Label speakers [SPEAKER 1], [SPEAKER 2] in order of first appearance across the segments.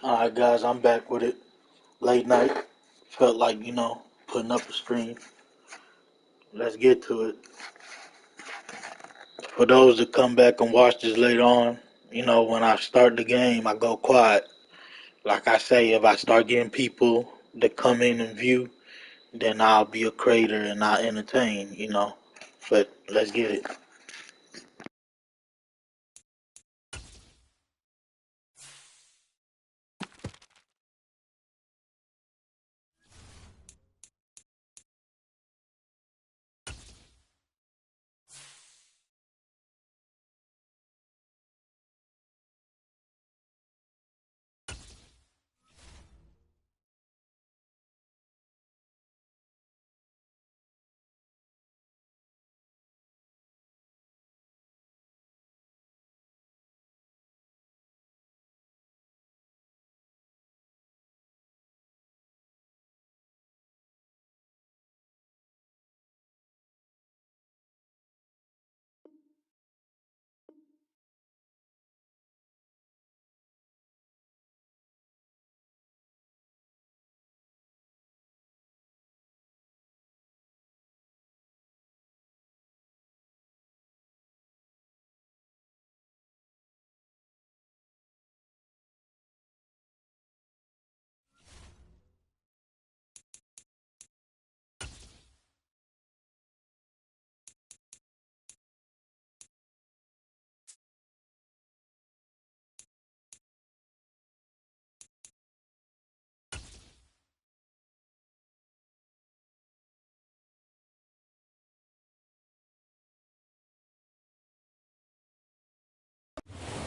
[SPEAKER 1] Alright, guys, I'm back with it. Late night. Felt like, putting up a stream. Let's get to it. For those that come back and watch this later on, when I start the game, I go quiet. Like I say, if I start getting people that come in and view, then I'll be a creator and I'll entertain. But let's get it.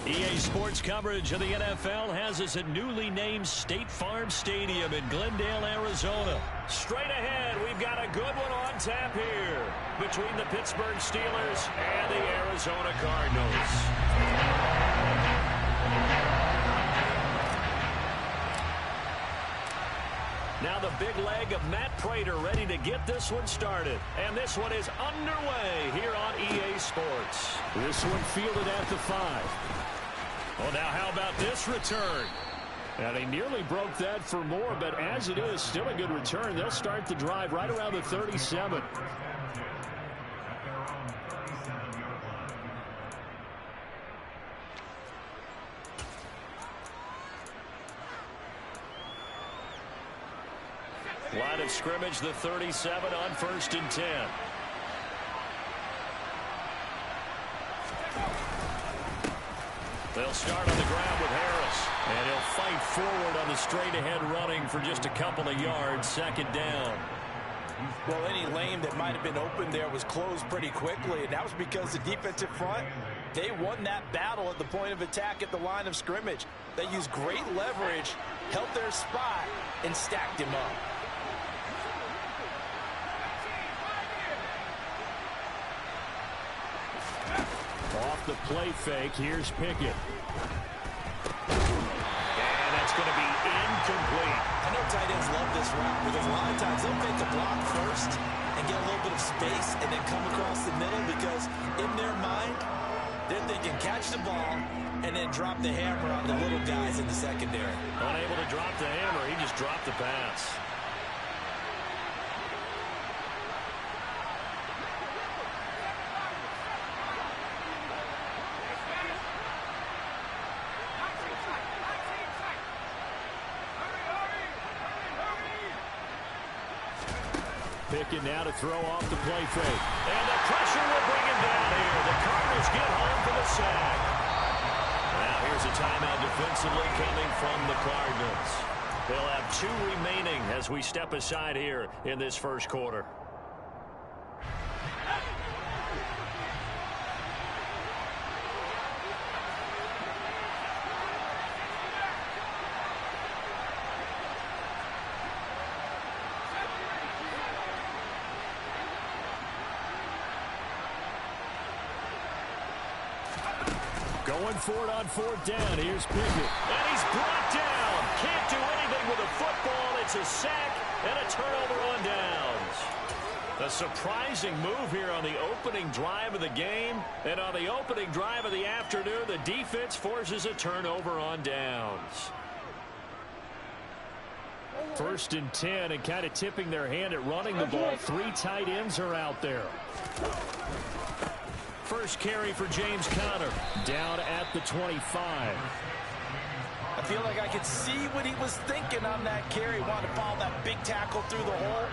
[SPEAKER 2] EA Sports coverage of the NFL has us at newly named State Farm Stadium in Glendale, Arizona. Straight ahead, we've got a good one on tap here between the Pittsburgh Steelers and the Arizona Cardinals. Now the big leg of Matt Prater ready to get this one started. And this one is underway here on EA Sports. This one fielded at the 5. Well, now how about this return? And he nearly broke that for more, but as it is, still a good return. They'll start the drive right around the 37. Line of scrimmage, the 37 on 1st and 10. They'll start on the ground with Harris. And he'll fight forward on the straight-ahead running for just a couple of yards. 2nd down.
[SPEAKER 3] Well, any lane that might have been open there was closed pretty quickly, and that was because the defensive front, they won that battle at the point of attack at the line of scrimmage. They used great leverage, held their spot, and stacked him up.
[SPEAKER 2] Off the play fake, here's Pickett. And that's going to be incomplete.
[SPEAKER 3] I know tight ends love this route because a lot of times they'll fake the block first and get a little bit of space and then come across the middle because in their mind, they're thinking catch the ball and then drop the hammer on the little guys in the secondary.
[SPEAKER 2] Unable to drop the hammer, he just dropped the pass. Pickett now to throw off the play fake. And the pressure will bring him down here. The Cardinals get home for the sack. Now here's a timeout defensively coming from the Cardinals. They'll have 2 remaining as we step aside here in this first quarter. Going for it on 4th down. Here's Pickett. And he's brought down. Can't do anything with a football. It's a sack and a turnover on downs. A surprising move here on the opening drive of the game. And on the opening drive of the afternoon, the defense forces a turnover on downs. First and 10, and kind of tipping their hand at running the ball. 3 tight ends are out there. First carry for James Conner, down at the 25.
[SPEAKER 3] I feel like I could see what he was thinking on that carry. Wanted to follow that big tackle through the hole.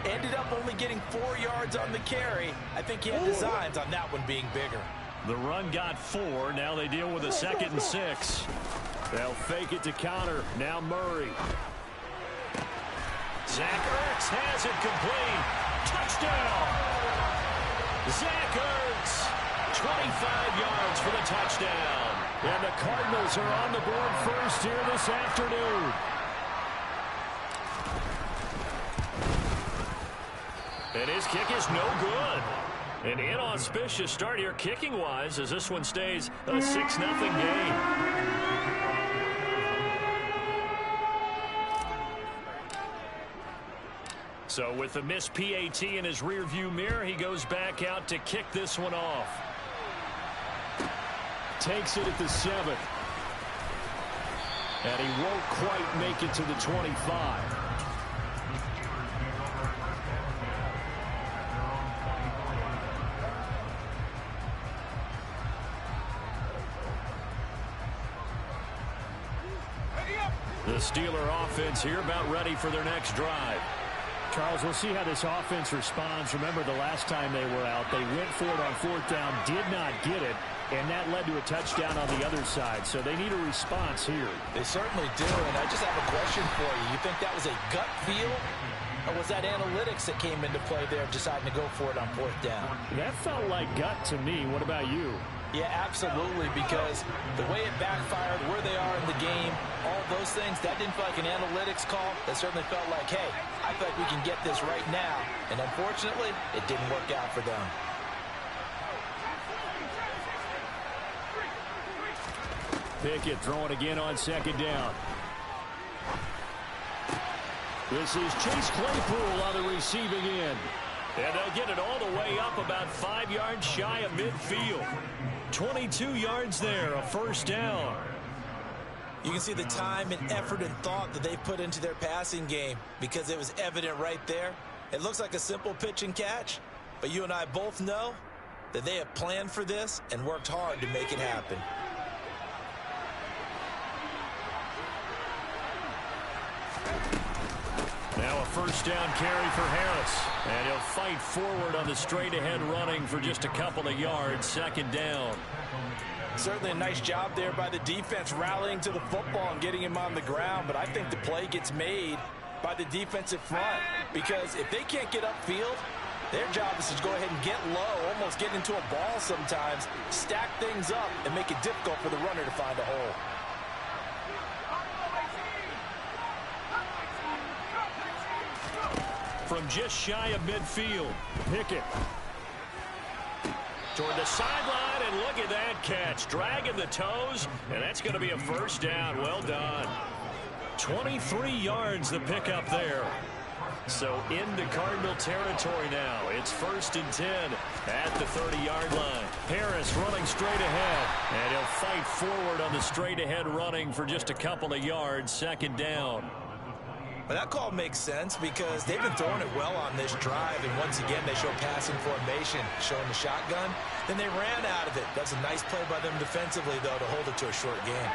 [SPEAKER 3] Ended up only getting 4 yards on the carry. I think he had designs on that one being bigger.
[SPEAKER 2] The run got 4. Now they deal with a 2nd and 6. They'll fake it to Conner. Now Murray. Zach Ertz has it complete. Touchdown. Zach Ertz. 25 yards for the touchdown. And the Cardinals are on the board first here this afternoon. And his kick is no good. An inauspicious start here kicking-wise as this one stays a 6-0 game. So with the missed PAT in his rearview mirror, he goes back out to kick this one off. Takes it at the 7th. And he won't quite make it to the 25. The Steeler offense here about ready for their next drive. Charles, we'll see how this offense responds. Remember the last time they were out, they went for it on 4th down, did not get it, and that led to a touchdown on the other side. So they need a response here.
[SPEAKER 3] They certainly do, and I just have a question for you. You think that was a gut feel, or was that analytics that came into play there deciding to go for it on 4th down?
[SPEAKER 2] That felt like gut to me. What about you?
[SPEAKER 3] Yeah, absolutely, because the way it backfired, where they are in the game, all those things, that didn't feel like an analytics call. That certainly felt like, hey, I feel like we can get this right now. And unfortunately, it didn't work out for them.
[SPEAKER 2] Pickett throwing again on 2nd down. This is Chase Claypool on the receiving end. And they'll get it all the way up about 5 yards shy of midfield. 22 yards there, a 1st down.
[SPEAKER 3] You can see the time and effort and thought that they put into their passing game because it was evident right there. It looks like a simple pitch and catch, but you and I both know that they have planned for this and worked hard to make it happen.
[SPEAKER 2] Now a 1st down carry for Harris. And he'll fight forward on the straight-ahead running for just a couple of yards. 2nd down.
[SPEAKER 3] Certainly a nice job there by the defense rallying to the football and getting him on the ground. But I think the play gets made by the defensive front. Because if they can't get upfield, their job is to go ahead and get low, almost get into a ball sometimes, stack things up, and make it difficult for the runner to find a hole.
[SPEAKER 2] From just shy of midfield, Pickett. Toward the sideline, and look at that catch. Dragging the toes, and that's going to be a 1st down. Well done. 23 yards the pickup there. So into Cardinal territory now. It's 1st and 10 at the 30-yard line. Harris running straight ahead, and he'll fight forward on the straight-ahead running for just a couple of yards. 2nd down.
[SPEAKER 3] But that call makes sense because they've been throwing it well on this drive, and once again they show passing formation, showing the shotgun. Then they ran out of it. That's a nice play by them defensively, though, to hold it to a short game.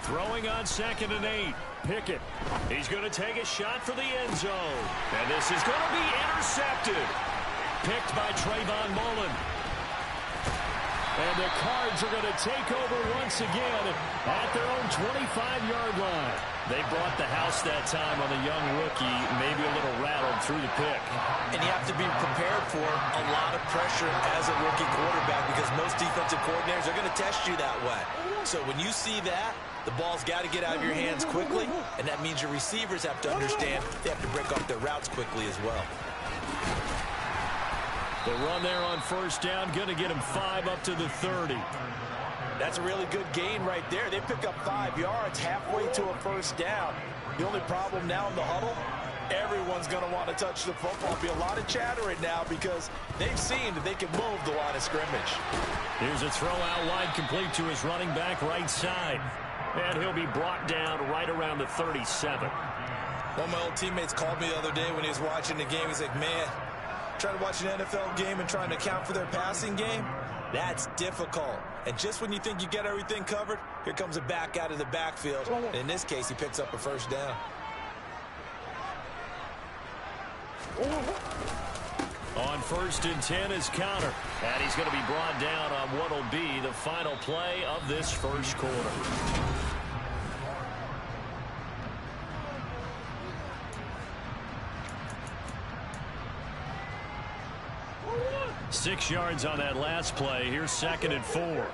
[SPEAKER 2] Throwing on 2nd and 8. Pickett. He's going to take a shot for the end zone. And this is going to be intercepted. Picked by Trayvon Mullen. And the Cards are going to take over once again at their own 25-yard line. They brought the house that time on the young rookie, maybe a little rattled through the pick.
[SPEAKER 3] And you have to be prepared for a lot of pressure as a rookie quarterback because most defensive coordinators are going to test you that way. So when you see that, the ball's got to get out of your hands quickly, and that means your receivers have to understand they have to break off their routes quickly as well.
[SPEAKER 2] The run there on 1st down, going to get him 5 up to the 30.
[SPEAKER 3] That's a really good gain right there. They pick up 5 yards halfway to a 1st down. The only problem now in the huddle, Everyone's going to want to touch the football. There'll be a lot of chatter right now because they've seen that they can move the line of scrimmage.
[SPEAKER 2] Here's a throw out wide, complete to his running back right side. And he'll be brought down right around the 37.
[SPEAKER 3] One of my old teammates called me the other day when he was watching the game. He's like, man, trying to watch an NFL game and trying to account for their passing game, that's difficult. And just when you think you get everything covered, here comes a back out of the backfield. And in this case, he picks up a first down.
[SPEAKER 2] On 1st and 10 is counter. And he's going to be brought down on what will be the final play of this first quarter. Six yards on that last play. Here's 2nd and 4.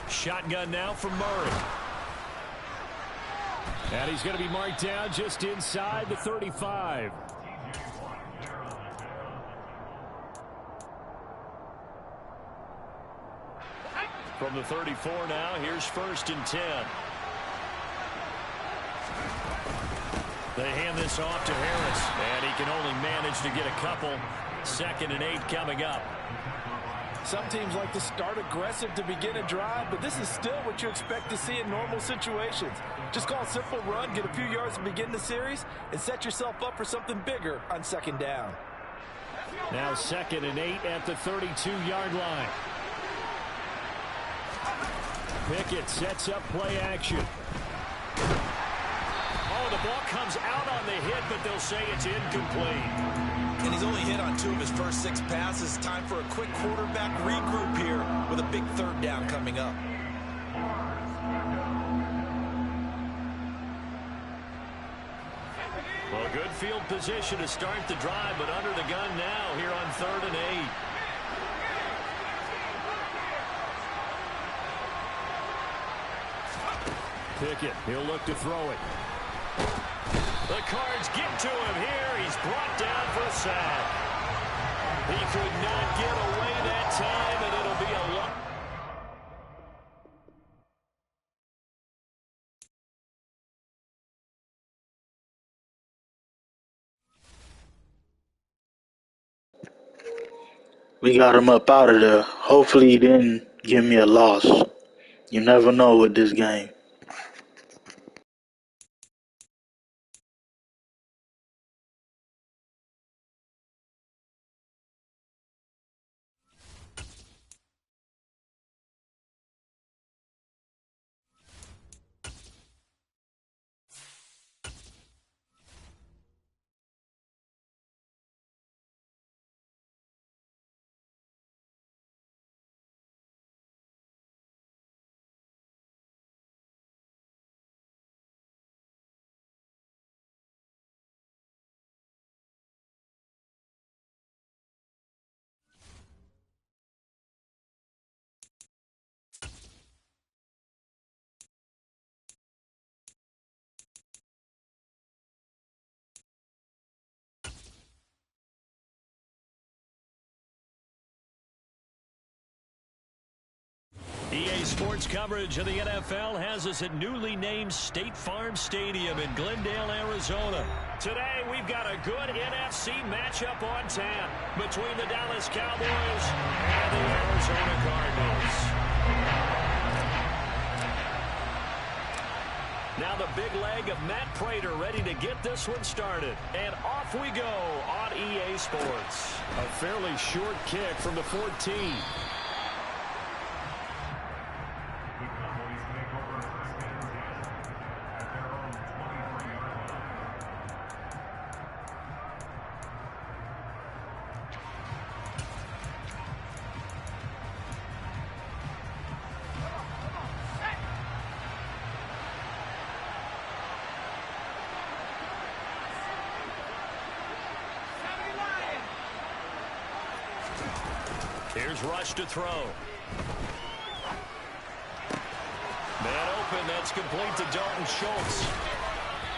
[SPEAKER 2] Shotgun now from Murray. And he's going to be marked down just inside the 35. From the 34 now, here's 1st and 10. They hand this off to Harris, and he can only manage to get a couple. 2nd and 8 coming up.
[SPEAKER 3] Some teams like to start aggressive to begin a drive, but this is still what you expect to see in normal situations. Just call a simple run, get a few yards to begin the series, and set yourself up for something bigger on 2nd down.
[SPEAKER 2] Now 2nd and 8 at the 32-yard line. Pickett sets up play action. Oh, the ball comes out on the hit, but they'll say it's incomplete.
[SPEAKER 3] And he's only hit on 2 of his first 6 passes. Time for a quick quarterback regroup here with a big 3rd down coming up.
[SPEAKER 2] Well, good field position to start the drive, but under the gun now here on 3rd and 8. Pickett, he'll look to throw it. The Cards get to him here. He's brought down for a sack. He could not get away that time, and it'll be a long.
[SPEAKER 1] We got him up out of there. Hopefully he didn't give me a loss. You never know with this game.
[SPEAKER 2] EA Sports coverage of the NFL has us at newly named State Farm Stadium in Glendale, Arizona. Today, we've got a good NFC matchup on tap between the Dallas Cowboys and the Arizona Cardinals. Now the big leg of Matt Prater ready to get this one started. And off we go on EA Sports. A fairly short kick from the 14. Here's Rush to throw. Man open, that's complete to Dalton Schultz.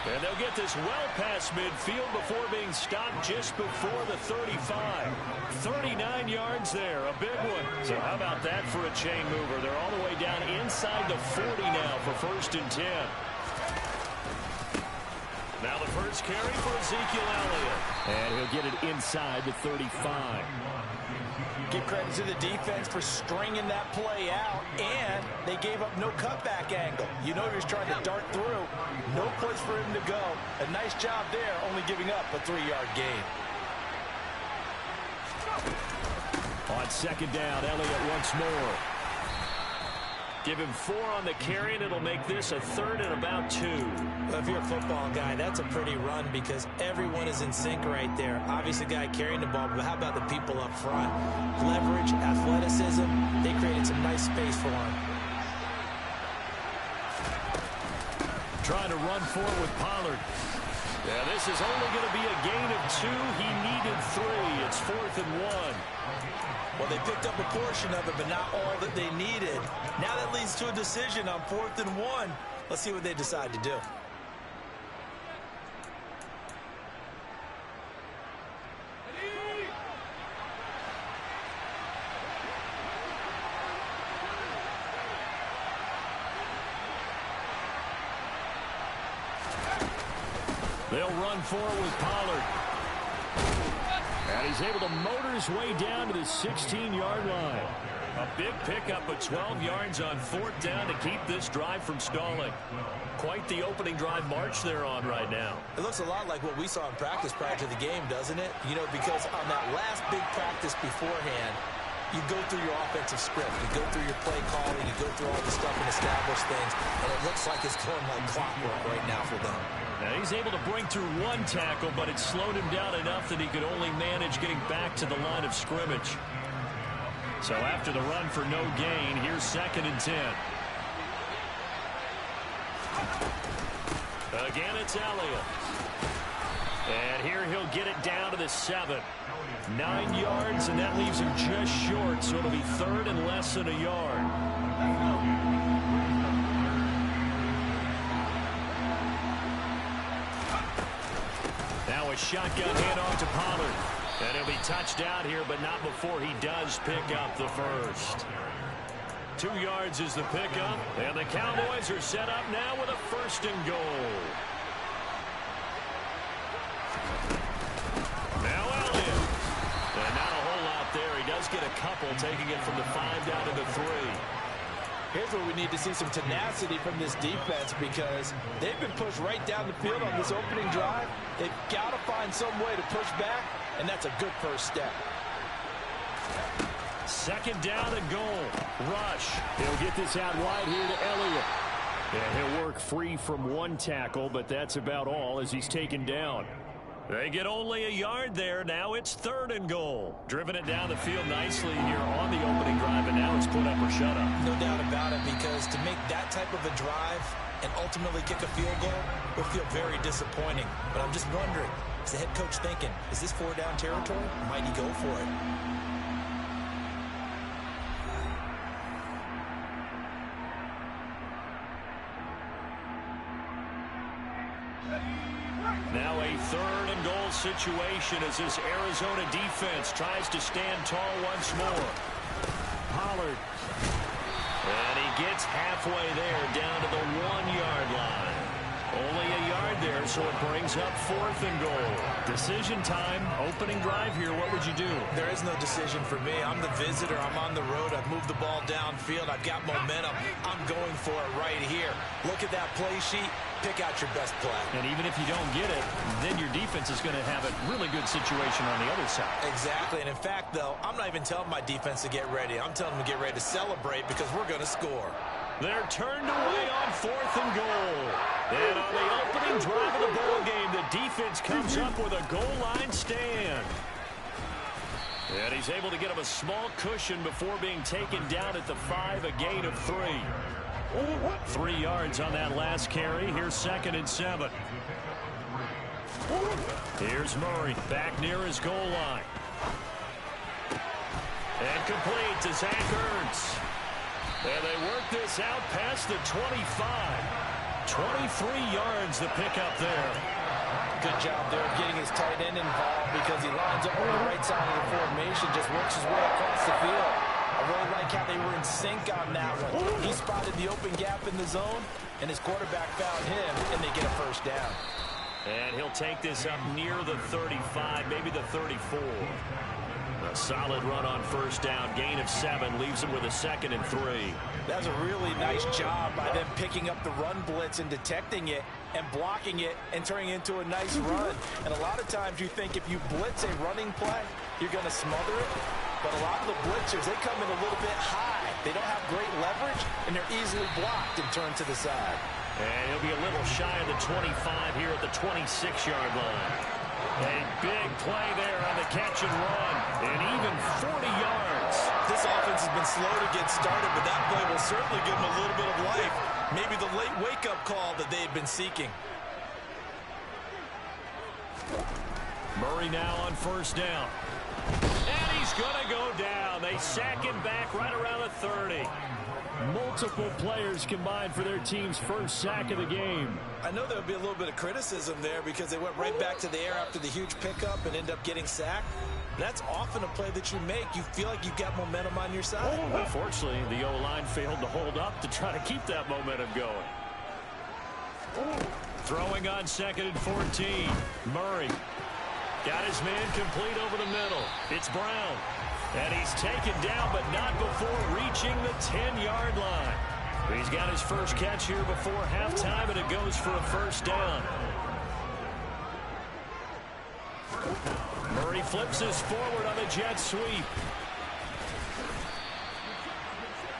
[SPEAKER 2] And they'll get this well past midfield before being stopped just before the 35. 39 yards there, a big one. So how about that for a chain mover? They're all the way down inside the 40 now for 1st and 10. first carry for Ezekiel Elliott. And he'll get it inside the 35.
[SPEAKER 3] Give credit to the defense for stringing that play out, and they gave up no cutback angle. You know he was trying to dart through. No place for him to go. A nice job there, only giving up a 3-yard gain.
[SPEAKER 2] On second down, Elliott once more. Give him 4 on the carry, and it'll make this a 3rd and about 2.
[SPEAKER 3] Well, if you're a football guy, that's a pretty run because everyone is in sync right there. Obviously, the guy carrying the ball, but how about the people up front? Leverage, athleticism, they created some nice space for him.
[SPEAKER 2] Trying to run forward with Pollard. Yeah, this is only going to be a gain of 2. He needed 3. It's 4th and 1.
[SPEAKER 3] Well, they picked up a portion of it, but not all that they needed. Now that leads to a decision on 4th and 1. Let's see what they decide to do.
[SPEAKER 2] They'll run forward with Pollard. And he's able to motor his way down to the 16-yard line. A big pickup of 12 yards on 4th down to keep this drive from stalling. Quite the opening drive march they're on right now.
[SPEAKER 3] It looks a lot like what we saw in practice prior to the game, doesn't it? You know, because on that last big practice beforehand, you go through your offensive script. You go through your play calling. You go through all the stuff and establish things. And it looks like it's going like clockwork right now for them.
[SPEAKER 2] Now he's able to break through 1 tackle, but it slowed him down enough that he could only manage getting back to the line of scrimmage. So after the run for no gain, here's 2nd and 10. Again, it's Elliott. And here he'll get it down to the 7. 9 yards, and that leaves him just short, so it'll be 3rd and less than a yard. Now a shotgun handoff to Pollard. And he'll be touched down here, but not before he does pick up the first. 2 yards is the pickup, and the Cowboys are set up now with a 1st and goal. Now Elliott. And not a whole lot there. He does get a couple, taking it from the 5 down to the 3.
[SPEAKER 3] Here's where we need to see some tenacity from this defense because they've been pushed right down the field on this opening drive. They've got to find some way to push back, and that's a good first step.
[SPEAKER 2] 2nd down and goal. Rush. He'll get this out wide here to Elliott. And he'll work free from 1 tackle, but that's about all as he's taken down. They get only a yard there. Now it's 3rd and goal. Driven it down the field nicely here on the opening drive, and now it's put up or shut up.
[SPEAKER 3] No doubt about it, because to make that type of a drive and ultimately kick a field goal will feel very disappointing. But I'm just wondering, is the head coach thinking, is this 4-down territory? Might he go for it?
[SPEAKER 2] Now a 3rd and goal situation as this Arizona defense tries to stand tall once more. Pollard. And he gets halfway there down to the 1-yard line. Only a yard there, so it brings up 4th and goal. Decision time, opening drive here. What would you do?
[SPEAKER 3] There is no decision for me. I'm the visitor. I'm on the road. I've moved the ball downfield. I've got momentum. I'm going for it right here. Look at that play sheet. Pick out your best play.
[SPEAKER 2] And even if you don't get it, then your defense is going to have a really good situation on the other side.
[SPEAKER 3] Exactly. And in fact, though, I'm not even telling my defense to get ready. I'm telling them to get ready to celebrate because we're going to score.
[SPEAKER 2] They're turned away on 4th and goal. And on the opening drive of the ball game, the defense comes up with a goal line stand. And he's able to get him a small cushion before being taken down at the 5, a gain of 3. 3 yards on that last carry. Here's 2nd and 7. Here's Murray back near his goal line. And complete to Zach Ertz. And they work this out past the 25. 23 yards the pickup there.
[SPEAKER 3] Good job there of getting his tight end involved because he lines up on the right side of the formation, just works his way across the field. I really like how they were in sync on that one. He spotted the open gap in the zone, and his quarterback found him, and they get a 1st down.
[SPEAKER 2] And he'll take this up near the 35, maybe the 34. A solid run on first down. Gain of 7 leaves him with a 2nd and 3.
[SPEAKER 3] That's a really nice job by them picking up the run blitz and detecting it and blocking it and turning it into a nice run. And a lot of times you think if you blitz a running play, you're going to smother it. But a lot of the blitzers, they come in a little bit high. They don't have great leverage, and they're easily blocked and turned to the side.
[SPEAKER 2] And he'll be a little shy of the 25 here at the 26-yard line. A big play there on the catch and run, and even 40 yards.
[SPEAKER 3] This offense has been slow to get started, but that play will certainly give them a little bit of life. Maybe the late wake-up call that they've been seeking.
[SPEAKER 2] Murray now on first down. And he's going to go down. They sack him back right around the 30. Multiple players combined for their team's first sack of the game.
[SPEAKER 3] I know there'll be a little bit of criticism there because they went right back to the air after the huge pickup and end up getting sacked. That's often a play that you make. You feel like you've got momentum on your side.
[SPEAKER 2] Unfortunately, the O-line failed to hold up to try to keep that momentum going. Throwing on 2nd and 14. Murray got his man complete over the middle. It's Brown. And he's taken down, but not before reaching the 10-yard line. He's got his first catch here before halftime, and it goes for a first down. Murray flips this forward on a jet sweep.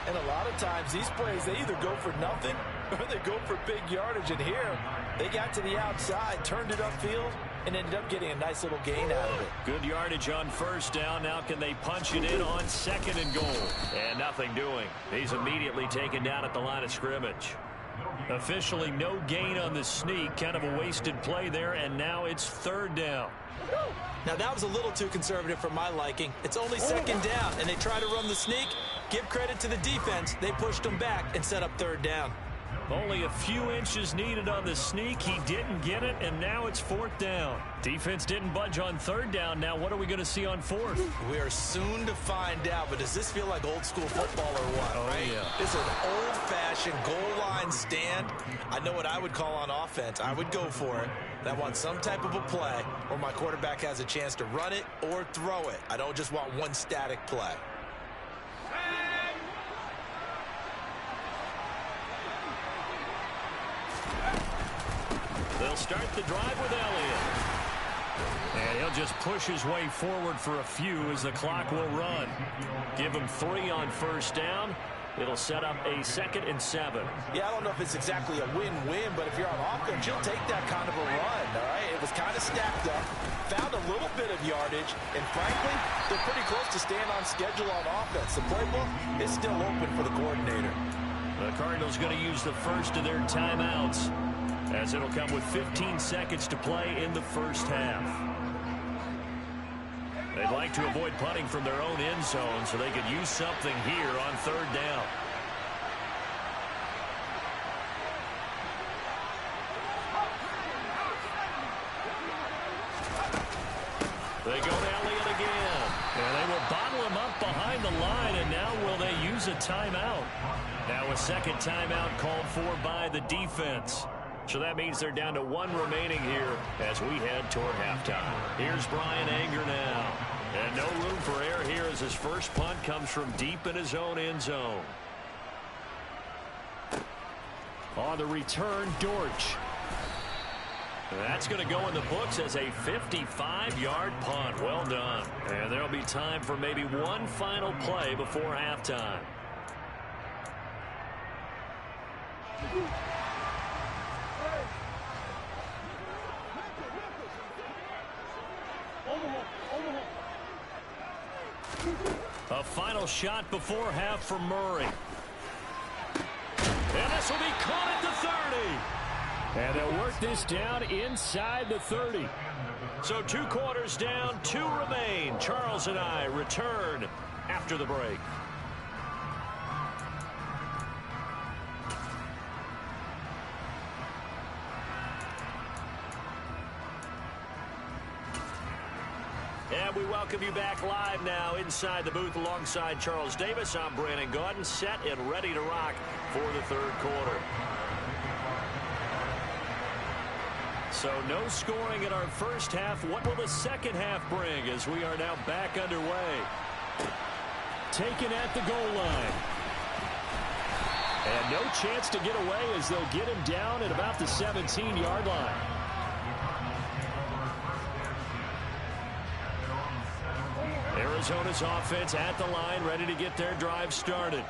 [SPEAKER 3] And a lot of times, these plays, they either go for nothing or they go for big yardage. And here, they got to the outside, turned it upfield, and ended up getting a nice little gain out of it.
[SPEAKER 2] Good yardage on first down. Now can they punch it in on 2nd and goal? And nothing doing. He's immediately taken down at the line of scrimmage. Officially no gain on the sneak. Kind of a wasted play there, and now it's 3rd down.
[SPEAKER 3] Now that was a little too conservative for my liking. It's only 2nd down, and they try to run the sneak. Give credit to the defense. They pushed them back and set up 3rd down.
[SPEAKER 2] Only a few inches needed on the sneak. He didn't get it, and now it's 4th down. Defense didn't budge on 3rd down. Now what are we going to see on 4th?
[SPEAKER 3] We are soon to find out, but does this feel like old school football or what?
[SPEAKER 2] Oh,
[SPEAKER 3] right?
[SPEAKER 2] Yeah.
[SPEAKER 3] This is an old-fashioned goal line stand. I know what I would call on offense. I would go for it. I want some type of a play where my quarterback has a chance to run it or throw it. I don't just want one static play.
[SPEAKER 2] They'll start the drive with Elliott. And he'll just push his way forward for a few as the clock will run. Give him 3 on first down. It'll set up a 2nd and 7.
[SPEAKER 3] Yeah, I don't know if it's exactly a win-win, but if you're on offense, you'll take that kind of a run, all right? It was kind of stacked up, found a little bit of yardage, and frankly, they're pretty close to staying on schedule on offense. The playbook is still open for the coordinator.
[SPEAKER 2] The Cardinals going to use the first of their timeouts, as it'll come with 15 seconds to play in the first half. They'd like to avoid punting from their own end zone, so they could use something here on 3rd down. They go to Elliott again. And they will bottle him up behind the line, and now will they use a timeout? Now a 2nd timeout called for by the defense. So that means they're down to 1 remaining here as we head toward halftime. Here's Brian Anger now. And no room for error here as his first punt comes from deep in his own end zone. On the return, Dortch. That's going to go in the books as a 55-yard punt. Well done. And there'll be time for maybe one final play before halftime. A final shot before half for Murray. And this will be caught at the 30. And they'll work this down inside the 30. So 2 quarters down, 2 remain. Charles and I return after the break. And we welcome you back live now inside the booth alongside Charles Davis. I'm Brandon Gaudin, set and ready to rock for the 3rd quarter. So no scoring in our first half. What will the second half bring as we are now back underway? Taken at the goal line. And no chance to get away as they'll get him down at about the 17-yard line. Arizona's offense at the line, ready to get their drive started.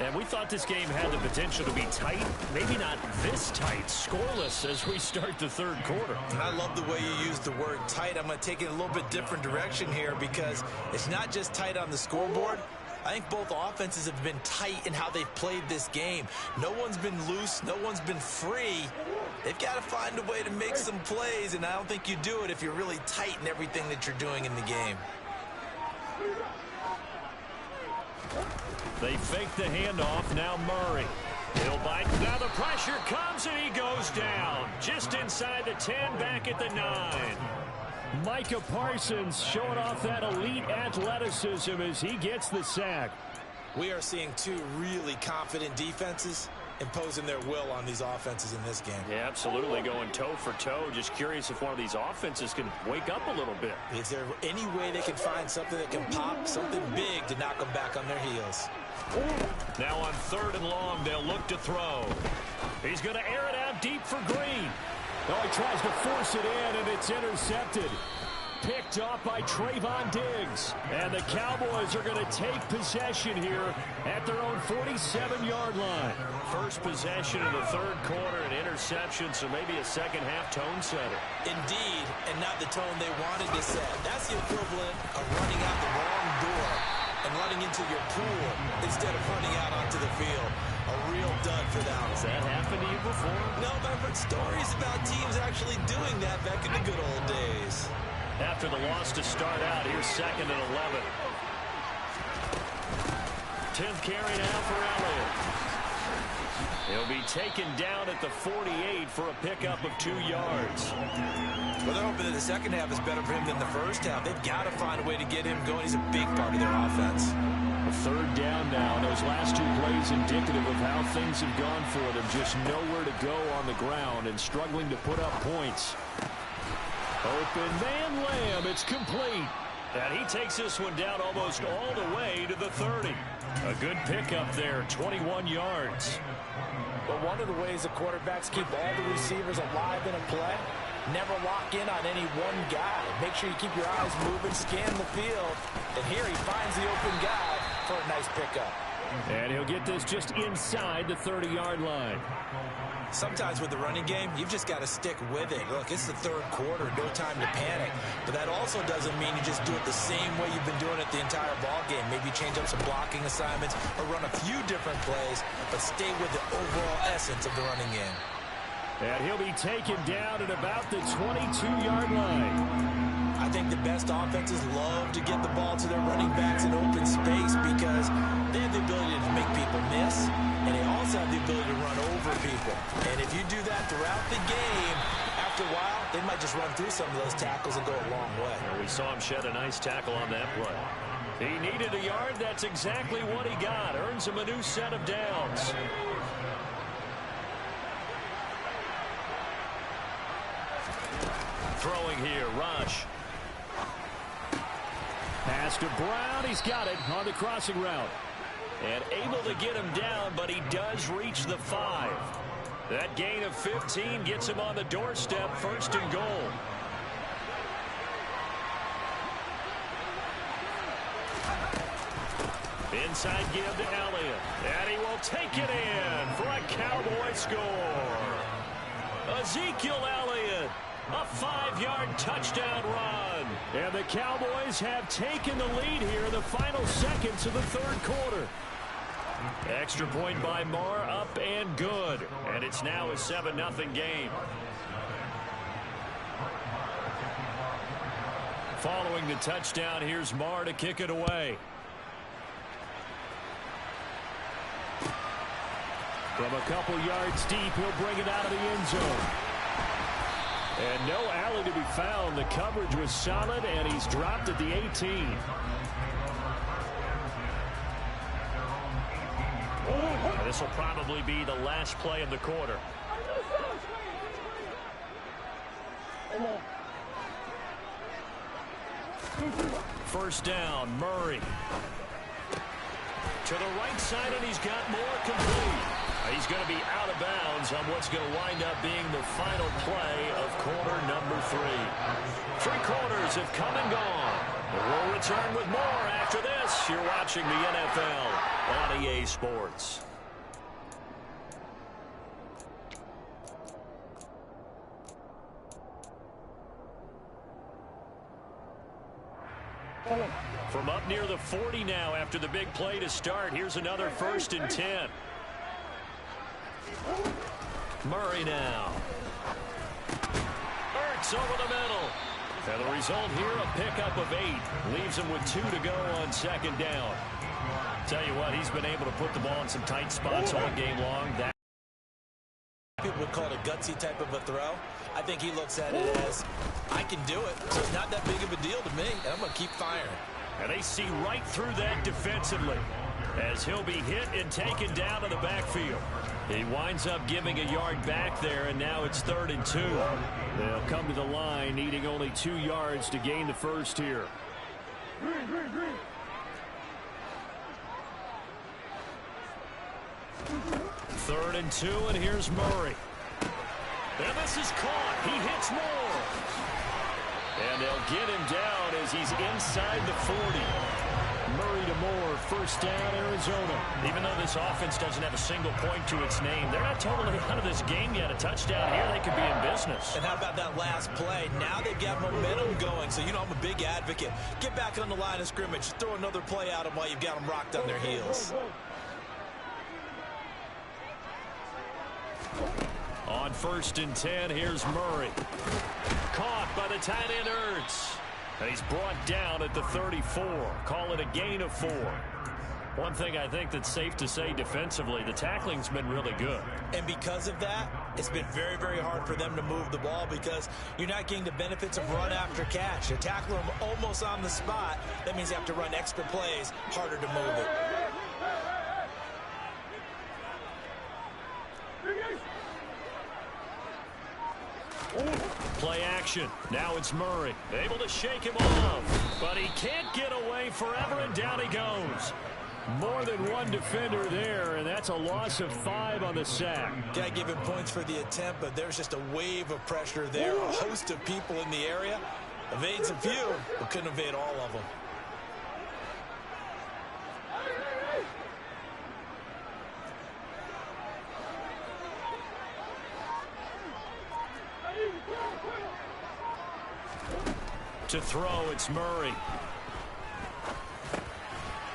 [SPEAKER 2] And we thought this game had the potential to be tight, maybe not this tight, scoreless as we start the third quarter.
[SPEAKER 3] And I love the way you use the word tight. I'm going to take it a little bit different direction here because it's not just tight on the scoreboard. I think both offenses have been tight in how they've played this game. No one's been loose. No one's been free. They've got to find a way to make some plays, and I don't think you do it if you're really tight in everything that you're doing in the game.
[SPEAKER 2] They fake the handoff. Now Murray. He'll bite. Now the pressure comes, and he goes down. Just inside the 10, back at the 9. Micah Parsons showing off that elite athleticism as he gets the sack.
[SPEAKER 3] We are seeing two really confident defenses imposing their will on these offenses in this game.
[SPEAKER 2] Yeah, absolutely, going toe for toe. Just curious if one of these offenses can wake up a little bit.
[SPEAKER 3] Is there any way they can find something that can pop, something big to knock them back on their heels?
[SPEAKER 2] Now on 3rd and long, they'll look to throw. He's going to air it out deep for Green. Oh, he tries to force it in, and it's intercepted. Picked off by Trayvon Diggs. And the Cowboys are going to take possession here at their own 47-yard line. First possession of the third quarter, an interception, so maybe a second-half tone setter.
[SPEAKER 3] Indeed, and not the tone they wanted to set. That's the equivalent of running out the wrong door and running into your pool instead of running out onto the field. A real dud for them.
[SPEAKER 2] Has that happened to you before?
[SPEAKER 3] No, but I've heard stories about teams actually doing that back in the good old days.
[SPEAKER 2] After the loss to start out, here's 2nd and 11. 10th carry now for Elliott. He'll be taken down at the 48 for a pickup of 2 yards.
[SPEAKER 3] Well, they're hoping that the second half is better for him than the first half. They've got to find a way to get him going. He's a big part of their offense.
[SPEAKER 2] A 3rd down now, and those last 2 plays indicative of how things have gone for them. Just nowhere to go on the ground and struggling to put up points. Open man Lamb, it's complete. And he takes this one down almost all the way to the 30. A good pickup there, 21 yards.
[SPEAKER 3] But one of the ways the quarterbacks keep all the receivers alive in a play, never lock in on any one guy. Make sure you keep your eyes moving, scan the field. And here he finds the open guy for a nice pickup.
[SPEAKER 2] And he'll get this just inside the 30-yard line.
[SPEAKER 3] Sometimes with the running game, you've just got to stick with it. Look, it's the third quarter, no time to panic. But that also doesn't mean you just do it the same way you've been doing it the entire ball game. Maybe change up some blocking assignments or run a few different plays, but stay with the overall essence of the running game.
[SPEAKER 2] And he'll be taken down at about the 22-yard line.
[SPEAKER 3] I think the best offenses love to get the ball to their running backs in open space because they have the ability to make people miss, and they also have the ability to run over people. And if you do that throughout the game, after a while, they might just run through some of those tackles and go a long way.
[SPEAKER 2] Well, we saw him shed a nice tackle on that play. He needed a yard. That's exactly what he got. Earns him a new set of downs. Throwing here, Rush. Pass to Brown. He's got it on the crossing route. And able to get him down, but he does reach the 5. That gain of 15 gets him on the doorstep, 1st and goal. Inside give to Elliott. And he will take it in for a Cowboy score. Ezekiel Elliott. A 5-yard touchdown run. And the Cowboys have taken the lead here in the final seconds of the third quarter. Extra point by Marr, up and good. And it's now a 7-0 game. Following the touchdown, here's Marr to kick it away. From a couple yards deep, he'll bring it out of the end zone. And no alley to be found. The coverage was solid, and he's dropped at the 18. This will probably be the last play of the quarter. First down, Murray. To the right side, and he's got more complete. He's going to be out of bounds on what's going to wind up being the final play of quarter number 3. 3 quarters have come and gone. We'll return with more after this. You're watching the NFL on EA Sports. From up near the 40 now after the big play to start. Here's another 1st and 10. Murray now. Ertz over the middle. And the result here, a pickup of 8. Leaves him with 2 to go on 2nd down. Tell you what, he's been able to put the ball in some tight spots all game long. That
[SPEAKER 3] people would call it a gutsy type of a throw. I think he looks at it as, I can do it, so it's not that big of a deal to me, and I'm going to keep firing.
[SPEAKER 2] And they see right through that defensively as he'll be hit and taken down to the backfield. He winds up giving a yard back there, and now it's 3rd and 2. They'll come to the line needing only 2 yards to gain the first here. 3rd and 2, and here's Murray. And this is caught. He hits Moore. And they'll get him down as he's inside the 40. Murray to Moore, 1st down, Arizona. Even though this offense doesn't have a single point to its name, they're not totally out of this game yet. A touchdown here, they could be in business.
[SPEAKER 3] And how about that last play? Now they've got momentum going, so you know I'm a big advocate. Get back on the line of scrimmage. Throw another play at them while you've got them rocked on their heels.
[SPEAKER 2] On 1st and 10, here's Murray. Caught by the tight end Ertz. And he's brought down at the 34. Call it a gain of 4. One thing I think that's safe to say defensively, the tackling's been really good.
[SPEAKER 3] And because of that, it's been very, very hard for them to move the ball because you're not getting the benefits of run after catch. You tackle them almost on the spot. That means you have to run extra plays, harder to move it.
[SPEAKER 2] Play action. Now it's Murray. Able to shake him off. But he can't get away forever, and down he goes. More than one defender there, and that's a loss of 5 on the sack.
[SPEAKER 3] Gotta give him points for the attempt, but there's just a wave of pressure there. A host of people in the area. Evades a few, but couldn't evade all of them.
[SPEAKER 2] To throw, it's Murray.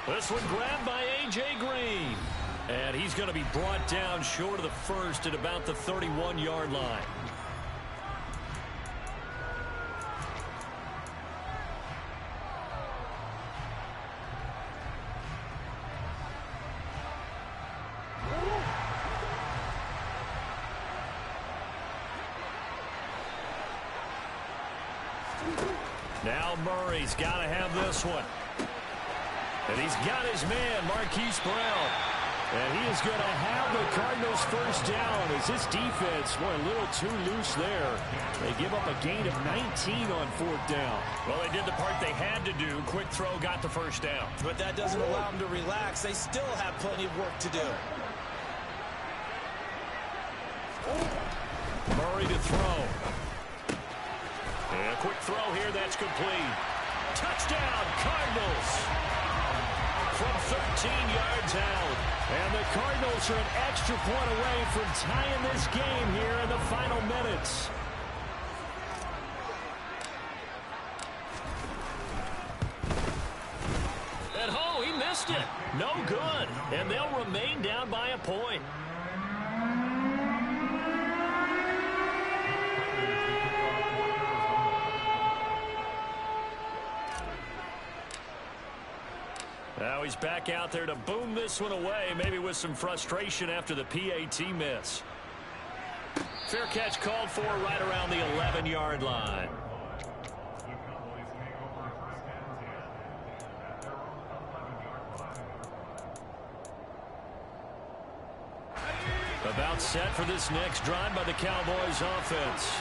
[SPEAKER 2] This one grabbed by A.J. Green. And he's going to be brought down short of the first at about the 31-yard line. Now Murray's got to have this one. And he's got his man, Marquise Brown. And he is going to have the Cardinals first down as this defense, boy, a little too loose there. They give up a gain of 19 on 4th down. Well, they did the part they had to do. Quick throw got the first down.
[SPEAKER 3] But that doesn't allow them to relax. They still have plenty of work to do.
[SPEAKER 2] Murray to throw. And a quick throw here, that's complete. Touchdown, Cardinals. From 13 yards out. And the Cardinals are an extra point away from tying this game here in the final minutes. And oh, he missed it. No good. And they'll remain down by a point. Now he's back out there to boom this one away, maybe with some frustration after the PAT miss. Fair catch called for right around the 11-yard line. About set for this next drive by the Cowboys offense.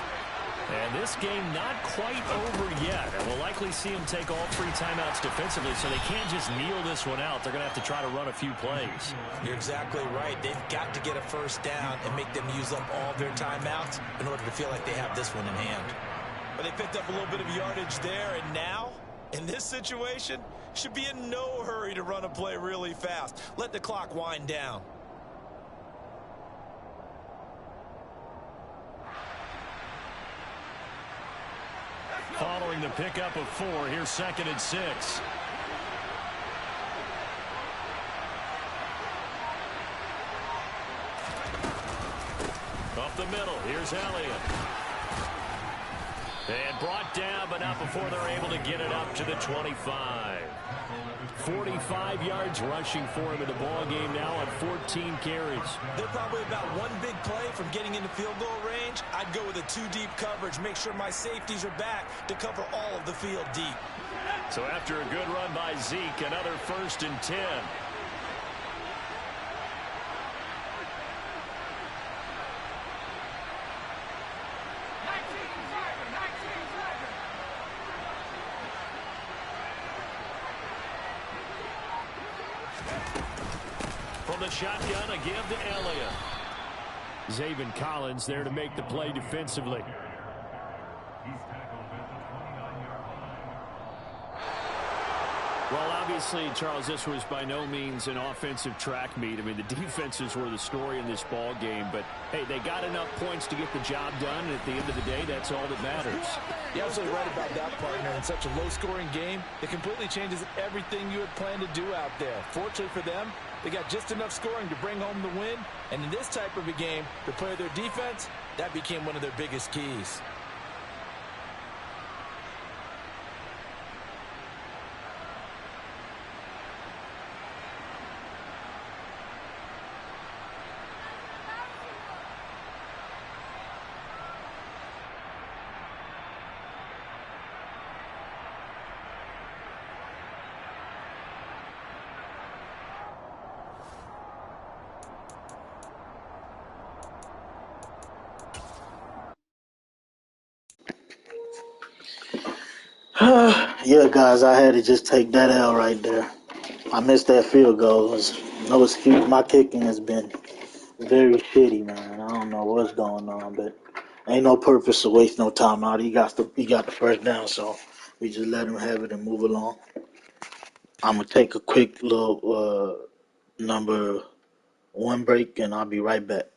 [SPEAKER 2] And this game not quite over yet. And we'll likely see them take all 3 timeouts defensively, so they can't just kneel this one out. They're going to have to try to run a few plays.
[SPEAKER 3] You're exactly right. They've got to get a first down and make them use up all their timeouts in order to feel like they have this one in hand. But they picked up a little bit of yardage there, and now, in this situation, should be in no hurry to run a play really fast. Let the clock wind down.
[SPEAKER 2] Following the pickup of 4, here's 2nd and 6. Up the middle, here's Elliott. And brought down, but not before they're able to get it up to the 25. 45 yards rushing for him in the ball game now on 14 carries.
[SPEAKER 3] They're probably about one big play from getting into field goal range. I'd go with a 2-deep coverage. Make sure my safeties are back to cover all of the field deep.
[SPEAKER 2] So after a good run by Zeke, another 1st and 10. From the shotgun, a give to Elliott. Zaven Collins there to make the play defensively. Well, obviously, Charles, this was by no means an offensive track meet. I mean, the defenses were the story in this ball game. But, hey, they got enough points to get the job done. And at the end of the day, that's all that matters.
[SPEAKER 3] You're absolutely right about that, partner. In such a low-scoring game, it completely changes everything you had planned to do out there. Fortunately for them, they got just enough scoring to bring home the win. And in this type of a game, to play their defense, that became one of their biggest keys.
[SPEAKER 1] Yeah, guys, I had to just take that L right there. I missed that field goal. It was no excuse. My kicking has been very shitty, man. I don't know what's going on, but ain't no purpose to waste no time out. He got the first down, so we just let him have it and move along. I'm gonna take a quick little number 1 break, and I'll be right back.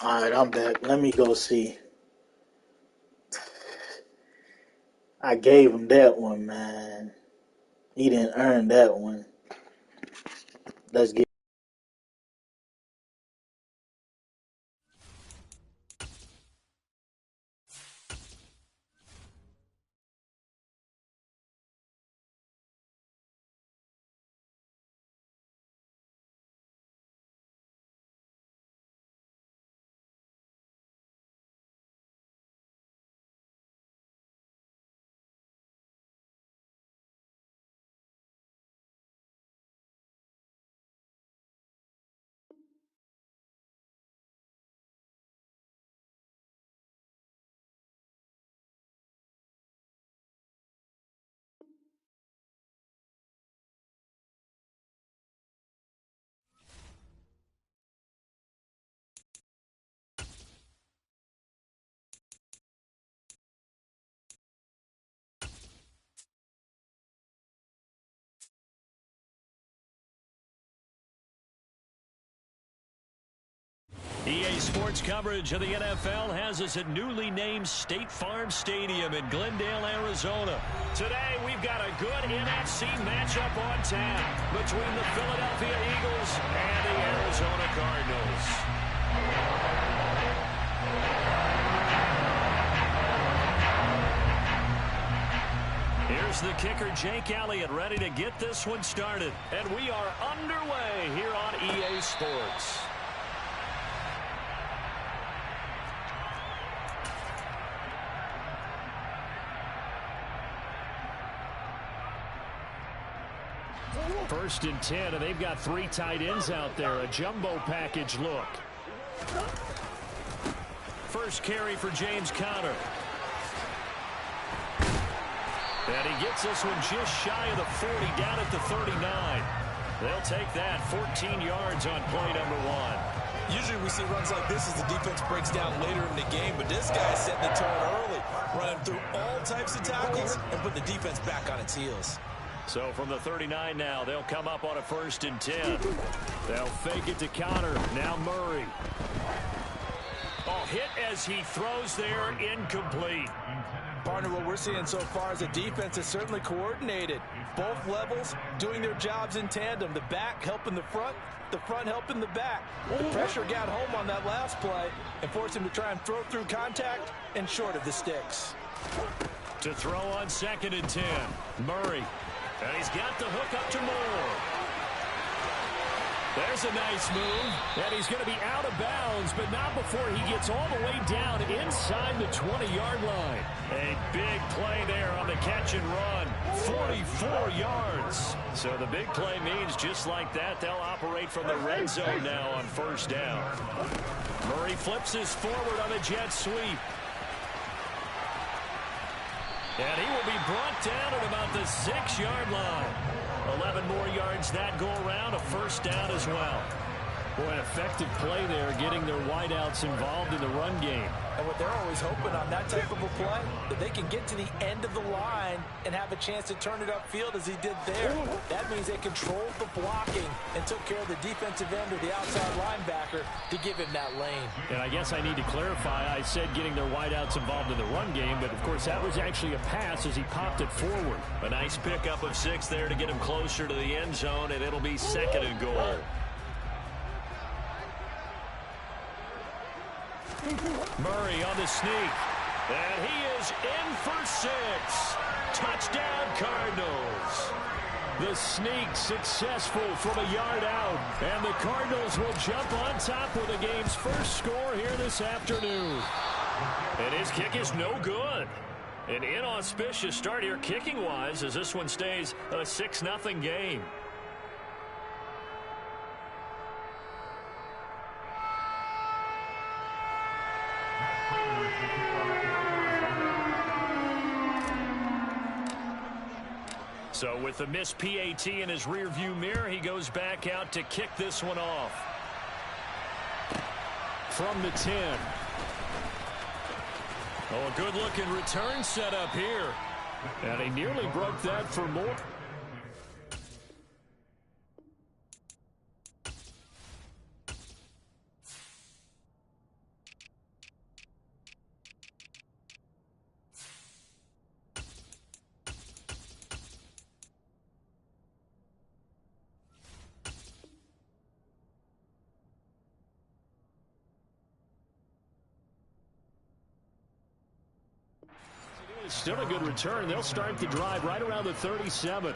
[SPEAKER 1] All right, I'm back. Let me go see. I gave him that one, man. He didn't earn that one. Let's get.
[SPEAKER 2] Sports coverage of the NFL has us at newly named State Farm Stadium in Glendale, Arizona. Today, we've got a good NFC matchup on tap between the Philadelphia Eagles and the Arizona Cardinals. Here's the kicker, Jake Elliott, ready to get this one started. And we are underway here on EA Sports. First and 10, and they've got 3 tight ends out there. A jumbo package look. First carry for James Conner. And he gets this one just shy of the 40, down at the 39. They'll take that 14 yards on play number 1.
[SPEAKER 3] Usually we see runs like this as the defense breaks down later in the game, but this guy's setting the tone early, running through all types of tackles and putting the defense back on its heels.
[SPEAKER 2] So from the 39 now, they'll come up on a first and 10. They'll fake it to Conner. Now Murray. Oh, hit as he throws there, incomplete.
[SPEAKER 3] Partner, what we're seeing so far is the defense is certainly coordinated. Both levels doing their jobs in tandem. The back helping the front helping the back. The pressure got home on that last play and forced him to try and throw through contact and short of the sticks.
[SPEAKER 2] To throw on second and 10. Murray. And he's got the hook up to Moore. There's a nice move. And he's going to be out of bounds, but not before he gets all the way down inside the 20-yard line. A big play there on the catch and run. 44 yards. So the big play means just like that, they'll operate from the red zone now on first down. Murray flips his forward on a jet sweep. And he will be brought down at about the 6-yard line. 11 more yards that go around, a first down as well. Boy, an effective play there, getting their wideouts involved in the run game.
[SPEAKER 3] And what they're always hoping on that type of a play, that they can get to the end of the line and have a chance to turn it upfield as he did there. That means they controlled the blocking and took care of the defensive end or the outside linebacker to give him that lane.
[SPEAKER 2] And I guess I need to clarify, I said getting their wideouts involved in the run game, but of course that was actually a pass as he popped it forward. A nice pickup of 6 there to get him closer to the end zone, and it'll be second and goal. Murray on the sneak. And he is in for 6. Touchdown, Cardinals. The sneak successful from a yard out. And the Cardinals will jump on top with the game's first score here this afternoon. And his kick is no good. An inauspicious start here kicking-wise as this one stays a 6-0 game. So with the missed PAT in his rearview mirror, he goes back out to kick this one off. From the 10. Oh, a good-looking return set up here. And he nearly broke that for more. Still a good return. They'll start the drive right around the 37.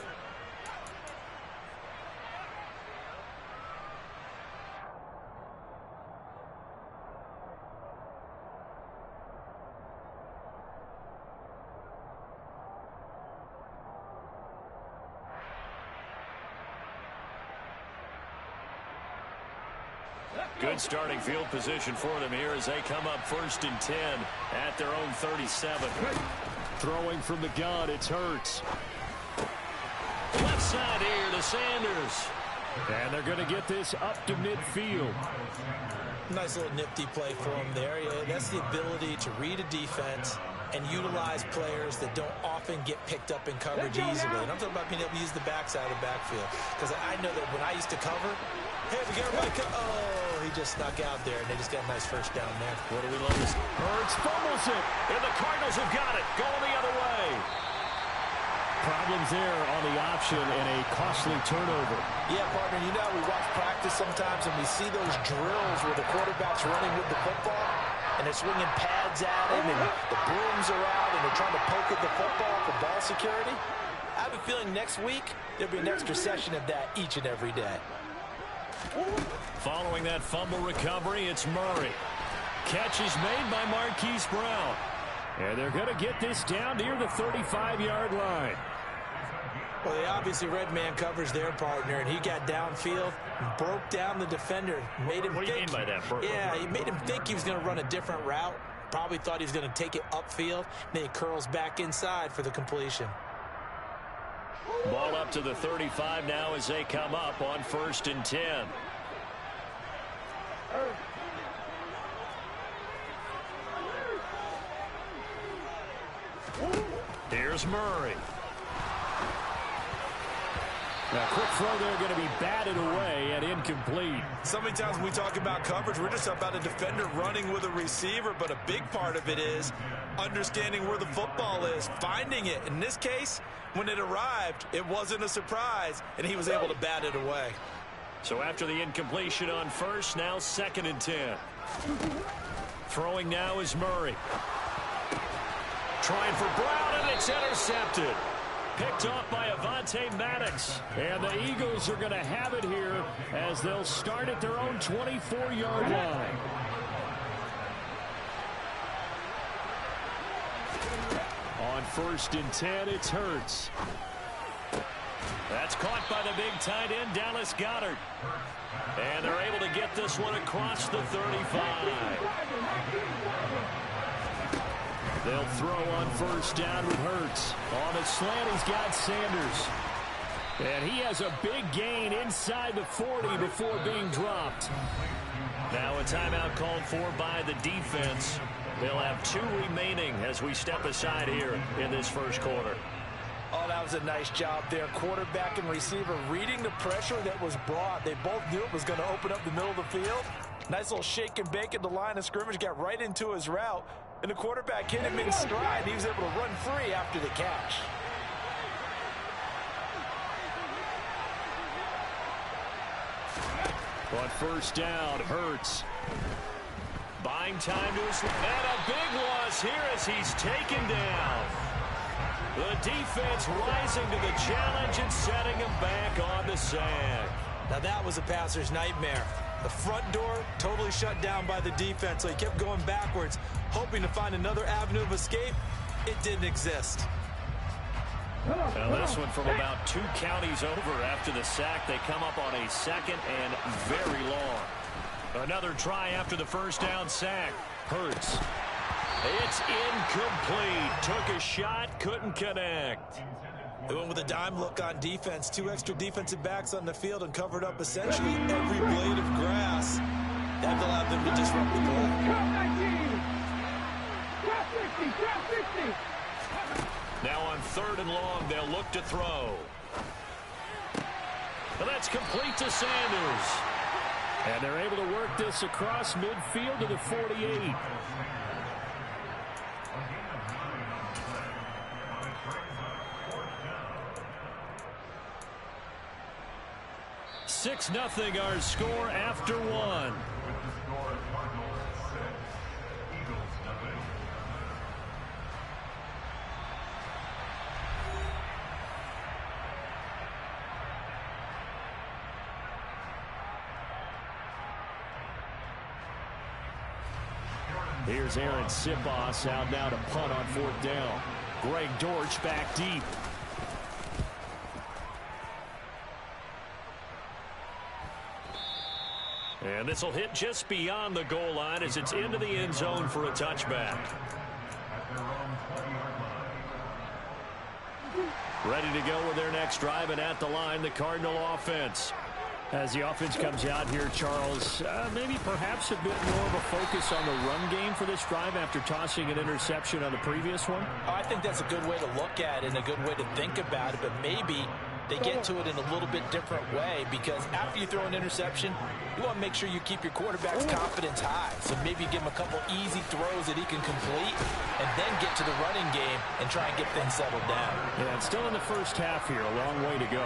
[SPEAKER 2] Good starting field position for them here as they come up first and 10 at their own 37. Throwing from the gun, it's Hurts. Left side here to Sanders. And they're going to get this up to midfield.
[SPEAKER 3] Nice little nifty play for him there. Yeah, that's the ability to read a defense and utilize players that don't often get picked up in coverage easily. And I'm talking about being able to use the backside of the backfield. Because I know that when I used to cover, hey, we got everybody. Oh, he just snuck out there, and they just got a nice first down there.
[SPEAKER 2] What do we love this? Hurts fumbles it, and the Cardinals have got it. Going the other way. Problems there on the option and a costly turnover.
[SPEAKER 3] Yeah, partner, you know, we watch practice sometimes, and we see those drills where the quarterback's running with the football, and they're swinging pads at him, and the brooms are out, and they're trying to poke at the football for ball security. I have a feeling next week there'll be an extra session of that each and every day.
[SPEAKER 2] Following that fumble recovery, it's Murray. Catch is made by Marquise Brown. And they're going to get this down near the 35-yard line.
[SPEAKER 3] Well, they obviously red man covers their partner, and he got downfield and broke down the defender. Made him
[SPEAKER 2] what do you mean by that?
[SPEAKER 3] Yeah, he made him think he was going to run a different route. Probably thought he was going to take it upfield. Then he curls back inside for the completion.
[SPEAKER 2] Ball up to the 35 now as they come up on 1st and 10. Here's Murray. Now, quick throw there going to be batted away and incomplete.
[SPEAKER 3] So many times when we talk about coverage, we're just about a defender running with a receiver, but a big part of it is understanding where the football is, finding it. In this case, when it arrived, it wasn't a surprise, and he was able to bat it away.
[SPEAKER 2] So after the incompletion on 1st, now 2nd and 10. Throwing now is Murray. Trying for Brown, and it's intercepted. Picked off by Avonte Maddox. And the Eagles are going to have it here as they'll start at their own 24-yard line. On 1st and 10, it's Hurts. That's caught by the big tight end, Dallas Goedert. And they're able to get this one across the 35. They'll throw on 1st down with Hurts. On a slant, he's got Sanders. And he has a big gain inside the 40 before being dropped. Now a timeout called for by the defense. They'll have 2 remaining as we step aside here in this 1st quarter.
[SPEAKER 3] Oh, that was a nice job there. Quarterback and receiver reading the pressure that was brought. They both knew it was going to open up the middle of the field. Nice little shake and bake at the line of scrimmage. Got right into his route. And the quarterback hit him in stride. And he was able to run free after the catch.
[SPEAKER 2] On 1st down, Hurts. Buying time to his... And a big loss here as he's taken down. The defense rising to the challenge and setting him back on the sack.
[SPEAKER 3] Now that was a passer's nightmare. The front door totally shut down by the defense, so he kept going backwards, hoping to find another avenue of escape. It didn't exist.
[SPEAKER 2] Now this one from about 2 counties over after the sack. They come up on a 2nd and very long. Another try after the 1st down sack. Hurts. It's incomplete. Took a shot, couldn't connect.
[SPEAKER 3] They went with a dime look on defense. 2 extra defensive backs on the field and covered up essentially every blade of grass. That allowed them to disrupt the play.
[SPEAKER 2] Now on 3rd and long, they'll look to throw. And that's complete to Sanders. And they're able to work this across midfield to the 48. 6-0 our score after 1. Here's Aaron Sipos out now to punt on 4th down. Greg Dortch back deep. And this will hit just beyond the goal line as it's into the end zone for a touchback. Ready to go with their next drive, and at the line, the Cardinal offense. As the offense comes out here, Charles, maybe perhaps a bit more of a focus on the run game for this drive after tossing an interception on the previous one?
[SPEAKER 3] I think that's a good way to look at it and a good way to think about it, but maybe they get to it in a little bit different way, because after you throw an interception, you want to make sure you keep your quarterback's confidence high. So maybe you give him a couple easy throws that he can complete and then get to the running game and try and get things settled down.
[SPEAKER 2] Yeah, it's still in the first half here. A long way to go.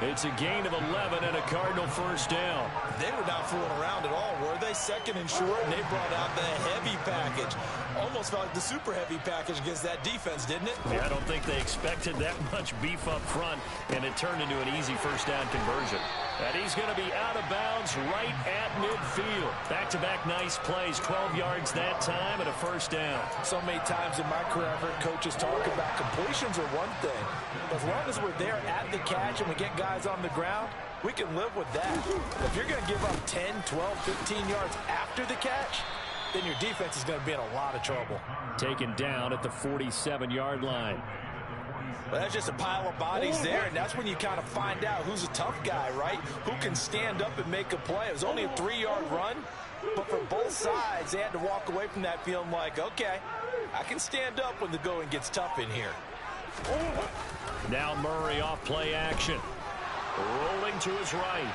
[SPEAKER 2] It's a gain of 11 and a Cardinal first down.
[SPEAKER 3] They were not fooling around at all, were they? Second and short, and they brought out the heavy package. Almost felt like the super heavy package against that defense, didn't it?
[SPEAKER 2] Yeah, I don't think they expected that much beef up front, and it turned into an easy first down conversion. And he's going to be out of bounds right at midfield. Back-to-back nice plays, 12 yards that time and a first down. So many times in my career, I've heard coaches talk about completions are one thing. As long as we're there at the catch and we get guys on the ground, we can live with that. If you're going to give up 10, 12, 15 yards after the catch, then your defense is going to be in a lot of trouble. Taken down at the 47-yard line.
[SPEAKER 3] Well, that's just a pile of bodies there, and that's when you kind of find out who's a tough guy, right? Who can stand up and make a play. It was only a 3-yard run, but for both sides, they had to walk away from that feeling like, okay, I can stand up when the going gets tough in here.
[SPEAKER 2] Now Murray off play action. Rolling to his right.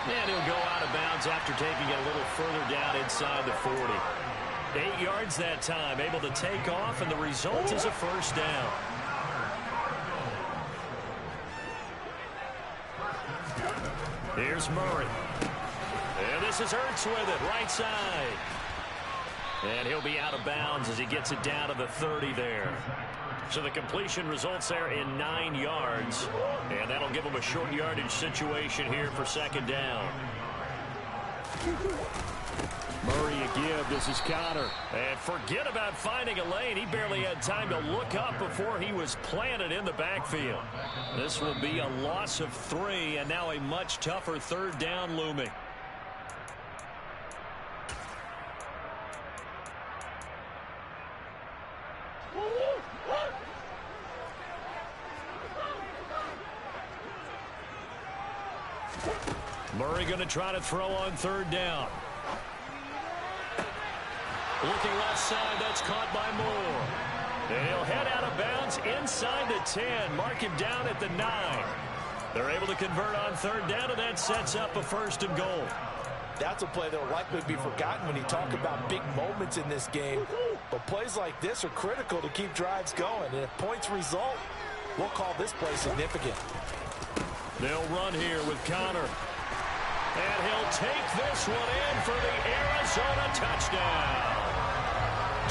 [SPEAKER 2] And he'll go out of bounds after taking it a little further down inside the 40. 8 yards that time, able to take off, and the result is a first down. Here's Murray. And this is Ertz with it, right side. And he'll be out of bounds as he gets it down to the 30 there. So the completion results there in 9 yards. And that'll give him a short yardage situation here for second down. Murray a give. This is Connor. And forget about finding a lane. He barely had time to look up before he was planted in the backfield. This will be a loss of 3, and now a much tougher third down looming. Murray going to try to throw on third down. Looking left side, that's caught by Moore. And he'll head out of bounds inside the 10. Mark him down at the 9. They're able to convert on third down, and that sets up a first and goal.
[SPEAKER 3] That's a play that will likely be forgotten when you talk about big moments in this game. But plays like this are critical to keep drives going. And if points result, we'll call this play significant.
[SPEAKER 2] They'll run here with Connor. And he'll take this one in for the Arizona touchdown.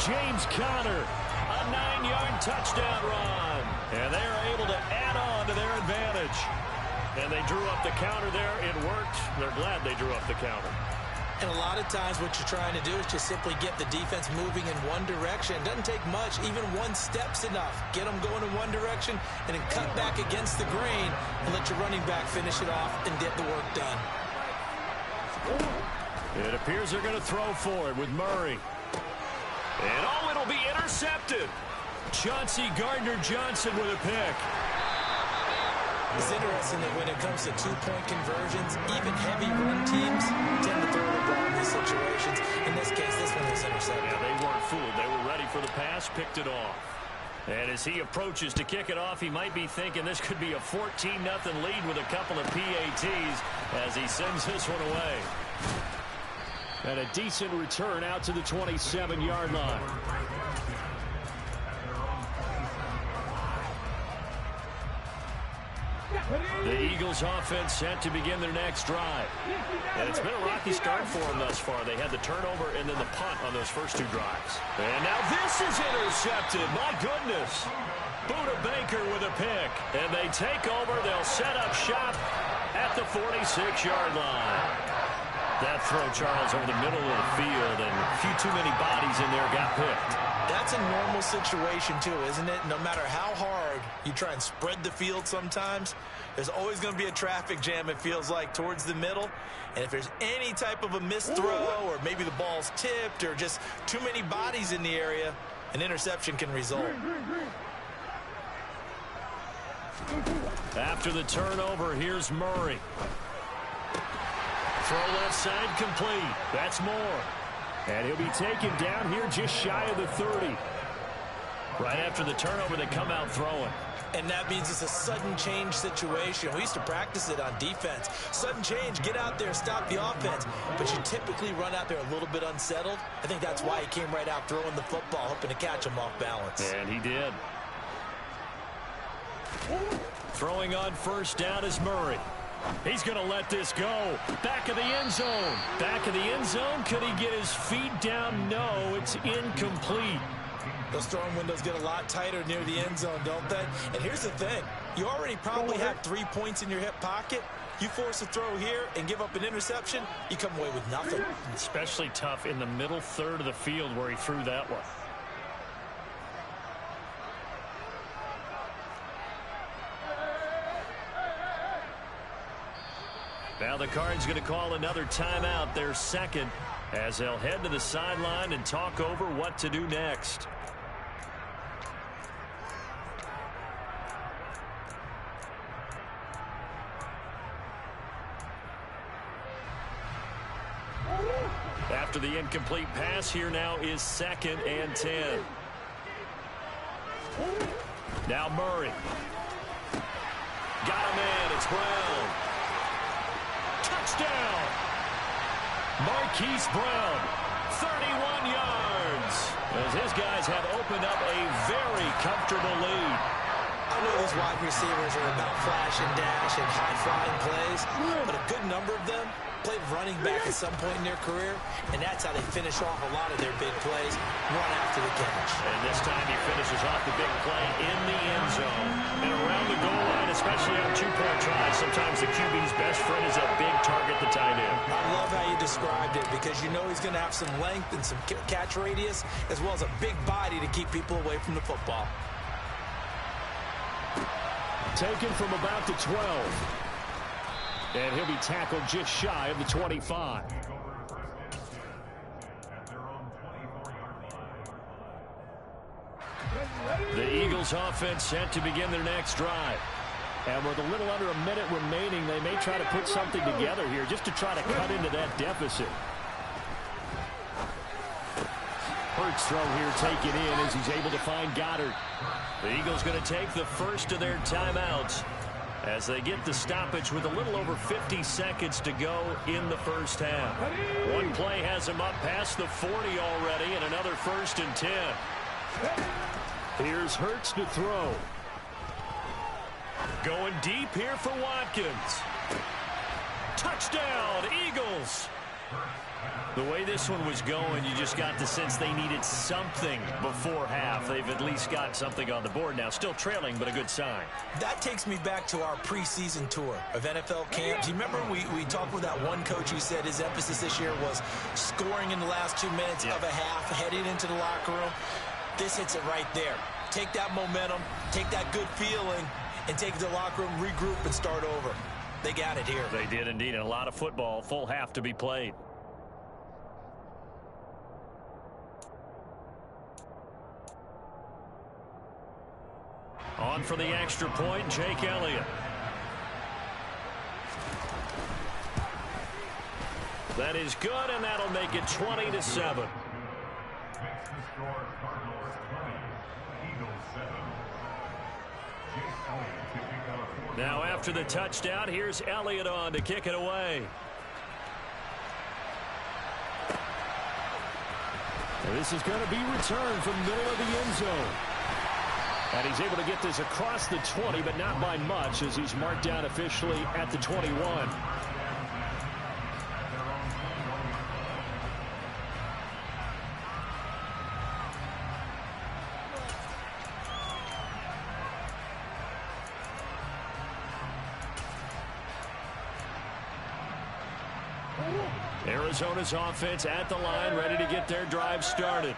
[SPEAKER 2] James Conner, a 9-yard touchdown run. And they're able to add on to their advantage. And they drew up the counter there. It worked. They're glad they drew up the counter.
[SPEAKER 3] And a lot of times what you're trying to do is just simply get the defense moving in one direction. It doesn't take much. Even one step's enough. Get them going in one direction and then cut back against the grain and let your running back finish it off and get the work done.
[SPEAKER 2] It appears they're going to throw for it with Murray. And oh, it'll be intercepted. Chauncey Gardner-Johnson with a pick.
[SPEAKER 3] It's interesting that when it comes to two-point conversions, even heavy run teams tend to throw the ball in these situations. In this case, this one was intercepted.
[SPEAKER 2] Yeah, they weren't fooled. They were ready for the pass, picked it off. And as he approaches to kick it off, he might be thinking this could be a 14-0 lead with a couple of PATs as he sends this one away. And a decent return out to the 27-yard line. The Eagles offense set to begin their next drive. And it's been a rocky start for them thus far. They had the turnover and then the punt on those first two drives. And now this is intercepted. My goodness. Buda Baker with a pick. And they take over. They'll set up shop at the 46-yard line. That throw, Charles, over the middle of the field, and a few too many bodies in there got picked.
[SPEAKER 3] That's a normal situation, too, isn't it? No matter how hard you try and spread the field sometimes, there's always going to be a traffic jam, it feels like, towards the middle. And if there's any type of a missed throw, or maybe the ball's tipped, or just too many bodies in the area, an interception can result.
[SPEAKER 2] After the turnover, here's Murray. Throw left side complete. That's Moore. And he'll be taken down here just shy of the 30. Right after the turnover, they come out throwing.
[SPEAKER 3] And that means it's a sudden change situation. We used to practice it on defense. Sudden change, get out there, stop the offense. But you typically run out there a little bit unsettled. I think that's why he came right out throwing the football, hoping to catch him off balance.
[SPEAKER 2] And he did. Throwing on first down is Murray. He's going to let this go. Back of the end zone. Back of the end zone. Could he get his feet down? No, it's incomplete.
[SPEAKER 3] Those throwing windows get a lot tighter near the end zone, don't they? And here's the thing. You already probably have 3 points in your hip pocket. You force a throw here and give up an interception, you come away with nothing.
[SPEAKER 2] Especially tough in the middle third of the field where he threw that one. Now the Cards going to call another timeout, their second, as they'll head to the sideline and talk over what to do next. After the incomplete pass, here now is 2nd and 10. Now Murray. Got him in. It's Brown. Touchdown. Marquise Brown. 31 yards. As his guys have opened up a very comfortable lead.
[SPEAKER 3] I know these wide receivers are about flash and dash and high-flying plays, but a good number of them played running back at some point in their career, and that's how they finish off a lot of their big plays, run after the catch.
[SPEAKER 2] And this time he finishes off the big play in the end zone. And around the goal line, especially on two-point tries, sometimes the QB's best friend is a big target, the tight end.
[SPEAKER 3] I love how you described it, because you know he's going to have some length and some catch radius, as well as a big body to keep people away from the football.
[SPEAKER 2] Taken from about the 12. And he'll be tackled just shy of the 25. The Eagles offense set to begin their next drive. And with a little under a minute remaining, they may try to put something together here just to try to cut into that deficit. Hurts throw here taken in as he's able to find Goddard. The Eagles going to take the first of their timeouts as they get the stoppage with a little over 50 seconds to go in the first half. One play has him up past the 40 already, and another 1st and 10. Here's Hurts to throw. Going deep here for Watkins. Touchdown, Eagles! The way this one was going, you just got the sense they needed something before half. They've at least got something on the board now. Still trailing, but a good sign.
[SPEAKER 3] That takes me back to our preseason tour of NFL camps. You remember we talked with that one coach who said his emphasis this year was scoring in the last 2 minutes of a half, heading into the locker room. This hits it right there. Take that momentum, take that good feeling, and take it to the locker room, regroup, and start over. They got it here.
[SPEAKER 2] They did indeed, and a lot of football, full half to be played. On for the extra point, Jake Elliott. That is good, and that'll make it 20-7. Now after the touchdown, here's Elliott on to kick it away. And this is going to be returned from the middle of the end zone. And he's able to get this across the 20, but not by much, as he's marked down officially at the 21. Arizona's offense at the line, ready to get their drive started.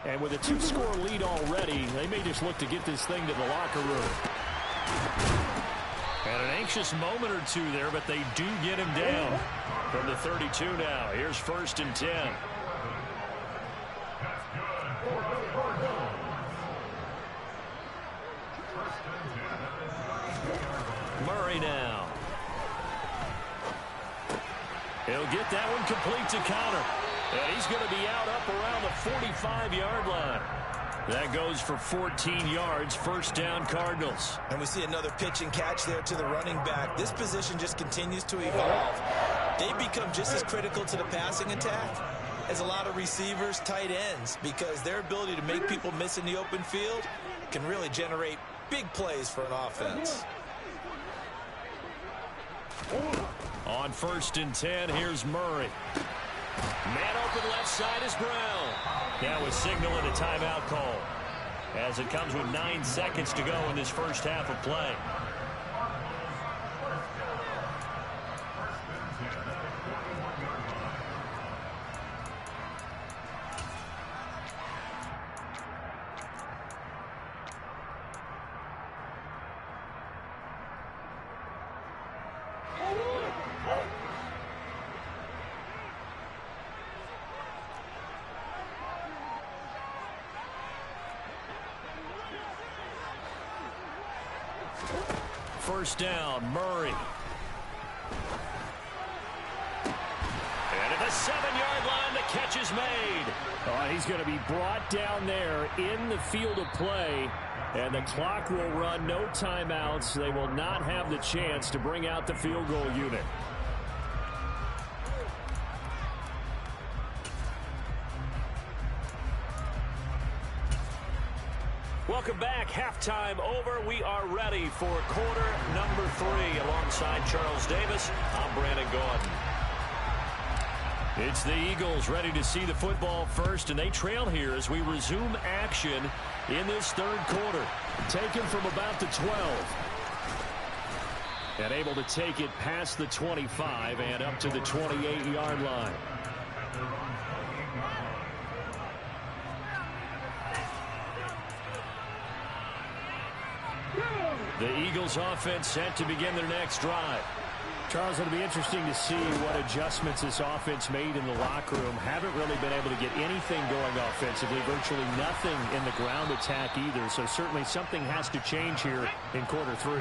[SPEAKER 2] And with a 2-score lead already, they may just look to get this thing to the locker room. And an anxious moment or two there, but they do get him down from the 32 now. Here's 1st and 10. Murray now. He'll get that one complete to counter. And he's going to be out up around the 45-yard line. That goes for 14 yards, first down Cardinals.
[SPEAKER 3] And we see another pitch and catch there to the running back. This position just continues to evolve. They become just as critical to the passing attack as a lot of receivers, tight ends, because their ability to make people miss in the open field can really generate big plays for an offense.
[SPEAKER 2] On 1st and 10, here's Murray. Man open left side is Brown. That was signaling a timeout call as it comes with 9 seconds to go in this first half of play. First down, Murray. And at the 7-yard line, the catch is made. Oh, he's going to be brought down there in the field of play. And the clock will run, no timeouts. They will not have the chance to bring out the field goal unit. Welcome back. Halftime over. We are ready for quarter number 3. Alongside Charles Davis, I'm Brandon Gordon. It's the Eagles ready to see the football first, and they trail here as we resume action in this third quarter. Taken from about the 12. And able to take it past the 25 and up to the 28-yard line. The Eagles offense set to begin their next drive. Charles, it'll be interesting to see what adjustments this offense made in the locker room. Haven't really been able to get anything going offensively. Virtually nothing in the ground attack either. So certainly something has to change here in quarter 3.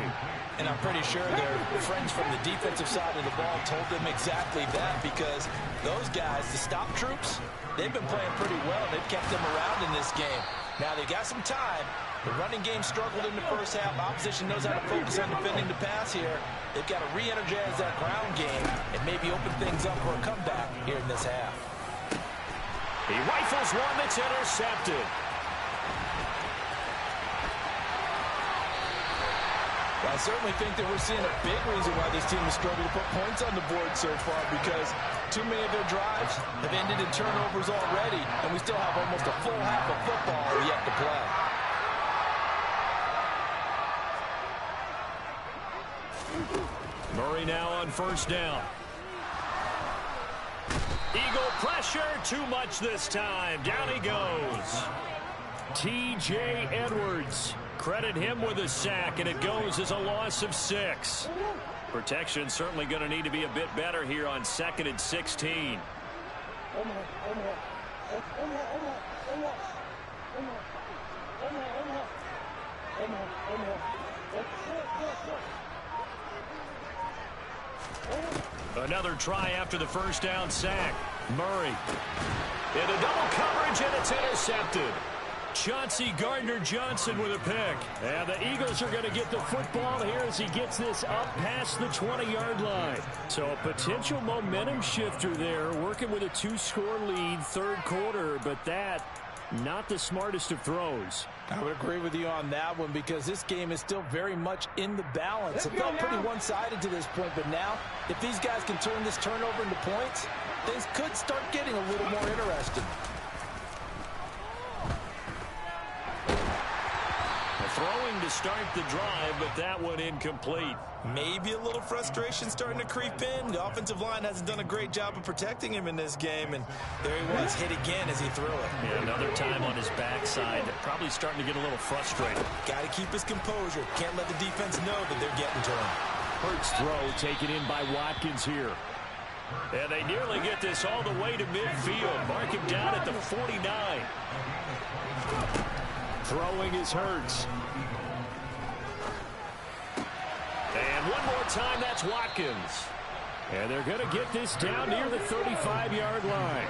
[SPEAKER 3] And I'm pretty sure their friends from the defensive side of the ball told them exactly that, because those guys, the stop troops, they've been playing pretty well. They've kept them around in this game. Now they got some time. The running game struggled in the first half. Opposition knows how to focus on defending the pass here. They've got to re-energize that ground game and maybe open things up for a comeback here in this half.
[SPEAKER 2] He rifles one that's intercepted.
[SPEAKER 3] I certainly think that we're seeing a big reason why this team has struggled to put points on the board so far, because too many of their drives have ended in turnovers already, and we still have almost a full half of football yet to play.
[SPEAKER 2] Murray now on first down. Eagle pressure, too much this time. Down he goes. T.J. Edwards. Credit him with a sack, and it goes as a loss of 6. Protection certainly going to need to be a bit better here on 2nd and 16. Another try after the first down sack. Murray. In a double coverage, and it's intercepted. Chauncey Gardner-Johnson with a pick. And the Eagles are going to get the football here as he gets this up past the 20-yard line. So a potential momentum shifter there, working with a 2-score lead, third quarter, but that not the smartest of throws.
[SPEAKER 3] I would agree with you on that one, because this game is still very much in the balance. It felt pretty one-sided to this point, but now if these guys can turn this turnover into points, things could start getting a little more interesting.
[SPEAKER 2] Throwing to start the drive, but that one incomplete.
[SPEAKER 3] Maybe a little frustration starting to creep in. The offensive line hasn't done a great job of protecting him in this game, and there he was, hit again as he threw it.
[SPEAKER 2] Yeah, another time on his backside. Probably starting to get a little frustrated.
[SPEAKER 3] Got to keep his composure. Can't let the defense know that they're getting to him.
[SPEAKER 2] Hurts throw taken in by Watkins here. And they nearly get this all the way to midfield. Mark him down at the 49. Throwing is Hurts. And one more time, that's Watkins. And they're going to get this down near the 35-yard line.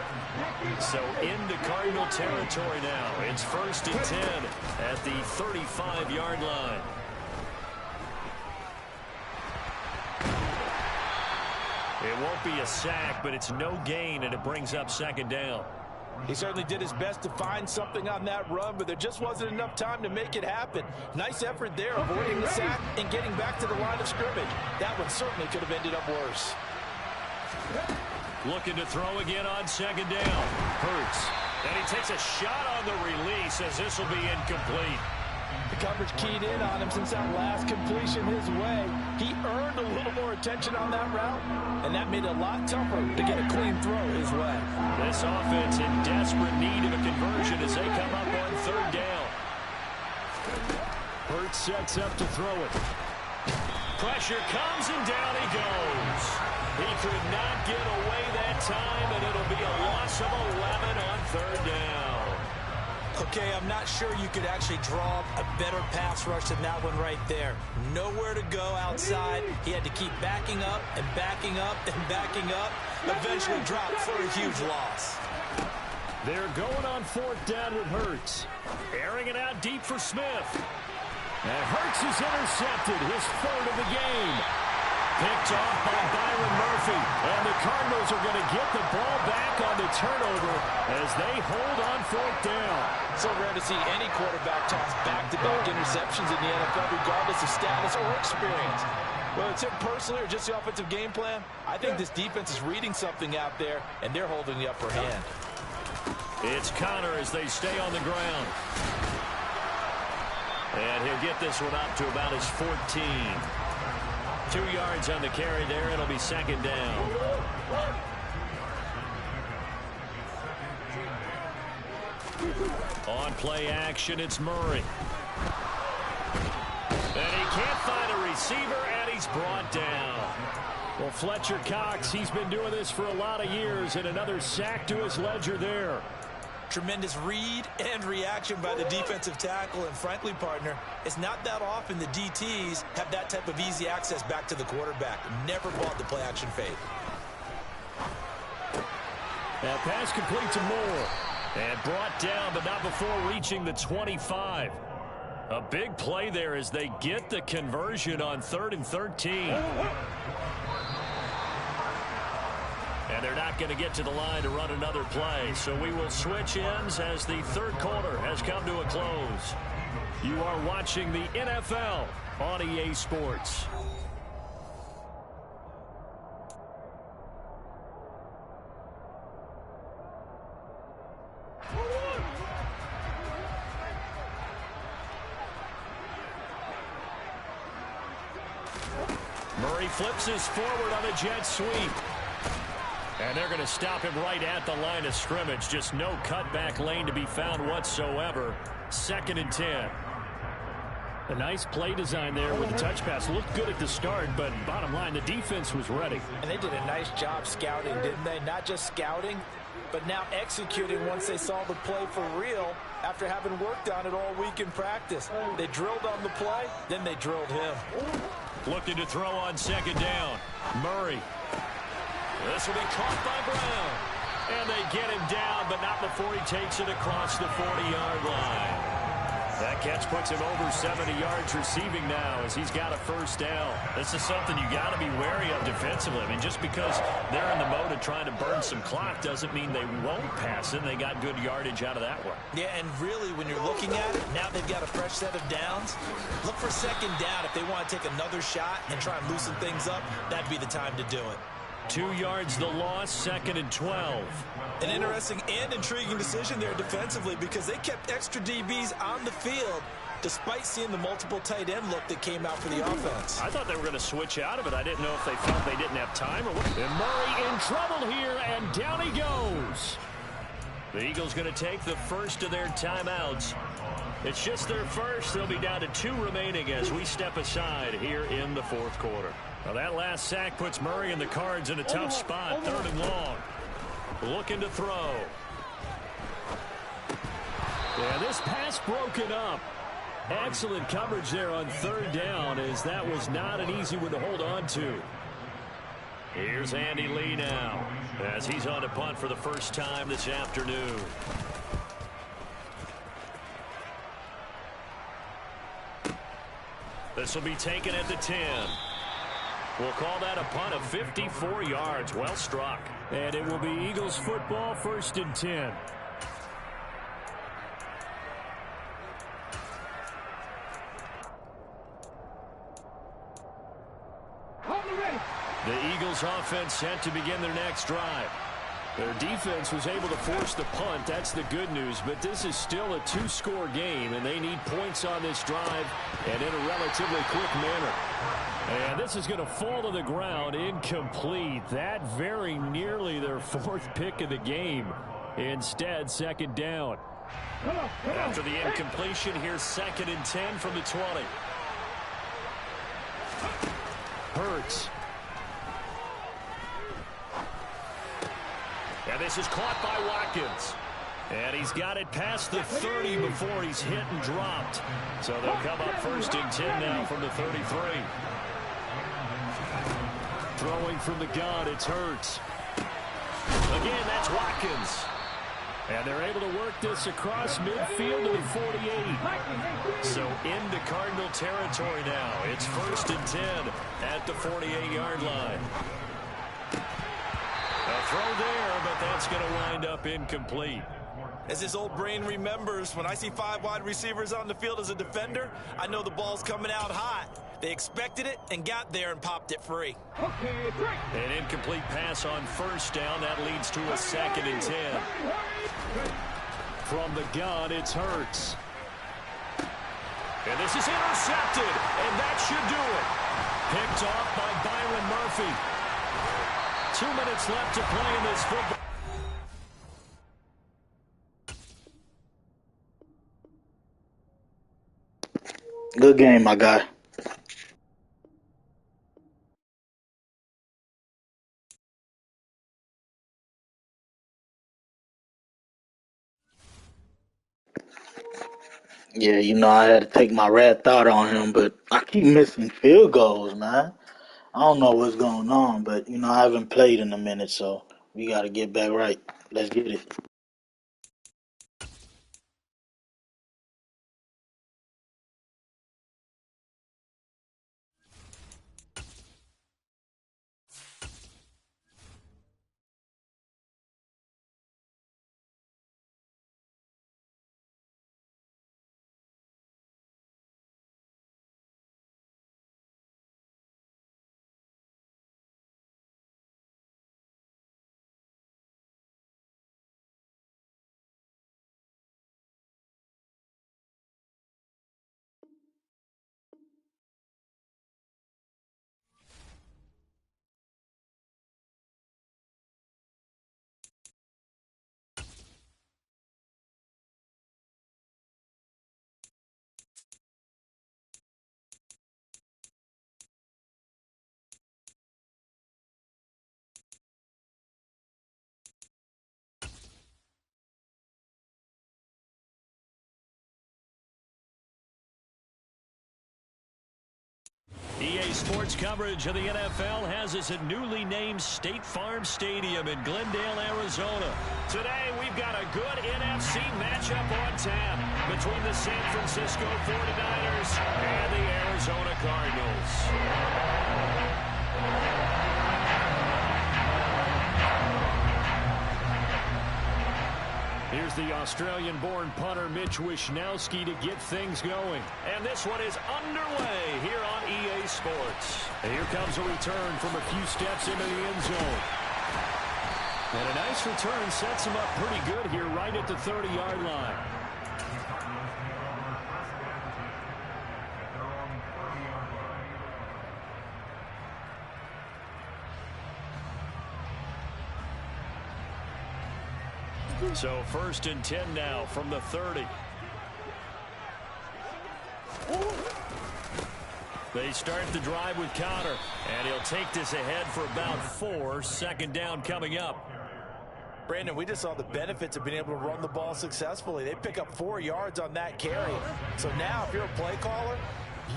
[SPEAKER 2] So into Cardinal territory now. It's 1st and 10 at the 35-yard line. It won't be a sack, but it's no gain, and it brings up 2nd down.
[SPEAKER 3] He certainly did his best to find something on that run, but there just wasn't enough time to make it happen. Nice effort there, avoiding the sack and getting back to the line of scrimmage. That one certainly could have ended up worse.
[SPEAKER 2] Looking to throw again on 2nd down. Hurts. And he takes a shot on the release as this will be incomplete.
[SPEAKER 3] The coverage keyed in on him since that last completion his way. He earned a little more attention on that route, and that made it a lot tougher to get a clean throw his way.
[SPEAKER 2] This offense in desperate need of a conversion as they come up on 3rd down. Hurts sets up to throw it. Pressure comes, and down he goes. He could not get away that time, and it'll be a loss of 11 on 3rd down.
[SPEAKER 3] Okay, I'm not sure you could actually draw a better pass rush than that one right there. Nowhere to go outside. He had to keep backing up and backing up and backing up. Eventually dropped for a huge loss.
[SPEAKER 2] They're going on 4th down with Hurts. Airing it out deep for Smith. And Hurts is intercepted, his 3rd of the game. Picked off by Byron Murphy. And the Cardinals are going to get the ball back on the turnover as they hold on 4th down.
[SPEAKER 3] So rare to see any quarterback toss back-to-back interceptions in the NFL, regardless of status or experience. Whether it's him personally or just the offensive game plan, I think this defense is reading something out there, and they're holding the upper hand.
[SPEAKER 2] It's Connor as they stay on the ground. And he'll get this one up to about his 14. 2 yards on the carry there. It'll be 2nd down. On play action, it's Murray. And he can't find a receiver, and he's brought down. Well, Fletcher Cox, he's been doing this for a lot of years, and another sack to his ledger there.
[SPEAKER 3] Tremendous read and reaction by the defensive tackle, and frankly, partner, it's not that often the DTs have that type of easy access back to the quarterback. Never bought the play action fake.
[SPEAKER 2] That pass complete to Moore. And brought down, but not before reaching the 25. A big play there as they get the conversion on 3rd and 13. And they're not going to get to the line to run another play. So we will switch ends as the 3rd quarter has come to a close. You are watching the NFL on EA Sports. Murray flips his forward on a jet sweep. And they're going to stop him right at the line of scrimmage. Just no cutback lane to be found whatsoever. 2nd and 10. A nice play design there with the touch pass. Looked good at the start, but bottom line, the defense was ready.
[SPEAKER 3] And they did a nice job scouting, didn't they? Not just scouting, but now executing once they saw the play for real after having worked on it all week in practice. They drilled on the play, then they drilled him.
[SPEAKER 2] Looking to throw on 2nd down. Murray. This will be caught by Brown. And they get him down, but not before he takes it across the 40-yard line. That catch puts him over 70 yards receiving now as he's got a 1st down. This is something you got to be wary of defensively. I mean, just because they're in the mode of trying to burn some clock doesn't mean they won't pass it. They got good yardage out of that one.
[SPEAKER 3] Yeah, and really, when you're looking at it, now they've got a fresh set of downs. Look for 2nd down. If they want to take another shot and try and loosen things up, that'd be the time to do it.
[SPEAKER 2] 2 yards the loss, 2nd and 12.
[SPEAKER 3] An interesting and intriguing decision there defensively because they kept extra DBs on the field despite seeing the multiple tight end look that came out for the offense.
[SPEAKER 2] I thought they were going to switch out of it. I didn't know if they felt they didn't have time or what. And Murray in trouble here, and down he goes. The Eagles going to take the first of their timeouts. It's just their first. They'll be down to 2 remaining as we step aside here in the 4th quarter. Well, that last sack puts Murray and the Cards in a tough spot. 3rd and long. Looking to throw. Yeah, this pass broken up. Excellent coverage there on 3rd down as that was not an easy one to hold on to. Here's Andy Lee now as he's on to punt for the first time this afternoon. This will be taken at the 10. We'll call that a punt of 54 yards. Well struck.
[SPEAKER 4] And it will be Eagles football, 1st and 10.
[SPEAKER 2] The Eagles offense set to begin their next drive.
[SPEAKER 4] Their defense was able to force the punt. That's the good news. But this is still a 2-score game, and they need points on this drive and in a relatively quick manner. And this is going to fall to the ground incomplete. That very nearly their 4th pick of the game. Instead, 2nd down.
[SPEAKER 2] After the incompletion, here's 2nd and 10 from the 20.
[SPEAKER 4] Hurts.
[SPEAKER 2] And this is caught by Watkins. And he's got it past the 30 before he's hit and dropped. So they'll come up 1st and 10 now from the 33.
[SPEAKER 4] Throwing from the gun, it's Hurts.
[SPEAKER 2] Again, that's Watkins.
[SPEAKER 4] And they're able to work this across midfield to the 48.
[SPEAKER 2] So into Cardinal territory now. It's 1st and 10 at the 48-yard line. A throw there, but that's going to wind up incomplete.
[SPEAKER 3] As his old brain remembers, when I see 5 wide receivers on the field as a defender, I know the ball's coming out hot. They expected it and got there and popped it free.
[SPEAKER 2] An incomplete pass on 1st down. That leads to a 2nd and 10.
[SPEAKER 4] From the gun, it's Hurts.
[SPEAKER 2] And this is intercepted, and that should do it. Picked off by Byron Murphy. 2 minutes left to play in this football.
[SPEAKER 1] Good game, my guy. Yeah, I had to take my red thought on him, but I keep missing field goals, man. I don't know what's going on, but, I haven't played in a minute, so we got to get back right. Let's get it.
[SPEAKER 2] EA Sports coverage of the NFL has us at newly named State Farm Stadium in Glendale, Arizona. Today, we've got a good NFC matchup on tap between the San Francisco 49ers and the Arizona Cardinals.
[SPEAKER 4] Here's the Australian-born punter Mitch Wishnowsky to get things going.
[SPEAKER 2] And this one is underway here on EA Sports.
[SPEAKER 4] And here comes a return from a few steps into the end zone. And a nice return sets him up pretty good here right at the 30-yard line.
[SPEAKER 2] So 1st and 10 now from the 30. They start the drive with Connor, and he'll take this ahead for about 4. 2nd down coming up.
[SPEAKER 3] Brandon, we just saw the benefits of being able to run the ball successfully. They pick up 4 yards on that carry. So now if you're a play caller,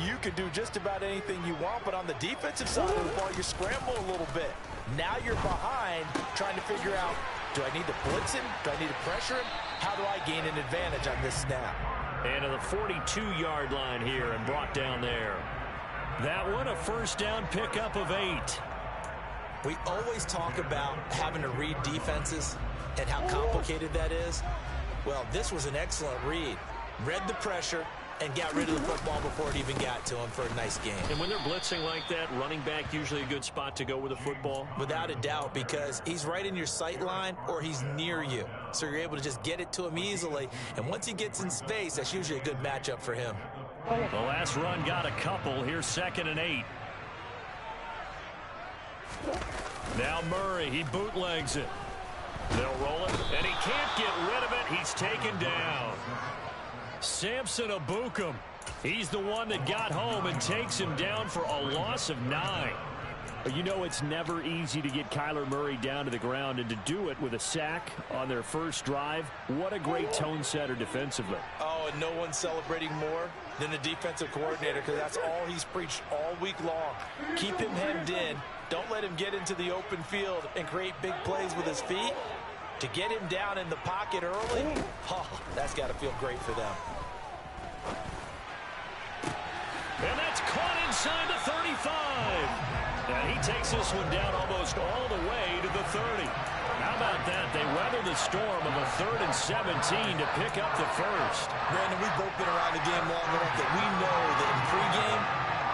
[SPEAKER 3] You can do just about anything you want, but on the defensive side of the ball, you scramble a little bit. Now you're behind, trying to figure out, do I need to blitz him? Do I need to pressure him? How do I gain an advantage on this snap?
[SPEAKER 4] And to the 42-yard line here and brought down there. That one, a first down pickup of 8.
[SPEAKER 3] We always talk about having to read defenses and how complicated that is. Well, this was an excellent read. Read the pressure and got rid of the football before it even got to him for a nice game.
[SPEAKER 4] And when they're blitzing like that, running back usually a good spot to go with the football?
[SPEAKER 3] Without a doubt, because he's right in your sight line or he's near you. So you're able to just get it to him easily. And once he gets in space, that's usually a good matchup for him.
[SPEAKER 4] The last run got a couple. Here's 2nd and 8. Now Murray, he bootlegs it. They'll roll it, and he can't get rid of it. He's taken down. Samson Abukum. He's the one that got home and takes him down for a loss of 9. But you know it's never easy to get Kyler Murray down to the ground, and to do it with a sack on their first drive, what a great tone setter defensively.
[SPEAKER 3] Oh, and no one's celebrating more than the defensive coordinator, because that's all he's preached all week long. Keep him hemmed in. Don't let him get into the open field and create big plays with his feet. To get him down in the pocket early, oh, that's got to feel great for them.
[SPEAKER 4] And that's caught inside the 35. And he takes this one down almost all the way to the 30. How about that? They weather the storm of a 3rd and 17 to pick up the first.
[SPEAKER 3] Brandon, we've both been around the game long enough that we know that in pregame,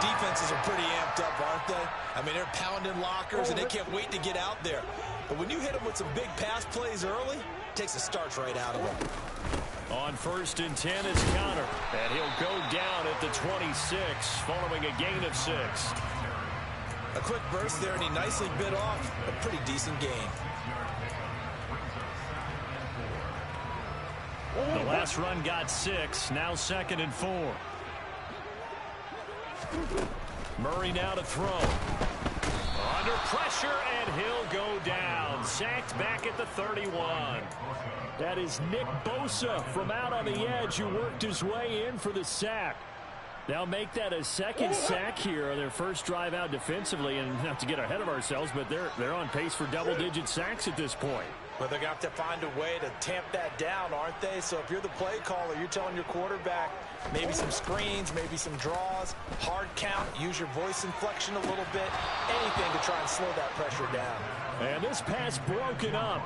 [SPEAKER 3] defenses are pretty amped up, aren't they? I mean, they're pounding lockers, and they can't wait to get out there. But when you hit them with some big pass plays early, it takes the starch right out of them.
[SPEAKER 4] On 1st and 10 is counter. And he'll go down at the 26 following a gain of 6.
[SPEAKER 3] A quick burst there, and he nicely bit off a pretty decent gain.
[SPEAKER 4] The last run got 6. Now 2nd and 4. Murray now to throw. Under pressure, and he'll go down. Sacked back at the 31. That is Nick Bosa from out on the edge who worked his way in for the sack. They'll make that a 2nd sack here on their first drive out defensively. And not to get ahead of ourselves, but they're on pace for double-digit sacks at this point.
[SPEAKER 3] But they're going to have to find a way to tamp that down, aren't they? So if you're the play caller, you're telling your quarterback maybe some screens, maybe some draws, hard count, use your voice inflection a little bit, anything to try and slow that pressure down.
[SPEAKER 4] And this pass broken up.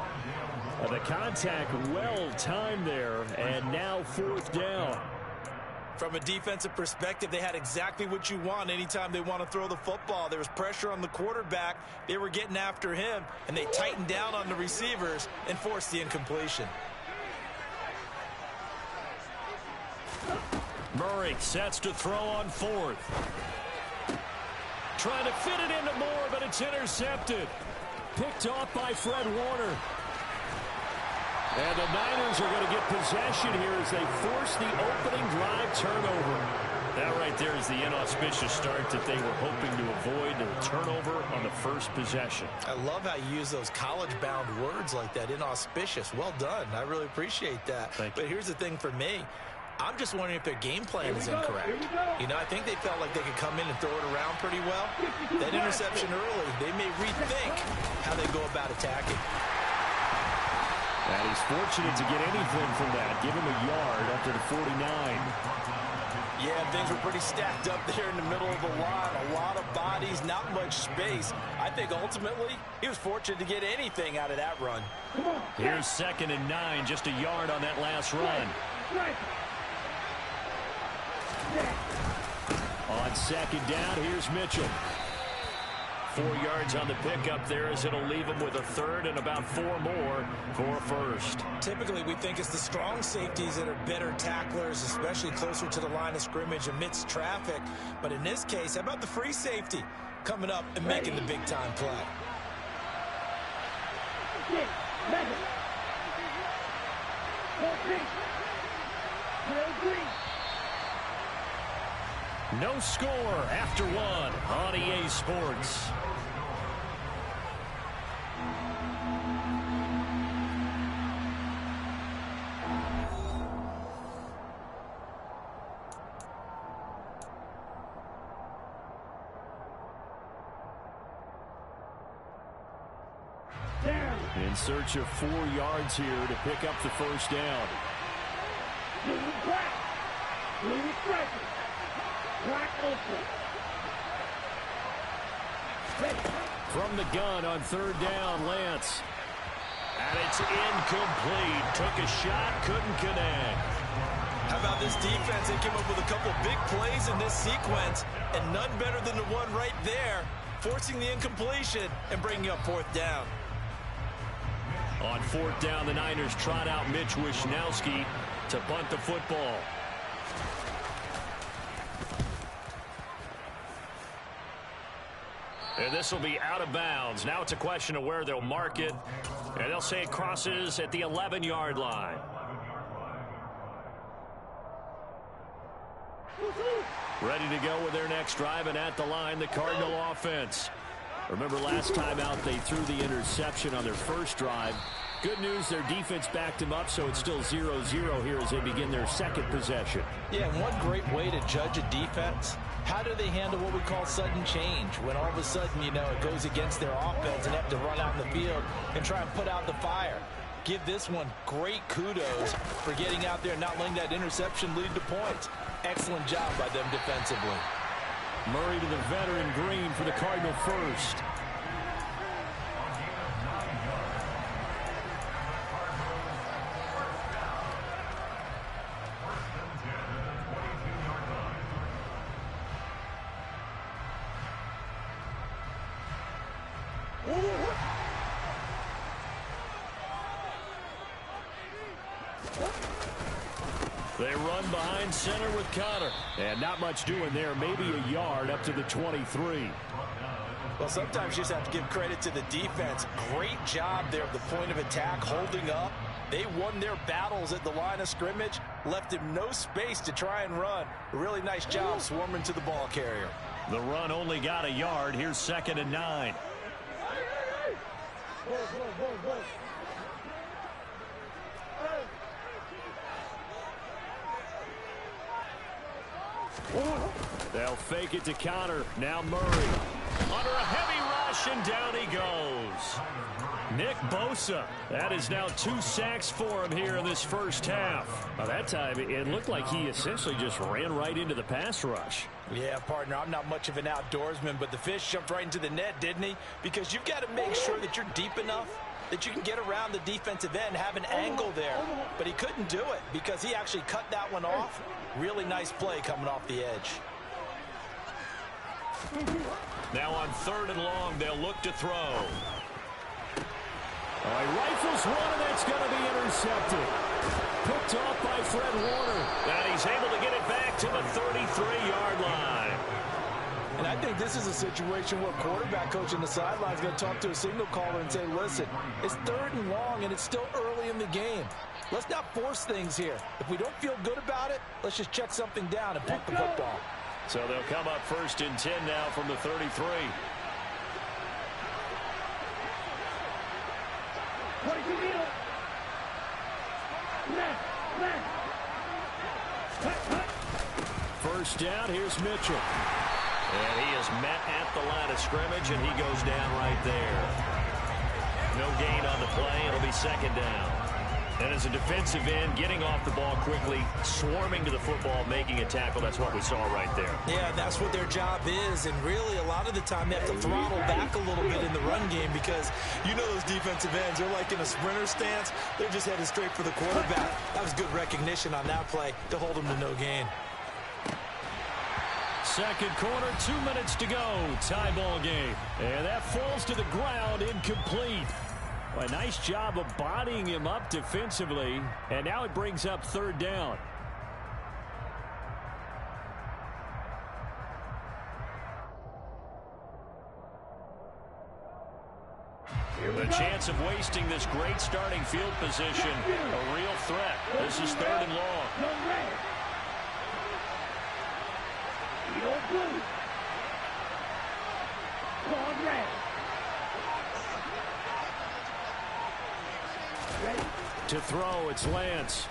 [SPEAKER 4] The contact well timed there, and now 4th down.
[SPEAKER 3] From a defensive perspective, they had exactly what you want anytime they want to throw the football. There was pressure on the quarterback. They were getting after him, and they tightened down on the receivers and forced the incompletion.
[SPEAKER 4] Murray sets to throw on 4th. Trying to fit it into Moore, but it's intercepted. Picked off by Fred Warner. And the Niners are going to get possession here as they force the opening drive turnover. That right there is the inauspicious start that they were hoping to avoid, the turnover on the first possession.
[SPEAKER 3] I love how you use those college-bound words like that, inauspicious. Well done. I really appreciate that. But here's the thing for me. I'm just wondering if their game plan is incorrect. You know, I think they felt like they could come in and throw it around pretty well. That interception early, they may rethink how they go about attacking.
[SPEAKER 4] And he's fortunate to get anything from that. Give him a yard up to the 49.
[SPEAKER 3] Yeah, things were pretty stacked up there in the middle of the line. A lot of bodies, not much space. I think ultimately he was fortunate to get anything out of that run.
[SPEAKER 4] Here's 2nd and 9, just a yard on that last run. On 2nd down, here's Mitchell. 4 yards on the pickup there as it'll leave him with a 3rd and about 4 more for a first.
[SPEAKER 3] Typically, we think it's the strong safeties that are better tacklers, especially closer to the line of scrimmage amidst traffic. But in this case, how about the free safety coming up and making the big-time play?
[SPEAKER 4] No score after 1 on EA Sports. In search of 4 yards here to pick up the first down. From the gun on third down, Lance. And it's incomplete. Took a shot, couldn't connect.
[SPEAKER 3] How about this defense? They came up with a couple big plays in this sequence, and none better than the one right there, forcing the incompletion and bringing up fourth down.
[SPEAKER 4] On fourth down, the Niners trot out Mitch Wishnowski to punt the football. And this will be out of bounds. Now it's a question of where they'll mark it. And they'll say it crosses at the 11-yard line. Ready to go with their next drive, and at the line, the Cardinal offense. Remember last time out, they threw the interception on their first drive. Good news, their defense backed them up, so it's still 0-0 here as they begin their second possession.
[SPEAKER 3] Yeah, and one great way to judge a defense, how do they handle what we call sudden change? When all of a sudden, you know, it goes against their offense and they have to run out in the field and try and put out the fire. Give this one great kudos for getting out there and not letting that interception lead to points. Excellent job by them defensively.
[SPEAKER 4] Murray to the veteran Green for the Cardinal first. They run behind center with Connor. And not much doing there. Maybe a yard up to the 23.
[SPEAKER 3] Well, sometimes you just have to give credit to the defense. Great job there at the point of attack, holding up. They won their battles at the line of scrimmage, left him no space to try and run. A really nice job swarming to the ball carrier.
[SPEAKER 4] The run only got a yard. Here's 2nd and 9. They'll fake it to Connor. Now Murray. Under a heavy rush, and down he goes. Nick Bosa. That is now 2 sacks for him here in this first half. By that time, it looked like he essentially just ran right into the pass rush.
[SPEAKER 3] Yeah, partner, I'm not much of an outdoorsman, but the fish jumped right into the net, didn't he? Because you've got to make sure that you're deep enough that you can get around the defensive end, have an angle there. But he couldn't do it because he actually cut that one off. Really nice play coming off the edge.
[SPEAKER 4] Now on 3rd and long, they'll look to throw. He rifles one, and that's going to be intercepted. Picked off by Fred Warner. And he's able to get it back to the 33-yard line.
[SPEAKER 3] And I think this is a situation where quarterback coach on the sideline is going to talk to a signal caller and say, listen, it's 3rd and long, and it's still early in the game. Let's not force things here. If we don't feel good about it, let's just check something down and punt the football.
[SPEAKER 4] So they'll come up 1st and 10 now from the 33. First down, here's Mitchell. And he is met at the line of scrimmage, and he goes down right there. No gain on the play. It'll be 2nd down. And as a defensive end, getting off the ball quickly, swarming to the football, making a tackle, that's what we saw right there.
[SPEAKER 3] Yeah, that's what their job is. And really, a lot of the time, they have to throttle back a little bit in the run game because you know those defensive ends, they're like in a sprinter stance. They're just headed straight for the quarterback. That was good recognition on that play to hold them to no gain.
[SPEAKER 4] 2nd quarter, 2 minutes to go. Tie ball game. And that falls to the ground, incomplete. Well, a nice job of bodying him up defensively. And now it brings up 3rd down. The chance of wasting this great starting field position, a real threat. This is 3rd and long. To throw, it's Lance.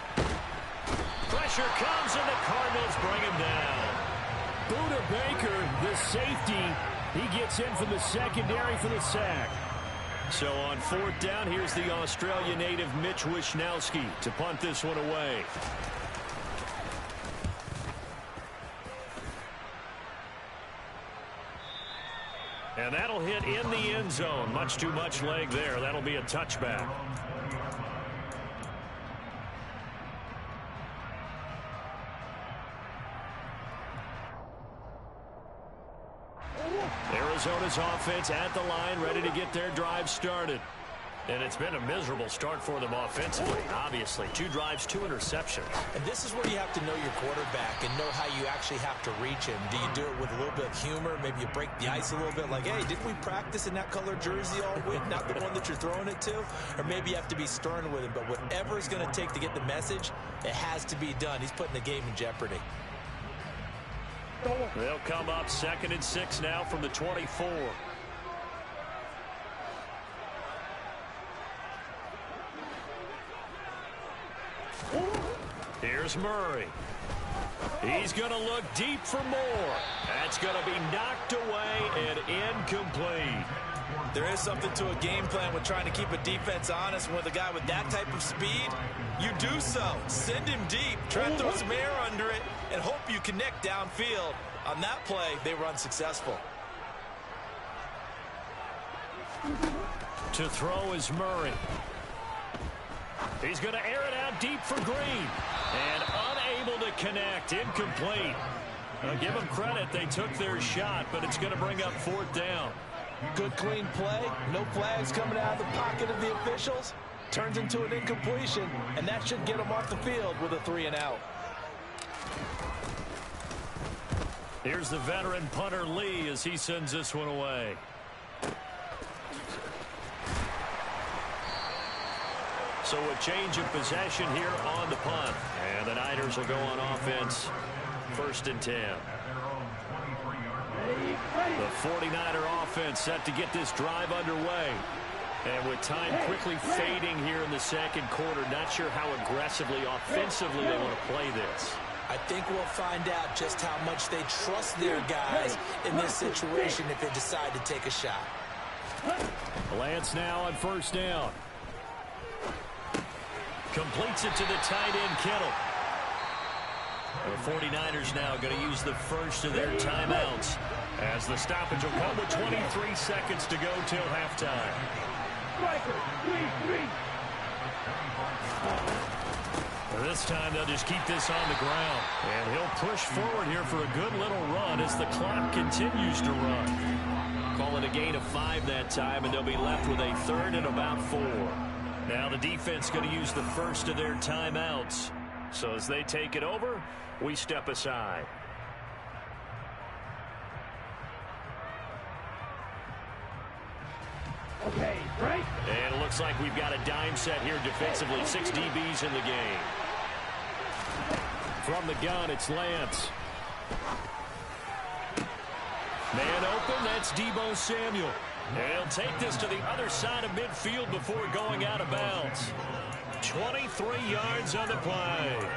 [SPEAKER 4] Pressure comes, and the Cardinals bring him down. Buda Baker, the safety, he gets in from the secondary for the sack. So on fourth down, here's the Australia native Mitch Wishnowsky to punt this one away. And that'll hit in the end zone. Much too much leg there. That'll be a touchback. Arizona's offense at the line, ready to get their drive started. And it's been a miserable start for them offensively, obviously. 2 drives, 2 interceptions.
[SPEAKER 3] And this is where you have to know your quarterback and know how you actually have to reach him. Do you do it with a little bit of humor? Maybe you break the ice a little bit like, hey, didn't we practice in that color jersey all week? Not the one that you're throwing it to? Or maybe you have to be stern with him. But whatever it's going to take to get the message, it has to be done. He's putting the game in jeopardy.
[SPEAKER 4] They'll come up 2nd and 6 now from the 24. Here's Murray. He's going to look deep for more. That's going to be knocked away and incomplete.
[SPEAKER 3] There is something to a game plan with trying to keep a defense honest. With a guy with that type of speed, you do so. Send him deep. Try to throw some air under it and hope you connect downfield. On that play, they were unsuccessful.
[SPEAKER 4] To throw is Murray. He's going to air it out deep for Green. And unable to connect. Incomplete. Give them credit. They took their shot, but it's going to bring up 4th down.
[SPEAKER 3] Good, clean play. No flags coming out of the pocket of the officials. Turns into an incompletion, and that should get them off the field with a 3-and-out.
[SPEAKER 4] Here's the veteran punter Lee as he sends this one away. So a change of possession here on the punt. And the Niners will go on offense. 1st and 10. The 49er offense set to get this drive underway. And with time quickly fading here in the 2nd quarter, not sure how aggressively, offensively they want to play this.
[SPEAKER 3] I think we'll find out just how much they trust their guys in this situation if they decide to take a shot.
[SPEAKER 4] Lance now on 1st down. Completes it to the tight end, Kittle. The 49ers now going to use the first of their timeouts as the stoppage will come with 23 seconds to go till halftime. This time they'll just keep this on the ground. And he'll push forward here for a good little run as the clock continues to run. Call it a gain of 5 that time, and they'll be left with a 3rd and about 4. Now the defense going to use the first of their timeouts. So as they take it over, we step aside.
[SPEAKER 5] Okay, right.
[SPEAKER 4] And it looks like we've got a dime set here defensively. 6 DBs in the game. From the gun, it's Lance. Man open, that's Deebo Samuel. And he'll take this to the other side of midfield before going out of bounds. 23 yards on the play.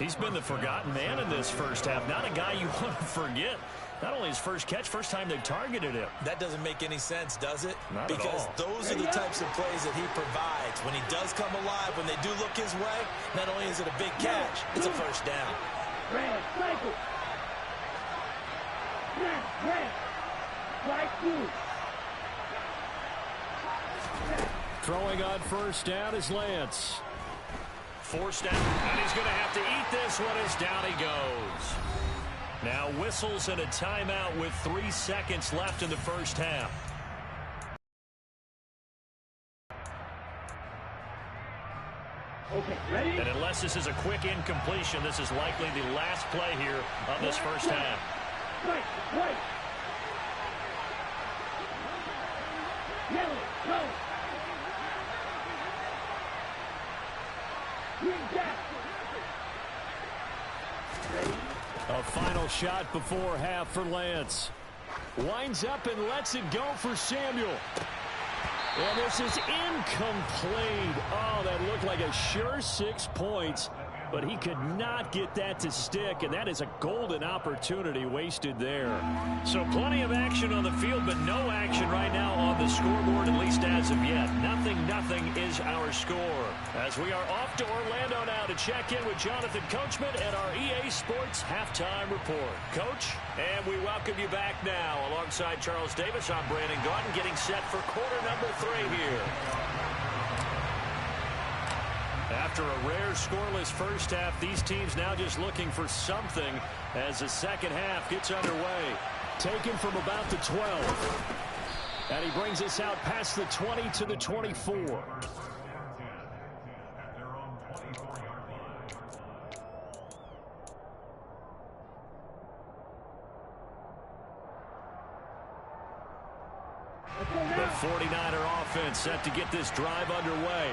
[SPEAKER 4] He's been the forgotten man in this first half. Not a guy you want to forget. Not only his first catch, first time they've targeted him.
[SPEAKER 3] That doesn't make any sense, does it?
[SPEAKER 4] Not
[SPEAKER 3] because
[SPEAKER 4] at all.
[SPEAKER 3] Those are the types of plays that he provides. When he does come alive, when they do look his way, not only is it a big catch, it's a first down.
[SPEAKER 5] Red, cycle. Red. Right through.
[SPEAKER 4] Throwing on first down is Lance. Forced out, and he's going to have to eat this one as down he goes. Now whistles and a timeout with 3 seconds left in the first half.
[SPEAKER 5] Okay, ready?
[SPEAKER 4] And unless this is a quick incompletion, this is likely the last play here of this first half.
[SPEAKER 5] Right. Yellow, go. Green jack. Ready?
[SPEAKER 4] A final shot before half for Lance. Winds up and lets it go for Samuel. And this is incomplete. Oh, that looked like a sure 6 points. but he could not get that to stick, and that is a golden opportunity wasted there.
[SPEAKER 2] So plenty of action on the field, but no action right now on the scoreboard, at least as of yet. 0-0 is our score. As we are off to Orlando now to check in with Jonathan Coachman and our EA Sports Halftime Report. Coach, and we welcome you back now. Alongside Charles Davis, I'm Brandon Gaudin, getting set for quarter number 3 here. After a rare scoreless first half, these teams now just looking for something as the second half gets underway.
[SPEAKER 4] Taken from about the 12. And he brings us out past the 20 to the 24.
[SPEAKER 2] The 49er offense set to get this drive underway.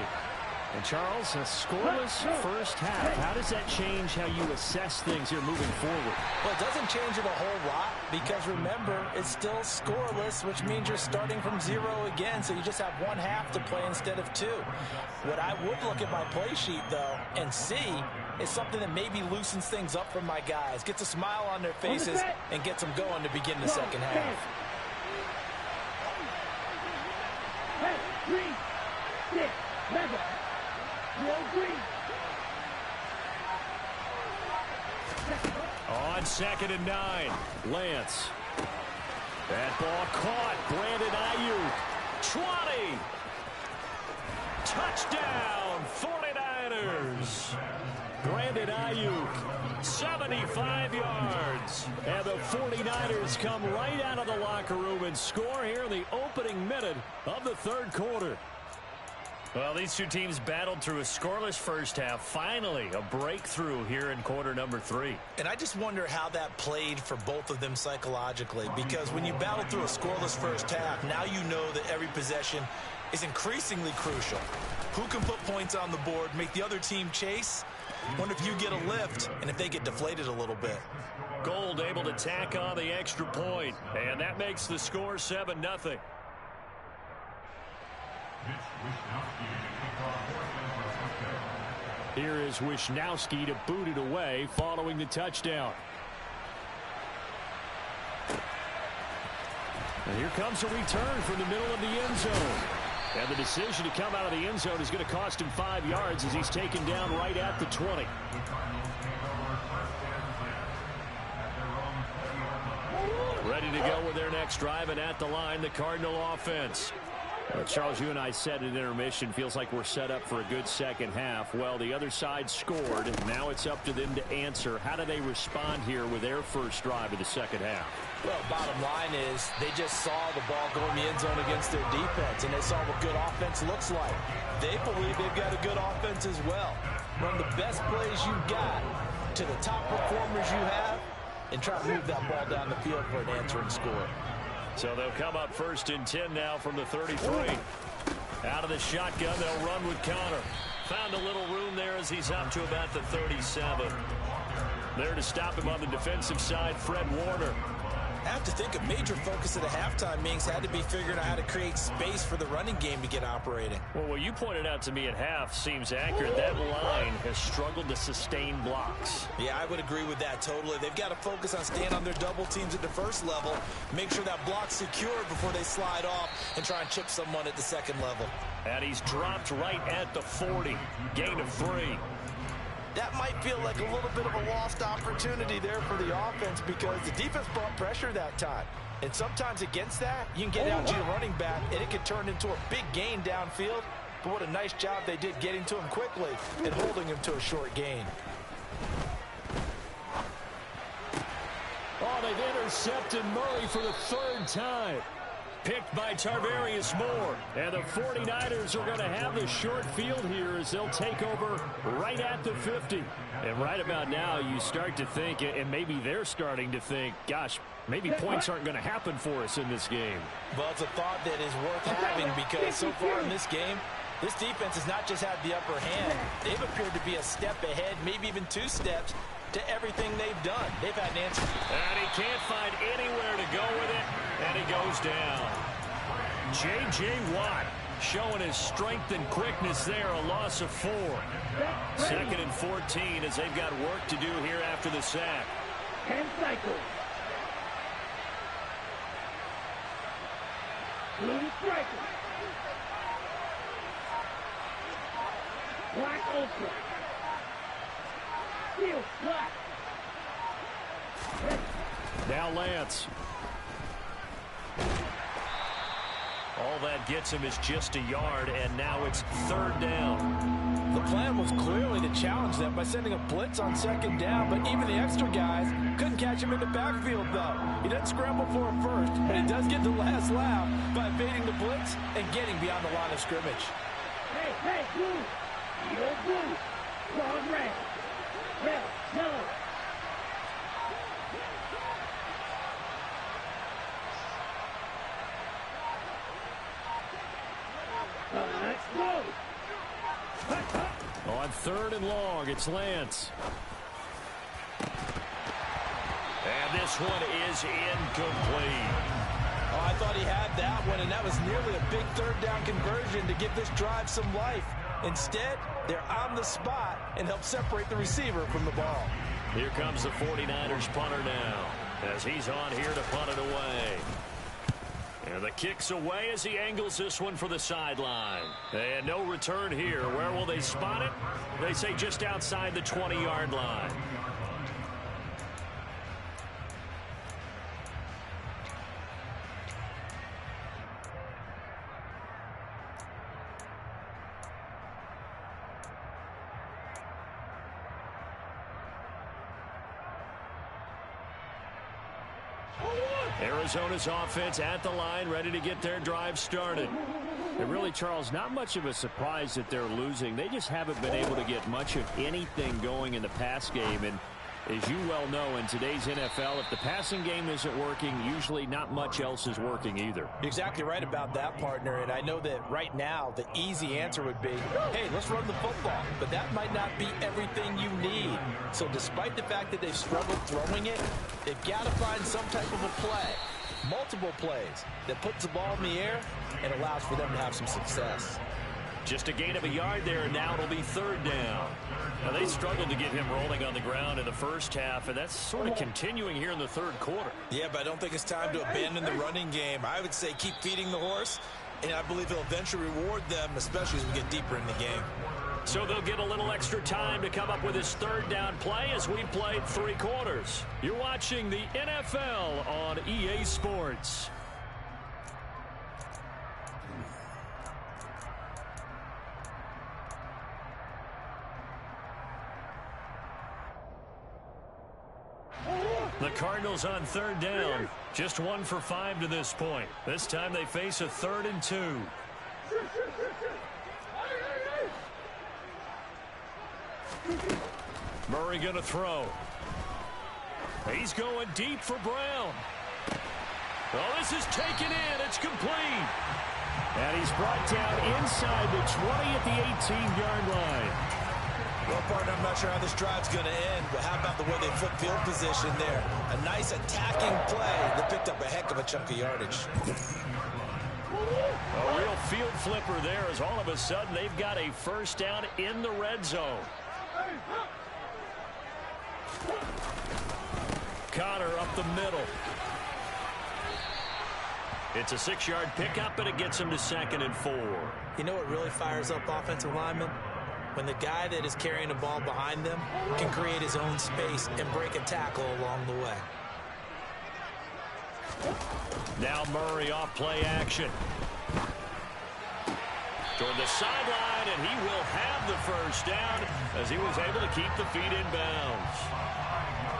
[SPEAKER 4] And Charles, a scoreless first half. How does that change how you assess things here moving forward?
[SPEAKER 3] Well, it doesn't change it a whole lot because, remember, it's still scoreless, which means you're starting from 0 again, so you just have one half to play instead of 2. What I would look at my play sheet, though, and see is something that maybe loosens things up for my guys, gets a smile on their faces, and gets them going to begin the second half.
[SPEAKER 5] Green, 6, 11.
[SPEAKER 2] On 2nd and 9, Lance. That ball caught. Brandon Ayuk. 20. Touchdown, 49ers. Brandon Ayuk, 75 yards. And the 49ers come right out of the locker room and score here in the opening minute of the third quarter. Well, these two teams battled through a scoreless first half. Finally, a breakthrough here in quarter number 3.
[SPEAKER 3] And I just wonder how that played for both of them psychologically, because when you battle through a scoreless first half, now you know that every possession is increasingly crucial. Who can put points on the board, make the other team chase? Wonder if you get a lift and if they get deflated a little bit.
[SPEAKER 2] Gold able to tack on the extra point, and that makes the score 7-0.
[SPEAKER 4] Here is Wisnowski to boot it away following the touchdown. And here comes a return from the middle of the end zone. And the decision to come out of the end zone is going to cost him 5 yards as he's taken down right at the 20.
[SPEAKER 2] Ready to go with their next drive, and at the line, the Cardinal offense.
[SPEAKER 4] Charles, you and I said at intermission, feels like we're set up for a good second half. Well, the other side scored. Now it's up to them to answer. How do they respond here with their first drive of the second half?
[SPEAKER 3] Well, bottom line is they just saw the ball go in the end zone against their defense, and they saw what good offense looks like. They believe they've got a good offense as well. Run the best plays you've got to the top performers you have, and try to move that ball down the field for an answering score.
[SPEAKER 2] So they'll come up 1st and 10 now from the 33. Out of the shotgun, they'll run with Connor. Found a little room there as he's up to about the 37. There to stop him on the defensive side, Fred Warner.
[SPEAKER 3] I have to think a major focus at the halftime, Minks, had to be figuring out how to create space for the running game to get operating.
[SPEAKER 2] Well, what you pointed out to me at half seems accurate. That line has struggled to sustain blocks.
[SPEAKER 3] Yeah, I would agree with that totally. They've got to focus on staying on their double teams at the first level, make sure that block's secured before they slide off and try and chip someone at the second level.
[SPEAKER 2] And he's dropped right at the 40. Gain of 3.
[SPEAKER 3] That might feel like a little bit of a lost opportunity there for the offense because the defense brought pressure that time. And sometimes against that, you can get out to your running back, and it can turn into a big gain downfield. But what a nice job they did getting to him quickly and holding him to a short gain.
[SPEAKER 4] Oh, they've intercepted Murray for the 3rd time.
[SPEAKER 2] Picked by Tarvarius Moore.
[SPEAKER 4] And the 49ers are going to have the short field here as they'll take over right at the 50.
[SPEAKER 2] And right about now, you start to think, and maybe they're starting to think, gosh, maybe points aren't going to happen for us in this game.
[SPEAKER 3] Well, it's a thought that is worth having because so far in this game, this defense has not just had the upper hand. They've appeared to be a step ahead, maybe even 2 steps, to everything they've done. They've had an answer.
[SPEAKER 2] And he can't find anywhere to go with it, and he goes down. J.J. Watt
[SPEAKER 4] showing his strength and quickness there, a loss of 4. Second and 14 as they've got work to do here after the sack.
[SPEAKER 5] 10 cycles. Blue striker. Black ultra. Steel black.
[SPEAKER 4] Now Lance. All that gets him is just a yard, and now it's 3rd down.
[SPEAKER 3] The plan was clearly to challenge them by sending a blitz on 2nd down, but even the extra guys couldn't catch him in the backfield, though. He doesn't scramble for it first, but he does get the last laugh by evading the blitz and getting beyond the line of scrimmage.
[SPEAKER 5] Hey, blue. You're blue. Wrong red. Red, yellow. Let's go.
[SPEAKER 4] On 3rd and long, it's Lance. And this one is incomplete.
[SPEAKER 3] Oh, I thought he had that one, and that was nearly a big 3rd down conversion to give this drive some life. Instead, they're on the spot and help separate the receiver from the ball.
[SPEAKER 4] Here comes the 49ers punter now, as he's on here to punt it away. And the kick's away as he angles this one for the sideline. And no return here. Where will they spot it? They say just outside the 20-yard line. Arizona's offense at the line, ready to get their drive started. And really, Charles, not much of a surprise that they're losing. They just haven't been able to get much of anything going in the pass game. And as you well know, in today's NFL, if the passing game isn't working, usually not much else is working either.
[SPEAKER 3] You're exactly right about that, partner. And I know that right now, the easy answer would be, hey, let's run the football. But that might not be everything you need. So despite the fact that they've struggled throwing it, they've got to find some type of a play, multiple plays, that puts the ball in the air and allows for them to have some success.
[SPEAKER 4] Just a gain of a yard there, and now it'll be 3rd down. Now, they struggled to get him rolling on the ground in the first half, and that's sort of continuing here in the 3rd quarter.
[SPEAKER 3] Yeah, but I don't think it's time to abandon the running game. I would say keep feeding the horse, and I believe he'll eventually reward them, especially as we get deeper in the game.
[SPEAKER 4] So they'll get a little extra time to come up with his 3rd down play as we played 3 quarters. You're watching the NFL on EA Sports. The Cardinals on 3rd down. Just 1 for 5 to this point. This time they face a 3rd and 2. Murray going to throw. He's going deep for Brown. Oh, this is taken in. It's complete. And he's brought down inside the 20 at the 18-yard line.
[SPEAKER 3] Well, partner, I'm not sure how this drive's going to end, but how about the way they flip field position there? A nice attacking play that picked up a heck of a chunk of yardage.
[SPEAKER 4] A real field flipper there as all of a sudden they've got a 1st down in the red zone. Connor up the middle. It's a 6-yard pickup, and it gets him to 2nd and 4.
[SPEAKER 3] You know what really fires up offensive linemen? When the guy that is carrying the ball behind them can create his own space and break a tackle along the way.
[SPEAKER 4] Now Murray off play action. Toward the sideline, and he will have the 1st down as he was able to keep the feet in bounds.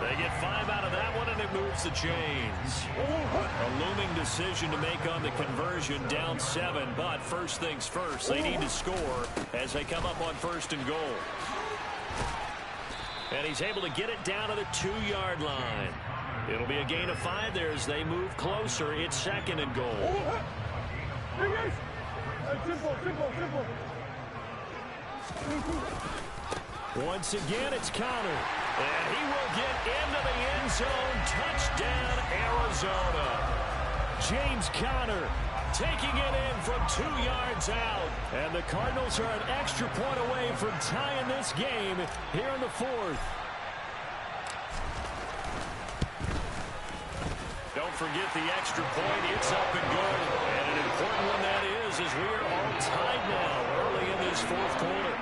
[SPEAKER 4] They get 5 out of that one, and it moves the chains. A looming decision to make on the conversion, down 7. But first things first, they need to score as they come up on 1st and goal. And he's able to get it down to the 2-yard line. It'll be a gain of 5 there as they move closer. It's 2nd and goal.
[SPEAKER 5] Simple.
[SPEAKER 4] Once again, it's Connor. And he will get into the end zone. Touchdown, Arizona. James Conner taking it in from 2 yards out. And the Cardinals are an extra point away from tying this game here in the 4th. Don't forget the extra point. It's up and good. And an important one that is, as we are all tied now early in this 4th quarter.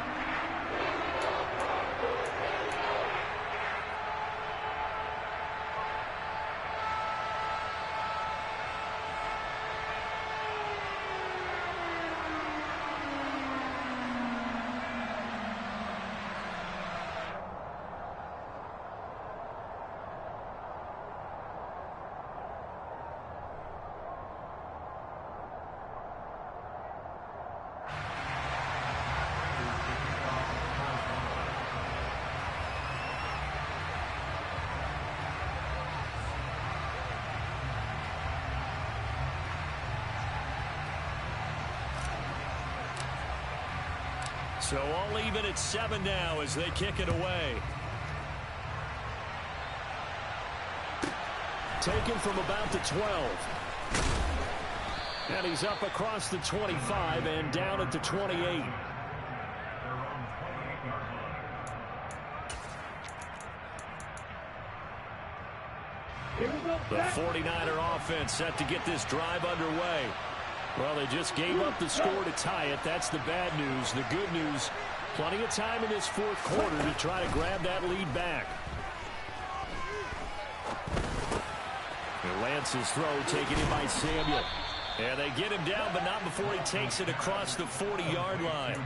[SPEAKER 4] So all even at 7 now as they kick it away. Taken from about the 12. And he's up across the 25 and down at the 28. The 49er offense set to get this drive underway. Well, they just gave up the score to tie it. That's the bad news. The good news, plenty of time in this 4th quarter to try to grab that lead back. And Lance's throw taken in by Samuel. And they get him down, but not before he takes it across the 40-yard line.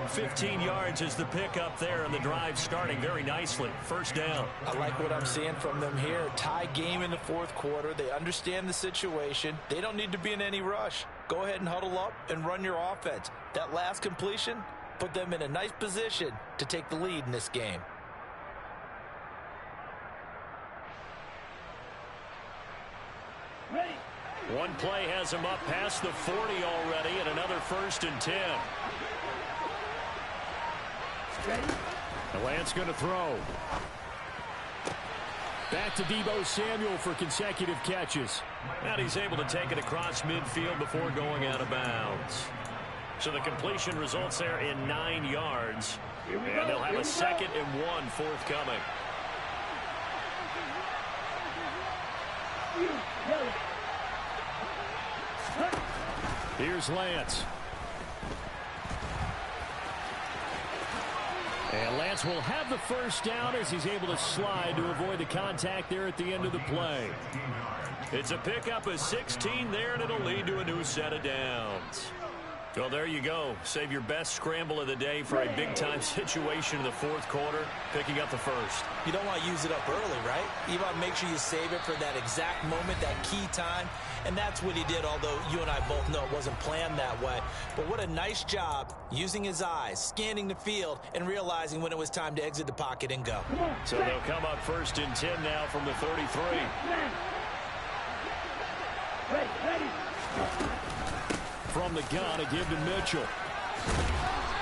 [SPEAKER 4] 15 yards is the pickup there, and the drive starting very nicely. First down.
[SPEAKER 3] I like what I'm seeing from them here. Tie game in the 4th quarter. They understand the situation. They don't need to be in any rush. Go ahead and huddle up and run your offense. That last completion put them in a nice position to take the lead in this game.
[SPEAKER 5] Ready.
[SPEAKER 4] One play has him up past the 40 already, and another 1st and 10.
[SPEAKER 5] Ready.
[SPEAKER 4] And Lance going to throw. Back to Deebo Samuel for consecutive catches. And he's able to take it across midfield before going out of bounds. So the completion results there in 9 yards. And they'll have a 2nd and 1 forthcoming. Here's Lance. And Lance will have the first down as he's able to slide to avoid the contact there at the end of the play. It's a pickup of 16 there, and it'll lead to a new set of downs. Well, there you go. Save your best scramble of the day for a big-time situation in the 4th quarter, picking up the first.
[SPEAKER 3] You don't want to use it up early, right? You want to make sure you save it for that exact moment, that key time. And that's what he did, although you and I both know it wasn't planned that way. But what a nice job using his eyes, scanning the field, and realizing when it was time to exit the pocket and go.
[SPEAKER 4] So they'll come up 1st and 10 now from the 33.
[SPEAKER 5] Ready.
[SPEAKER 4] From the gun, a give to Mitchell.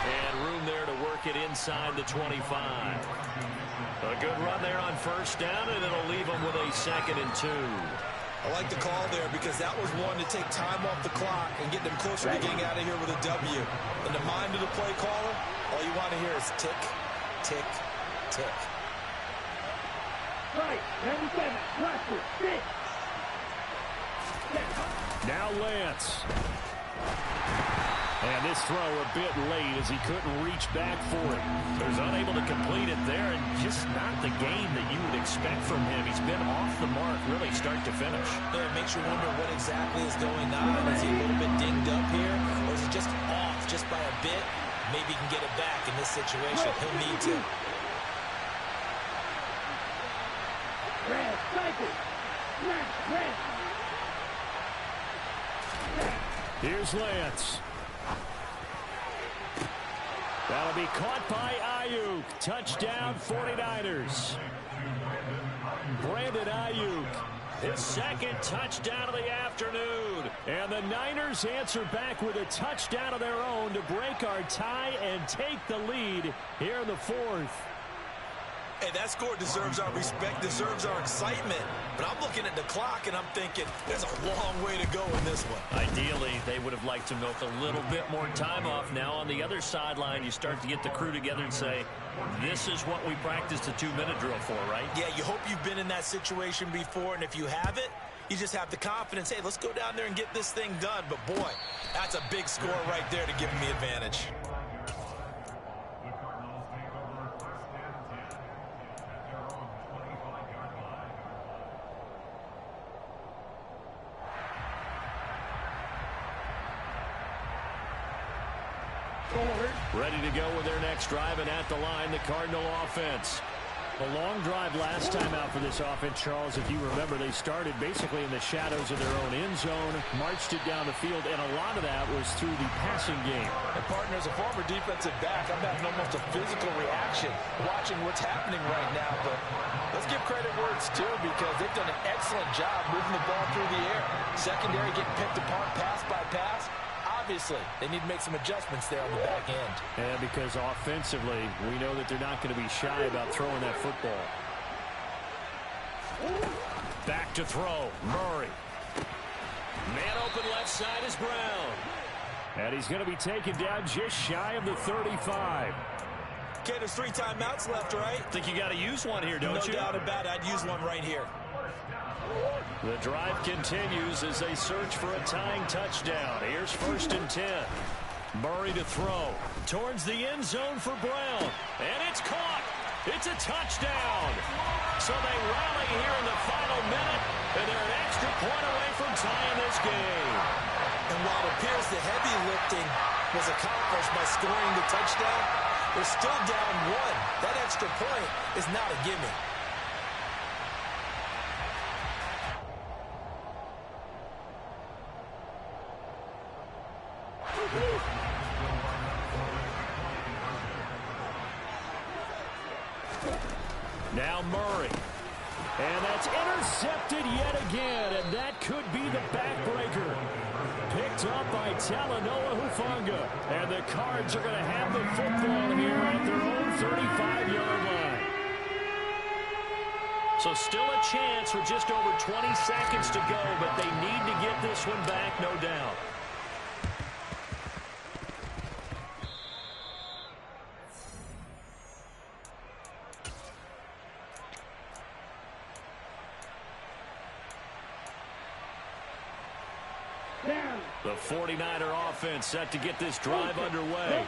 [SPEAKER 4] And room there to work it inside the 25. A good run there on 1st down, and it'll leave them with a 2nd and 2.
[SPEAKER 3] I like the call there because that was one to take time off the clock and get them closer to getting out of here with a W. In the mind of the play caller, all you want to hear is tick, tick, tick.
[SPEAKER 5] Right. 97. Roster. 6.
[SPEAKER 4] Now Lance. And this throw a bit late as he couldn't reach back for it. So he's unable to complete it there, and just not the game that you would expect from him. He's been off the mark really start to finish.
[SPEAKER 3] Yeah, it makes you wonder what exactly is going on. Is he a little bit dinged up here, or is he just off just by a bit? Maybe he can get it back in this situation. He'll need to.
[SPEAKER 5] Red. Cycle. Snap. Red.
[SPEAKER 4] Here's Lance. That'll be caught by Ayuk. Touchdown 49ers. Brandon Ayuk, his 2nd touchdown of the afternoon. And the Niners answer back with a touchdown of their own to break our tie and take the lead here in the 4th.
[SPEAKER 3] Hey, that score deserves our respect, deserves our excitement. But I'm looking at the clock, and I'm thinking there's a long way to go in this one.
[SPEAKER 4] Ideally, they would have liked to milk a little bit more time off. Now on the other sideline, you start to get the crew together and say, this is what we practiced the 2-minute drill for, right?
[SPEAKER 3] Yeah, you hope you've been in that situation before, and if you haven't, you just have the confidence, hey, let's go down there and get this thing done. But, boy, that's a big score right there to give them the advantage.
[SPEAKER 4] Ready to go with their next drive, and at the line, the Cardinal offense. A long drive last time out for this offense, Charles. If you remember, they started basically in the shadows of their own end zone, marched it down the field, and a lot of that was through the passing game.
[SPEAKER 3] And partner, as a former defensive back, I'm having almost a physical reaction watching what's happening right now. But let's give credit where it's due, because they've done an excellent job moving the ball through the air. Secondary getting picked apart pass by pass. Obviously, they need to make some adjustments there on the back end.
[SPEAKER 4] Yeah, because offensively, we know that they're not going to be shy about throwing that football. Back to throw, Murray. Man open left side is Brown. And he's going to be taken down just shy of the 35.
[SPEAKER 3] Okay, there's 3 timeouts left, right?
[SPEAKER 4] Think you got to use one here, don't you?
[SPEAKER 3] No doubt about it. I'd use one right here.
[SPEAKER 4] The drive continues as they search for a tying touchdown. Here's 1st and 10. Murray to throw. Towards the end zone for Brown. And it's caught. It's a touchdown. So they rally here in the final minute, and they're an extra point away from tying this game.
[SPEAKER 3] And while it appears the heavy lifting was accomplished by scoring the touchdown, they're still down 1. That extra point is not a gimme.
[SPEAKER 4] Now Murray. And that's intercepted yet again, and that could be the backbreaker. Picked up by Talanoa Hufanga. And the Cards are going to have the football here at their own 35-yard line. So still a chance with just over 20 seconds to go, but they need to get this one back, no doubt. The 49er offense set to get this drive underway.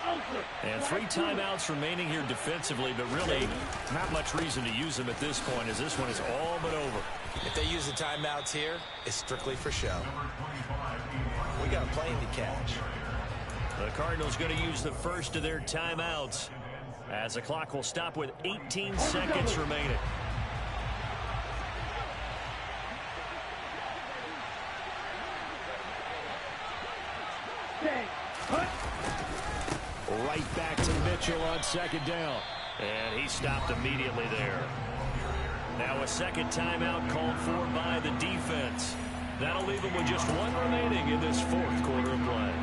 [SPEAKER 4] And 3 timeouts remaining here defensively, but really not much reason to use them at this point, as this one is all but over.
[SPEAKER 3] If they use the timeouts here, it's strictly for show. We got a plane to catch.
[SPEAKER 4] The Cardinals going to use the first of their timeouts, as the clock will stop with 18 seconds remaining. Right back to Mitchell on 2nd down. And he stopped immediately there. Now a second timeout called for by the defense. That'll leave them with just 1 remaining in this 4th quarter of play.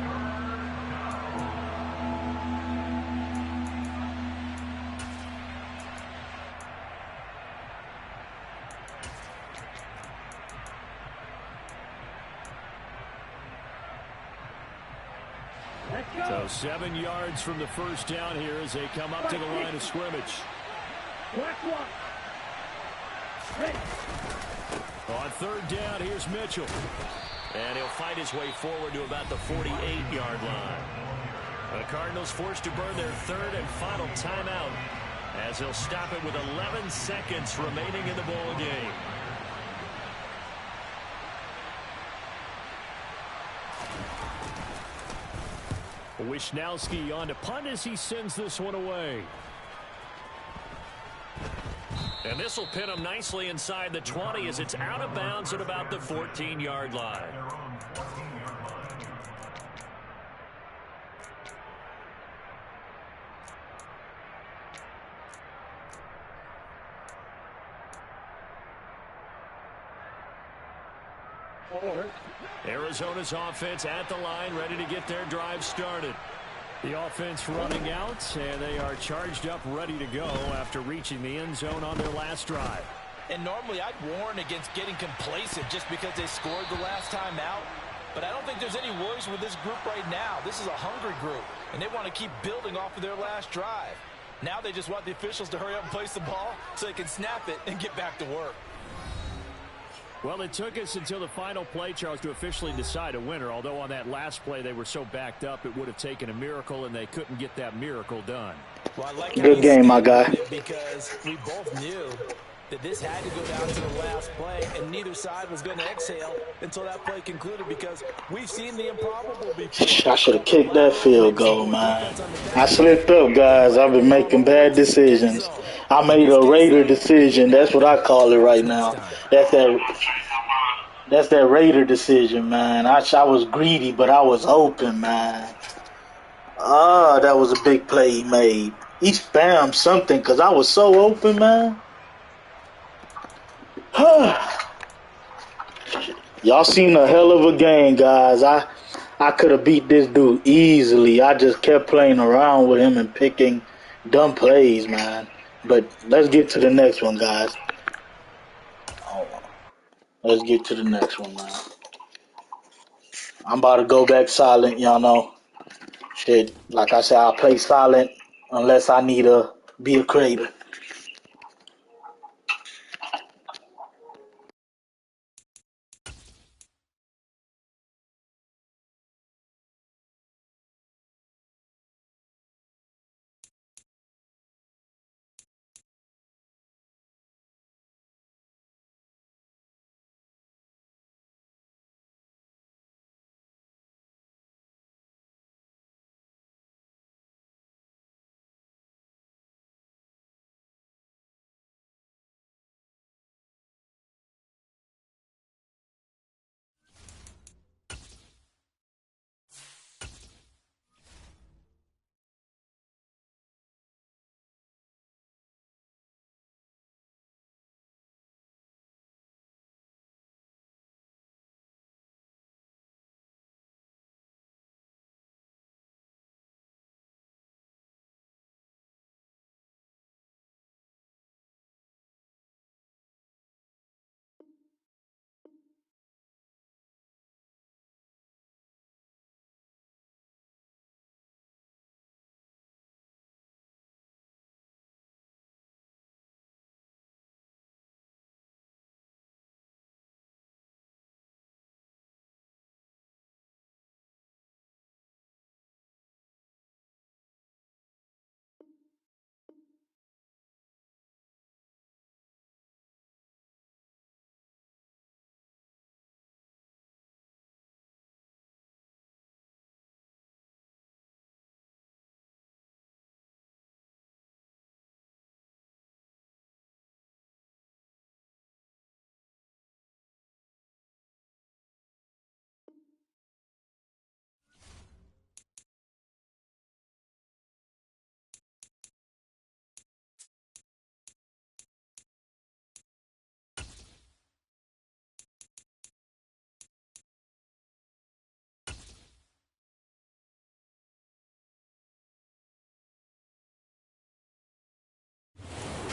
[SPEAKER 4] So 7 yards from the first down here as they come up to the line of scrimmage. On 3rd down, here's Mitchell. And he'll fight his way forward to about the 48-yard line. The Cardinals forced to burn their 3rd and final timeout, as they'll stop it with 11 seconds remaining in the ball game. Wisnowski on to punt as he sends this one away. And this will pin him nicely inside the 20 as it's out of bounds at about the 14-yard line. Arizona's offense at the line, ready to get their drive started. The offense running out, and they are charged up, ready to go after reaching the end zone on their last drive.
[SPEAKER 3] And normally I'd warn against getting complacent just because they scored the last time out. But I don't think there's any worries with this group right now. This is a hungry group, and they want to keep building off of their last drive. Now they just want the officials to hurry up and place the ball so they can snap it and get back to work.
[SPEAKER 4] Well, it took us until the final play, Charles, to officially decide a winner. Although on that last play they were so backed up, it would have taken a miracle, and they couldn't get that miracle done.
[SPEAKER 3] Well, I like
[SPEAKER 1] Good game, my guy.
[SPEAKER 3] Because we both knew that this had to go down to the last play, and neither side was going to exhale until that play concluded, because we've seen the improbable before.
[SPEAKER 1] I should have kicked that field goal, man. I slipped up, guys. I've been making bad decisions. I made a Raider decision. That's what I call it right now. That's that Raider decision, man. I was greedy, but I was open, man. That was a big play he made. He spammed something because I was so open, man. Y'all seen a hell of a game, guys. I could have beat this dude easily. I just kept playing around with him and picking dumb plays, man. But let's get to the next one, guys. Let's get to the next one, man. I'm about to go back silent, y'all know. Shit, like I said, I'll play silent unless I need to be a creator.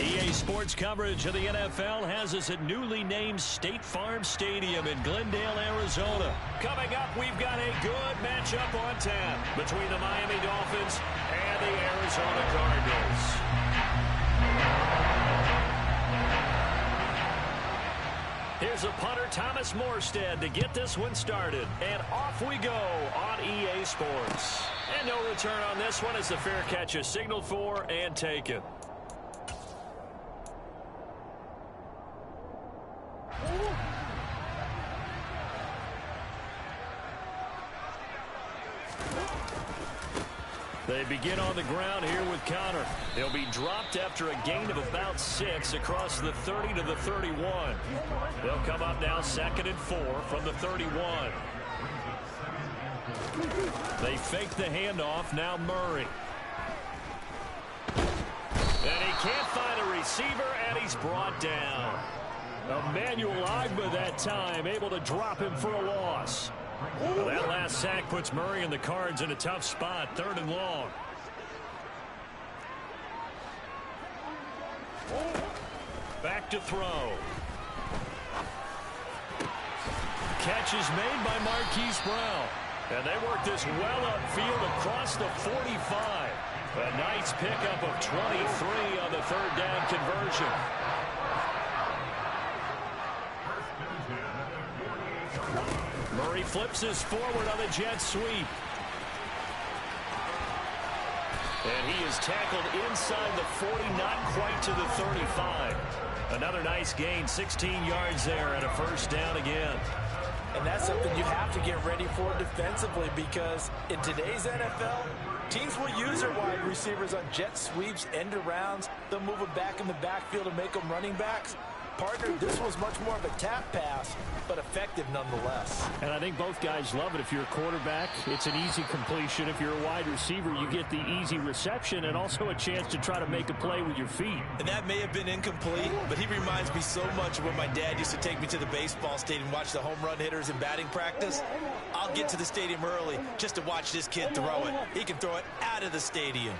[SPEAKER 2] EA Sports coverage of the NFL has us at newly named State Farm Stadium in Glendale, Arizona. Coming up, we've got a good matchup on tap between the Miami Dolphins and the Arizona Cardinals. Here's a punter, Thomas Morstead, to get this one started. And off we go on EA Sports. And no return on this one as the fair catch is signaled for and taken. They begin on the ground here with Connor. They'll be dropped after a gain of about 6 across the 30 to the 31. They'll come up now 2nd and 4 from the 31. They fake the handoff. Now Murray. And he can't find a receiver, and he's brought down. Emmanuel Agba that time, able to drop him for a loss.
[SPEAKER 4] Well, that last sack puts Murray and the Cards in a tough spot. 3rd and long. Back to throw. Catch is made by Marquise Brown. And they work this well upfield across the 45. A nice pickup of 23 on the 3rd down conversion. Murray flips his forward on the jet sweep. And he is tackled inside the 40, not quite to the 35. Another nice gain, 16 yards there, and a 1st down again.
[SPEAKER 3] And that's something you have to get ready for defensively, because in today's NFL, teams will use their wide receivers on jet sweeps, end arounds. They'll move them back in the backfield and make them running backs. Partner, this was much more of a tap pass, but effective nonetheless.
[SPEAKER 4] And I think both guys love it. If you're a quarterback, it's an easy completion. If you're a wide receiver, you get the easy reception and also a chance to try to make a play with your feet.
[SPEAKER 3] And that may have been incomplete, but he reminds me so much of when my dad used to take me to the baseball stadium and watch the home run hitters in batting practice. I'll get to the stadium early just to watch this kid throw it. He can throw it out of the stadium.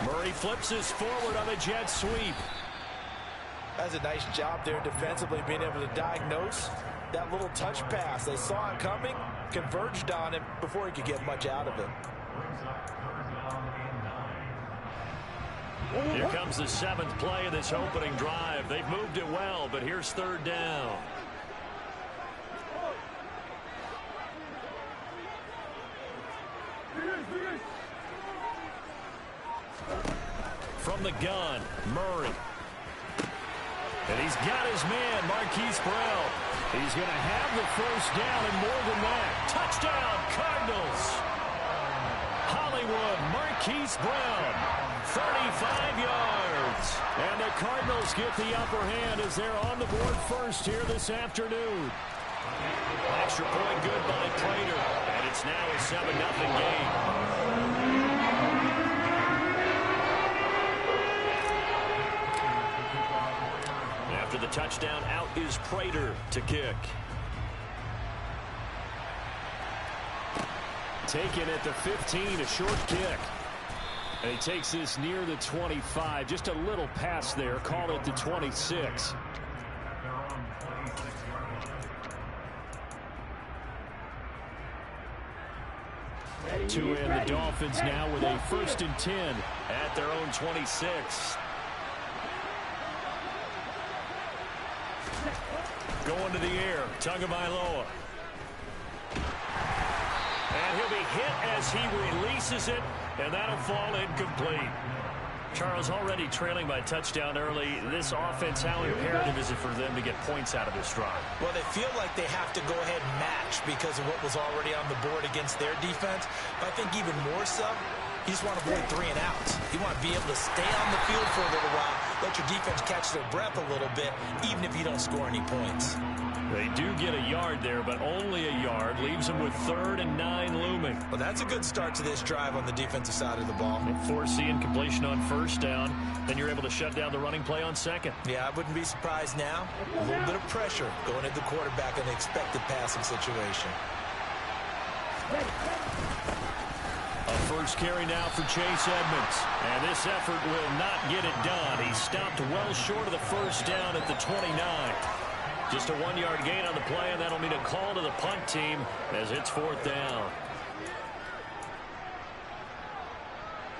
[SPEAKER 4] Murray flips his forward on the jet sweep.
[SPEAKER 3] That's a nice job there defensively, being able to diagnose that little touch pass. They saw it coming, converged on it before he could get much out of it.
[SPEAKER 4] Here comes the 7th play of this opening drive. They've moved it well, but here's 3rd down. From the gun, Murray. And he's got his man, Marquise Brown. He's going to have the 1st down and more than that. Touchdown, Cardinals. Hollywood, Marquise Brown, 35 yards. And the Cardinals get the upper hand as they're on the board first here this afternoon. Extra point good by Prater. And it's now a 7-0 game. After the touchdown, out is Prater to kick. Taken at the 15, a short kick. And he takes this near the 25. Just a little pass there. Call it the 26. To end the Dolphins now with a 1st and 10 at their own 26. Going to the air, Tagovailoa. And he'll be hit as he releases it, and that'll fall incomplete. Charles, already trailing by touchdown early. This offense, how imperative is it for them to get points out of this drive?
[SPEAKER 3] Well, they feel like they have to go ahead and match because of what was already on the board against their defense. But I think even more so, you just want to avoid 3 and outs. You want to be able to stay on the field for a little while, let your defense catch their breath a little bit, even if you don't score any points.
[SPEAKER 4] They do get a yard there, but only a yard. Leaves them with 3rd and 9 looming.
[SPEAKER 3] Well, that's a good start to this drive on the defensive side of the ball.
[SPEAKER 4] They force the incompletion on 1st down. Then you're able to shut down the running play on 2nd.
[SPEAKER 3] Yeah, I wouldn't be surprised now. A little bit of pressure going at the quarterback in an expected passing situation.
[SPEAKER 4] A 1st carry now for Chase Edmonds. And this effort will not get it done. He stopped well short of the 1st down at the 29. Just a 1-yard gain on the play, and that'll mean a call to the punt team as it's 4th down.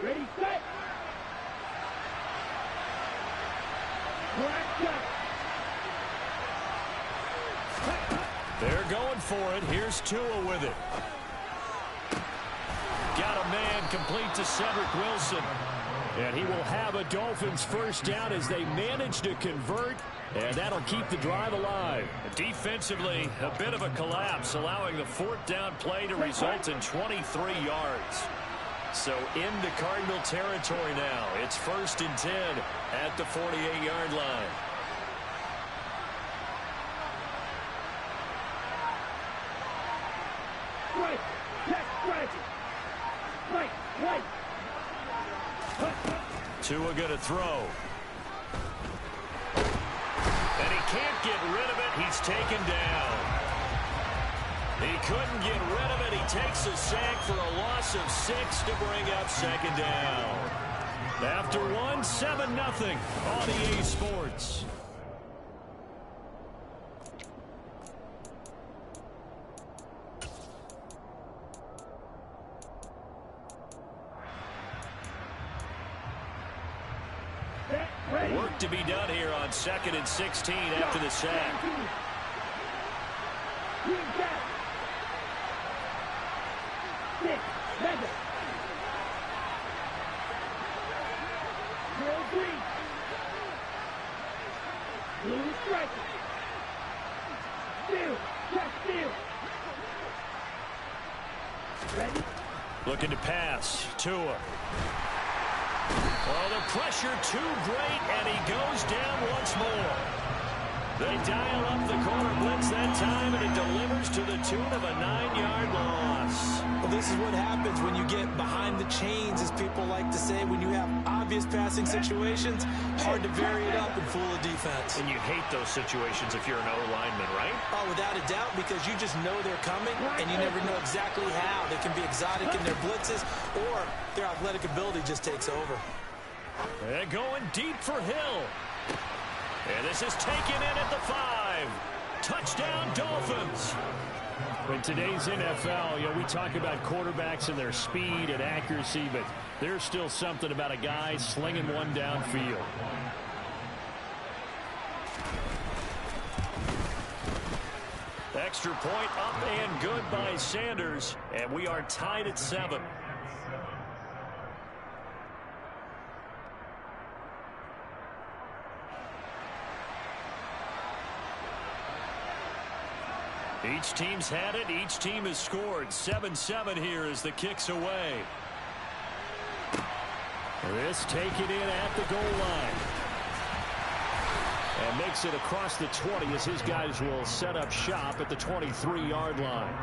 [SPEAKER 5] Ready, set.
[SPEAKER 4] They're going for it. Here's Tua with it. Got a man complete to Cedric Wilson. And he will have a Dolphins 1st down as they manage to convert. And that'll keep the drive alive. Defensively, a bit of a collapse, allowing the 4th down play to result in 23 yards. So into Cardinal territory now. It's 1st and 10 at the 48-yard line.
[SPEAKER 5] Strike. Check, strike. Right, right.
[SPEAKER 4] Tua going to throw. And he can't get rid of it. He's taken down. He couldn't get rid of it. He takes a sack for a loss of 6 to bring up second down. After one, 7-0 on EA Sports. Work to be done here on 2nd and 16 after the sack.
[SPEAKER 5] Blue striker. Steal. Just steal. Ready?
[SPEAKER 4] Looking to pass. Tua. Oh, the pressure too great, and he goes down once more. They dial up the corner blitz that time, and it delivers to the tune of a 9-yard loss.
[SPEAKER 3] Well, this is what happens when you get behind the chains, as people like to say. When you have obvious passing situations, hard to vary it up and fool a defense.
[SPEAKER 4] And you hate those situations if you're an O-lineman, right?
[SPEAKER 3] Oh, without a doubt, because you just know they're coming, and you never know exactly how. They can be exotic in their blitzes, or their athletic ability just takes over.
[SPEAKER 4] They're going deep for Hill. And this is taken in at the 5. Touchdown, Dolphins. In today's NFL, we talk about quarterbacks and their speed and accuracy, but there's still something about a guy slinging one downfield. Extra point up and good by Sanders, and we are tied at 7. Each team's had it. Each team has scored. 7-7 here as the kick's away. This taken in at the goal line. And makes it across the 20 as his guys will set up shop at the 23-yard line.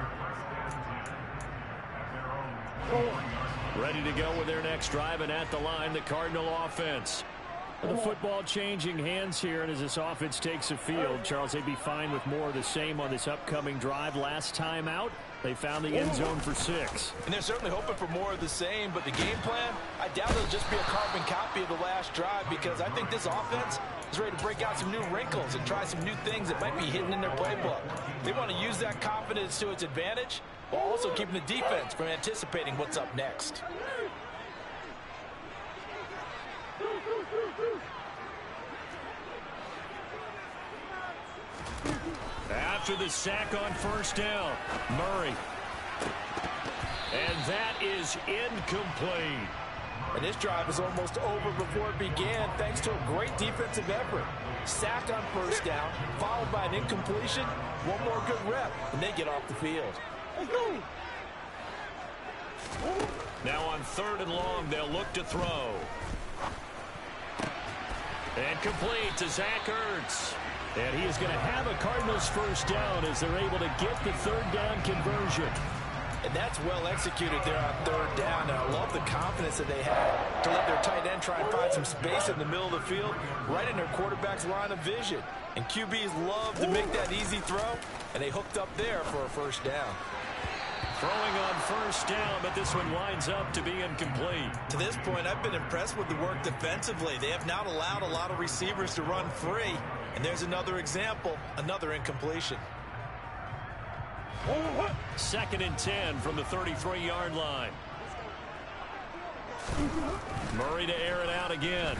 [SPEAKER 4] Ready to go with their next drive, and at the line, the Cardinal offense. The football changing hands here, and as this offense takes the field, Charles, they'd be fine with more of the same on this upcoming drive. Last time out, they found the end zone for 6.
[SPEAKER 3] And they're certainly hoping for more of the same, but the game plan, I doubt it'll just be a carbon copy of the last drive, because I think this offense is ready to break out some new wrinkles and try some new things that might be hidden in their playbook. They want to use that confidence to its advantage, while also keeping the defense from anticipating what's up next.
[SPEAKER 4] After the sack on first down, Murray. And that is incomplete.
[SPEAKER 3] And this drive is almost over before it began, thanks to a great defensive effort. Sack on first down, followed by an incompletion, one more good rep, and they get off the field.
[SPEAKER 4] Now on 3rd and long, they'll look to throw. And complete to Zach Ertz. And he is going to have a Cardinals first down as they're able to get the 3rd down conversion.
[SPEAKER 3] And that's well executed there on 3rd down. And I love the confidence that they had to let their tight end try and find some space in the middle of the field, right in their quarterback's line of vision. And QBs love to make that easy throw, and they hooked up there for a first down.
[SPEAKER 4] Throwing on first down, but this one winds up to be incomplete.
[SPEAKER 3] To this point, I've been impressed with the work defensively. They have not allowed a lot of receivers to run free. And there's another example, another incompletion.
[SPEAKER 4] 2nd and 10 from the 33-yard line. Murray to air it out again.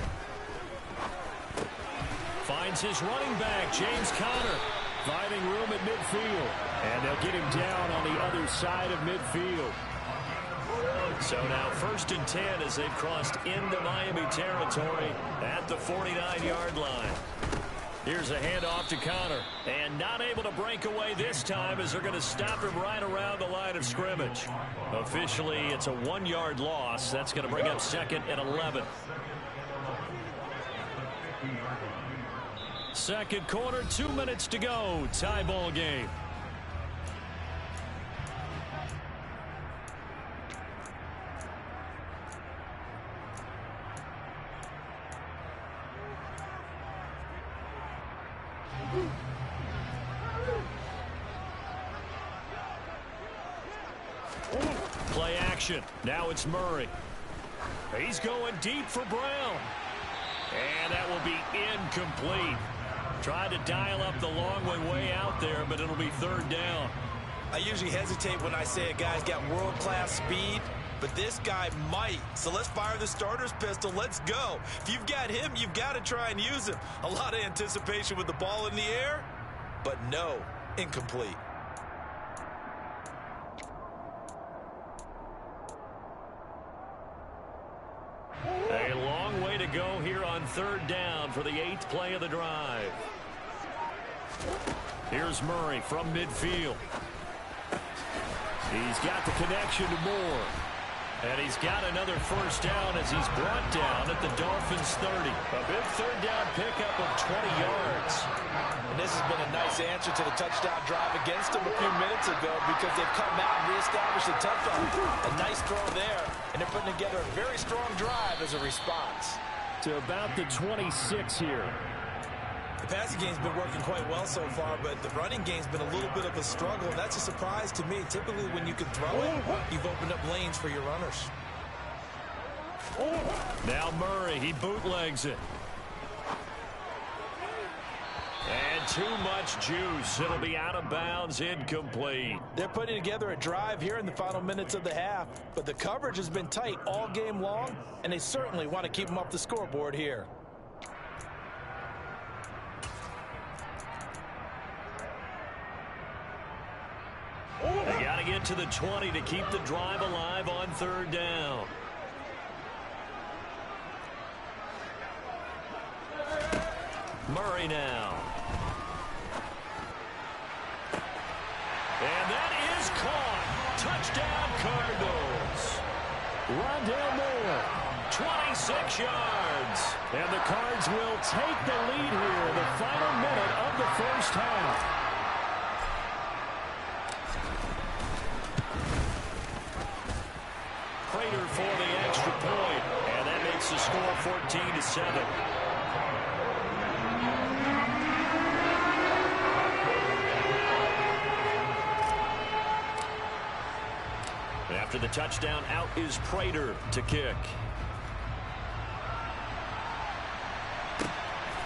[SPEAKER 4] Finds his running back, James Conner, finding room at midfield. And they'll get him down on the other side of midfield. So now 1st and 10 as they've crossed into Miami territory at the 49-yard line. Here's a handoff to Conner. And not able to break away this time as they're going to stop him right around the line of scrimmage. Officially, it's a 1-yard loss. That's going to bring up 2nd and 11. Second quarter, 2 minutes to go. Tie ball game.
[SPEAKER 2] Play action. Now it's Murray. He's going deep for Brown. And that will be incomplete. Tried to dial up the long way out there, but it'll be third down.
[SPEAKER 3] I usually hesitate when I say a guy's got world-class speed, but this guy might. So let's fire the starter's pistol. Let's go. If you've got him, you've got to try and use him. A lot of anticipation with the ball in the air, but no, incomplete.
[SPEAKER 2] A long way to go here on third down for the 8th play of the drive. Here's Murray from midfield. He's got the connection to Moore. And he's got another first down as he's brought down at the Dolphins' 30. A big third down pickup of 20 yards.
[SPEAKER 3] And this has been a nice answer to the touchdown drive against them a few minutes ago because they've come out and reestablished the tempo. A nice throw there, and they're putting together a very strong drive as a response.
[SPEAKER 2] To about the 26 here.
[SPEAKER 3] The passing game's been working quite well so far, but the running game's been a little bit of a struggle, and that's a surprise to me. Typically, when you can throw it, you've opened up lanes for your runners.
[SPEAKER 2] Now Murray, he bootlegs it. And too much juice. It'll be out of bounds, incomplete.
[SPEAKER 3] They're putting together a drive here in the final minutes of the half, but the coverage has been tight all game long, and they certainly want to keep them off the scoreboard here.
[SPEAKER 2] They got to get to the 20 to keep the drive alive on third down. Murray now. And that is caught. Touchdown Cardinals. Rondale Moore, 26 yards. And the Cards will take the lead here in the final minute of the first half. Prater for the extra point, and that makes the score 14-7. After the touchdown, out is Prater to kick.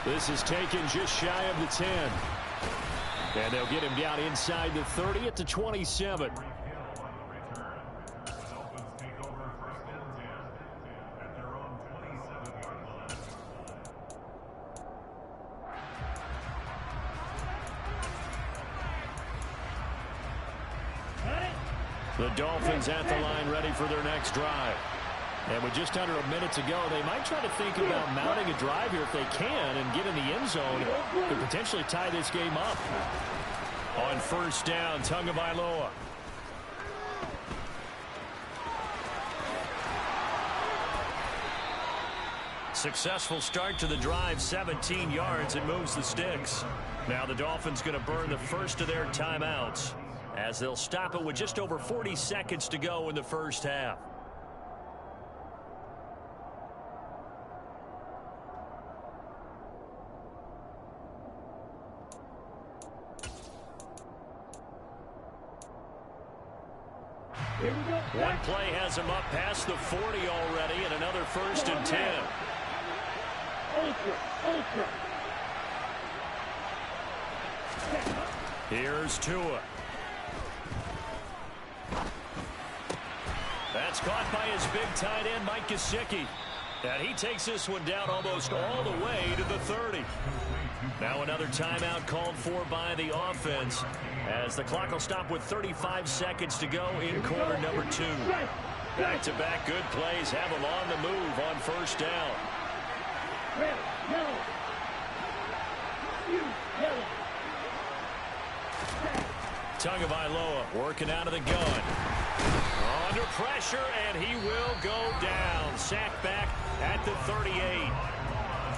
[SPEAKER 2] This is taken just shy of the 10. And they'll get him down inside the 30 at the 27. The Dolphins at the line ready for their next drive. And with just under a minute to go, they might try to think about mounting a drive here if they can and get in the end zone to potentially tie this game up. On first down, Tagovailoa. Successful start to the drive, 17 yards, and moves the sticks. Now the Dolphins going to burn the first of their timeouts, as they'll stop it with just over 40 seconds to go in the first half.
[SPEAKER 5] Here we go.
[SPEAKER 2] One play has him up past the 40 already, and another first and 10.
[SPEAKER 5] Ultra.
[SPEAKER 2] Here's Tua. That's caught by his big tight end, Mike Gesicki. And he takes this one down almost all the way to the 30. Now another timeout called for by the offense, as the clock will stop with 35 seconds to go in quarter number 2. Back-to-back good plays have them on the move on first down. Tagovailoa working out of the gun. Under pressure, and he will go down. Sacked back at the 38.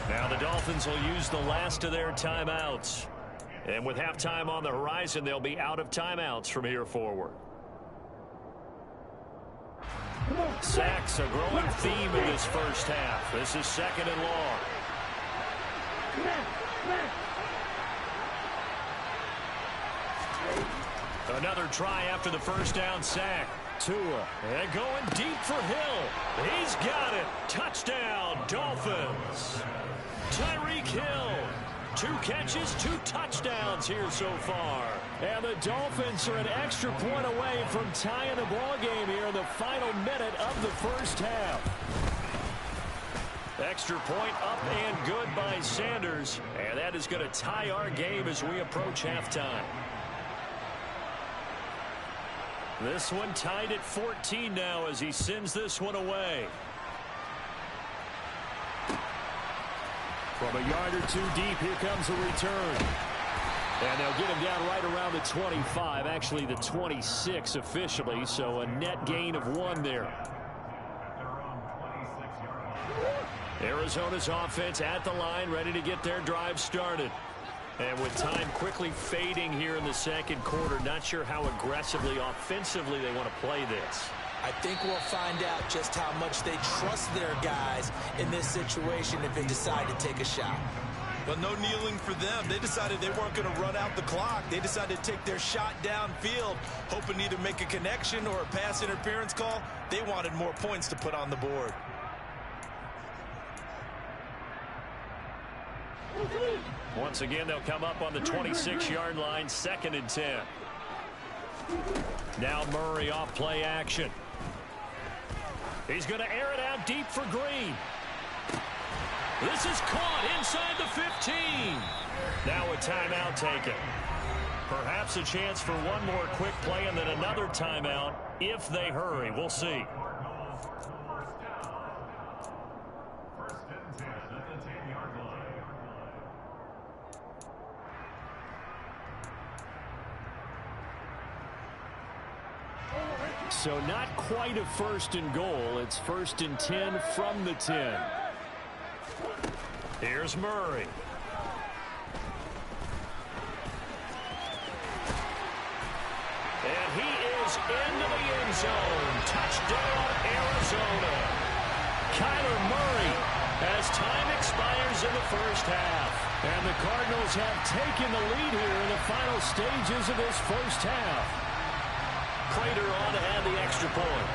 [SPEAKER 2] Now the Dolphins will use the last of their timeouts. And with halftime on the horizon, they'll be out of timeouts from here forward. Sacks, a growing theme in this first half. This is second and long. Another try after the first down sack. Tua, and going deep for Hill. He's got it. Touchdown, Dolphins. Tyreek Hill. 2 catches, 2 touchdowns here so far. And the Dolphins are an extra point away from tying the ball game here in the final minute of the first half. Extra point up and good by Sanders. And that is going to tie our game as we approach halftime. This one tied at 14 now as he sends this one away. From a yard or 2 deep, here comes a return. And they'll get him down right around the 25, actually the 26 officially, so a net gain of 1 there. Arizona's offense at the line, ready to get their drive started. And with time quickly fading here in the second quarter, not sure how aggressively, offensively they want to play this.
[SPEAKER 3] I think we'll find out just how much they trust their guys in this situation if they decide to take a shot.
[SPEAKER 6] But no kneeling for them. They decided they weren't going to run out the clock. They decided to take their shot downfield, hoping to either make a connection or a pass interference call. They wanted more points to put on the board.
[SPEAKER 2] Once again, they'll come up on the 26-yard line, 2nd and 10. Now Murray off play action. He's going to air it out deep for Green. This is caught inside the 15. Now a timeout taken. Perhaps a chance for one more quick play and then another timeout if they hurry. We'll see. So not quite a 1st and goal. It's 1st and 10 from the 10. Here's Murray. And he is into the end zone. Touchdown, Arizona. Kyler Murray as time expires in the first half. And the Cardinals have taken the lead here in the final stages of this first half. Prater on to add the extra point.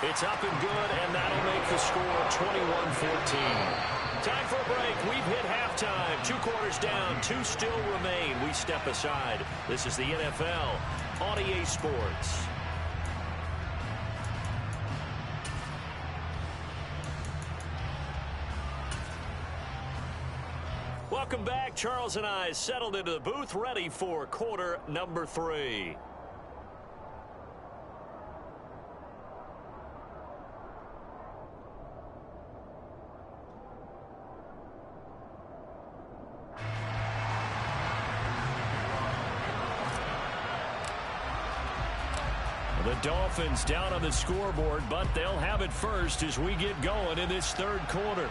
[SPEAKER 2] It's up and good, and that'll make the score 21-14. Time for a break. We've hit halftime. 2 quarters down, 2 still remain. We step aside. This is the NFL on EA Sports. Welcome back. Charles and I settled into the booth, ready for quarter number 3. The Dolphins down on the scoreboard, but they'll have it first as we get going in this 3rd quarter.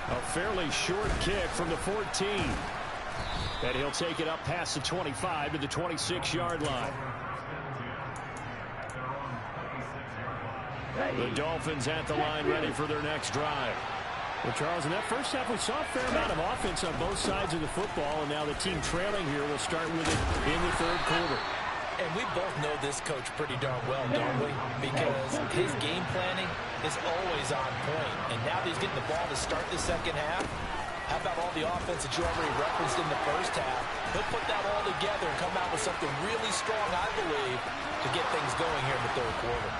[SPEAKER 2] A fairly short kick from the 14. And he'll take it up past the 25 to the 26-yard line. The Dolphins at the line ready for their next drive. Well, Charles, in that first half, we saw a fair amount of offense on both sides of the football, and now the team trailing here will start with it in the 3rd quarter.
[SPEAKER 3] And we both know this coach pretty darn well, don't we? Because his game planning is always on point. And now that he's getting the ball to start the second half, how about all the offense that you already referenced in the first half? He'll put that all together and come out with something really strong, I believe, to get things going here in the 3rd quarter.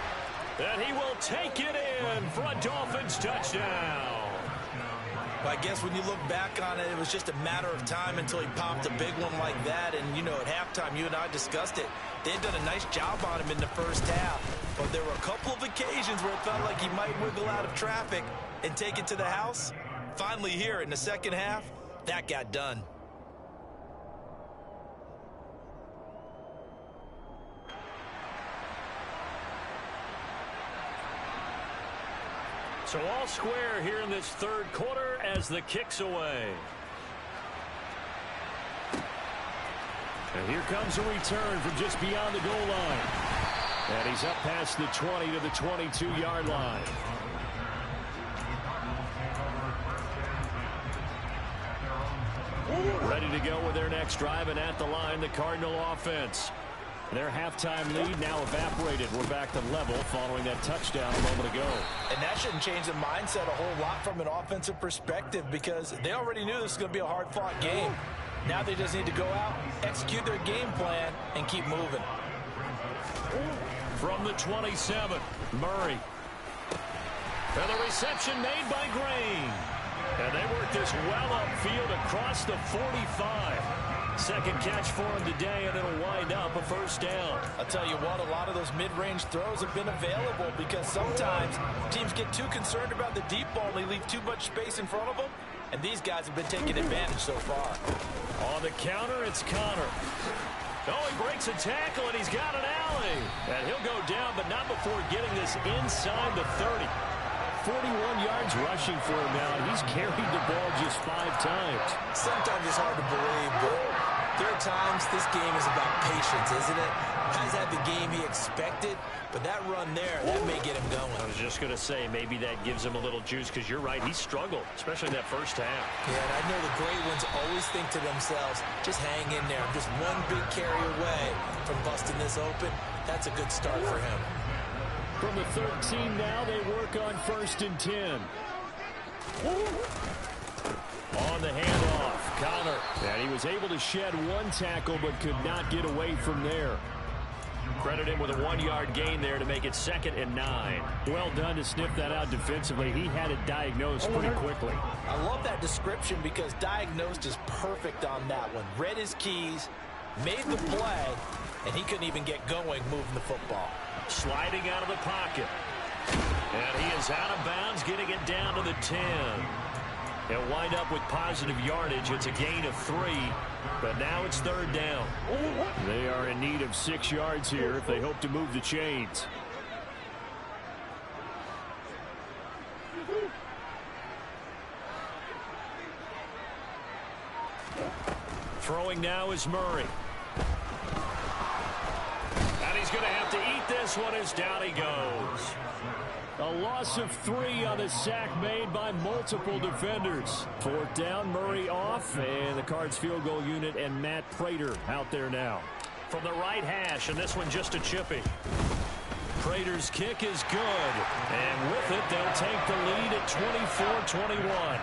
[SPEAKER 2] And he will take it in for a Dolphins touchdown.
[SPEAKER 6] But I guess when you look back on it, it was just a matter of time until he popped a big one like that. And, you know, at halftime, you and I discussed it. They had done a nice job on him in the first half. But there were a couple of occasions where it felt like he might wiggle out of traffic and take it to the house. Finally here in the second half, that got done.
[SPEAKER 2] So all square here in this 3rd quarter as the kick's away. And here comes a return from just beyond the goal line. And he's up past the 20 to the 22-yard line.
[SPEAKER 4] Ready to go with their next drive, and at the line, the Cardinal offense. Their halftime lead now evaporated. We're back to level following that touchdown a moment ago.
[SPEAKER 6] And that shouldn't change the mindset a whole lot from an offensive perspective because they already knew this was going to be a hard-fought game. Now they just need to go out, execute their game plan, and keep moving.
[SPEAKER 4] From the 27, Murray. And the reception made by Green. And they work this well upfield across the 45. Second catch for him today, and it'll wind up a first down.
[SPEAKER 6] I'll tell you what, a lot of those mid-range throws have been available because sometimes teams get too concerned about the deep ball and they leave too much space in front of them, and these guys have been taking advantage so far.
[SPEAKER 4] On the counter, it's Connor. Oh, he breaks a tackle, and he's got an alley. And he'll go down, but not before getting this inside the 30. 41 yards rushing for him now, and he's carried the ball just 5 times.
[SPEAKER 6] Sometimes it's hard to believe, but there are times this game is about patience, isn't it? He's had the game he expected, but that run there, that may get him going.
[SPEAKER 4] I was just going to say, maybe that gives him a little juice, because you're right, he struggled, especially in that first half.
[SPEAKER 6] Yeah, and I know the great ones always think to themselves, just hang in there. I'm just one big carry away from busting this open. That's a good start for him.
[SPEAKER 4] From the 13 now, they work on 1st and 10. On the handoff, Connor. And he was able to shed one tackle, but could not get away from there. Credit him with a 1-yard gain there to make it 2nd and 9. Well done to sniff that out defensively. He had it diagnosed pretty quickly.
[SPEAKER 6] I love that description because diagnosed is perfect on that one. Read his keys, made the play, and he couldn't even get going moving the football.
[SPEAKER 4] Sliding out of the pocket. And he is out of bounds, getting it down to the 10. He'll wind up with positive yardage. It's a gain of 3, but now it's 3rd down. They are in need of 6 yards here if they hope to move the chains. Throwing now is Murray. And he's going to have to eat this one as down he goes. A loss of 3 on the sack made by multiple defenders. 4th down, Murray off, and the Cards field goal unit and Matt Prater out there now. From the right hash, and this one just a chippy. Prater's kick is good, and with it, they'll take the lead at 24-21.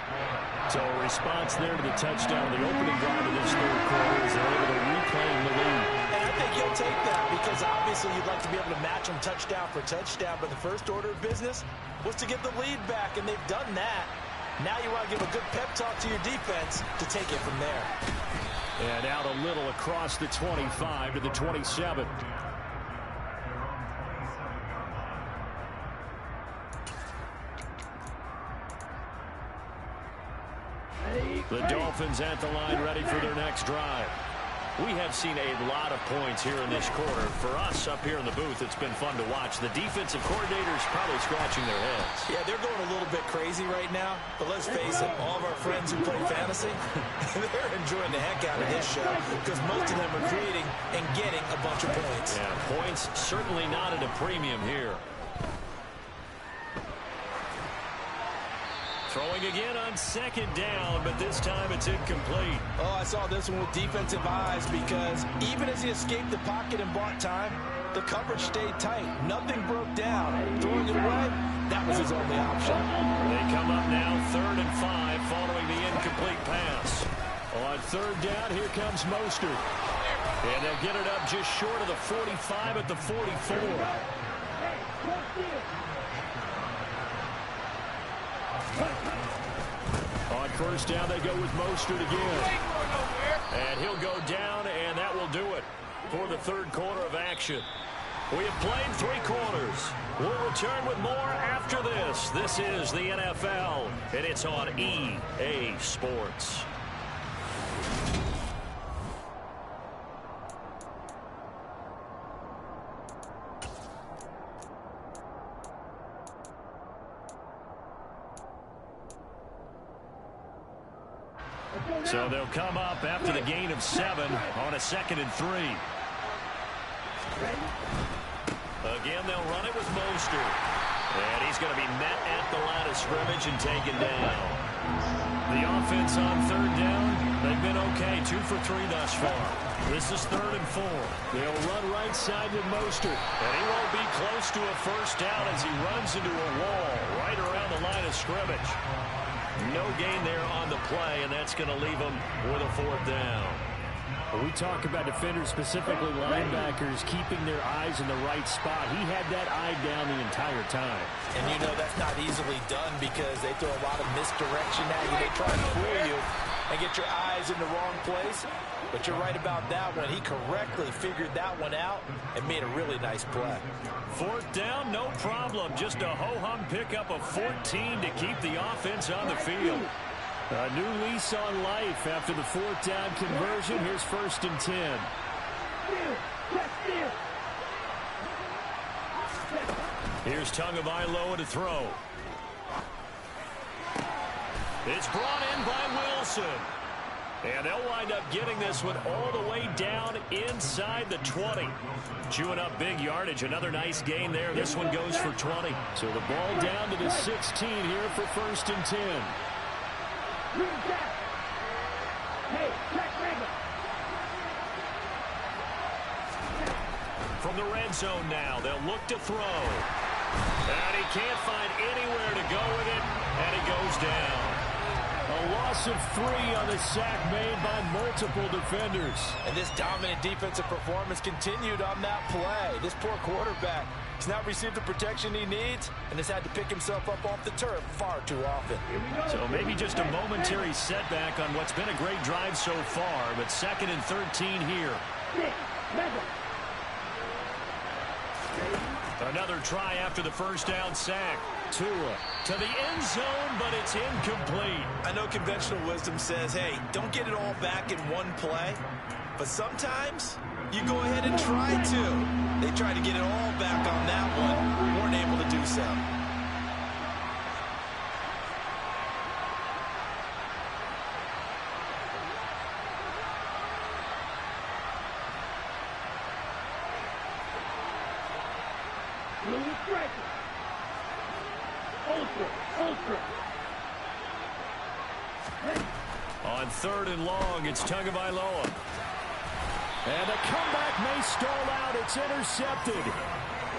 [SPEAKER 4] So a response there to the touchdown, the opening drive of this 3rd quarter as they're able to reclaim the lead.
[SPEAKER 6] And I think you'll take that because obviously you'd like to be able to match them touchdown for touchdown, but the first order of business was to get the lead back, and they've done that. Now you want to give a good pep talk to your defense to take it from there.
[SPEAKER 4] And out a little across the 25 to the 27. The Dolphins at the line ready for their next drive. We have seen a lot of points here in this quarter. For us up here in the booth, it's been fun to watch. The defensive coordinators probably scratching their heads.
[SPEAKER 6] Yeah, they're going a little bit crazy right now. But let's face it, all of our friends who play fantasy, they're enjoying the heck out of this show because most of them are creating and getting a bunch of points.
[SPEAKER 4] Yeah, points certainly not at a premium here. Throwing again on 2nd down, but this time it's incomplete.
[SPEAKER 6] Oh, I saw this one with defensive eyes because even as he escaped the pocket and bought time, the coverage stayed tight. Nothing broke down. Throwing it away, that was his only option.
[SPEAKER 4] They come up now 3rd and 5 following the incomplete pass. On 3rd down, here comes Mostert. And they'll get it up just short of the 45 at the 44. On 1st down, they go with Mostert again. And he'll go down, and that will do it for the 3rd quarter of action. We have played 3 quarters. We'll return with more after this. This is the NFL, and it's on EA Sports. So they'll come up after the gain of 7 on a 2nd and 3. Again, they'll run it with Mostert. And he's going to be met at the line of scrimmage and taken down. The offense on third down, they've been okay, 2 for 3 thus far. This is 3rd and 4. They'll run right side with Mostert. And he won't be close to a first down as he runs into a wall right around the line of scrimmage. No gain there on the play, and that's going to leave him with a 4th down. When we talk about defenders, specifically linebackers, keeping their eyes in the right spot, he had that eye down the entire time.
[SPEAKER 6] And you know that's not easily done because they throw a lot of misdirection at you. They try to fool you and get your eyes in the wrong place. But you're right about that one. He correctly figured that one out and made a really nice play.
[SPEAKER 4] 4th down, no problem. Just a ho-hum pickup of 14 to keep the offense on the field. A new lease on life after the 4th down conversion. Here's 1st and 10. Here's Tagovailoa to throw. It's brought in by Wilson. And they'll wind up getting this one all the way down inside the 20. Chewing up big yardage. Another nice gain there. This one goes for 20. So the ball down to the 16 here for 1st and 10. From the red zone now, they'll look to throw. And he can't find anywhere to go with it, and he goes down. A loss of 3 on the sack made by multiple defenders.
[SPEAKER 6] And this dominant defensive performance continued on that play. This poor quarterback has not received the protection he needs and has had to pick himself up off the turf far too often.
[SPEAKER 4] So maybe just a momentary setback on what's been a great drive so far, but 2nd and 13 here. Another try after the 1st down sack. Tua to the end zone, but it's incomplete.
[SPEAKER 6] I know conventional wisdom says, hey, don't get it all back in one play. But sometimes you go ahead and try to. They tried to get it all back on that one. Weren't able to do so.
[SPEAKER 4] On 3rd and long, it's Tagovailoa. And the comeback may stall out. It's intercepted.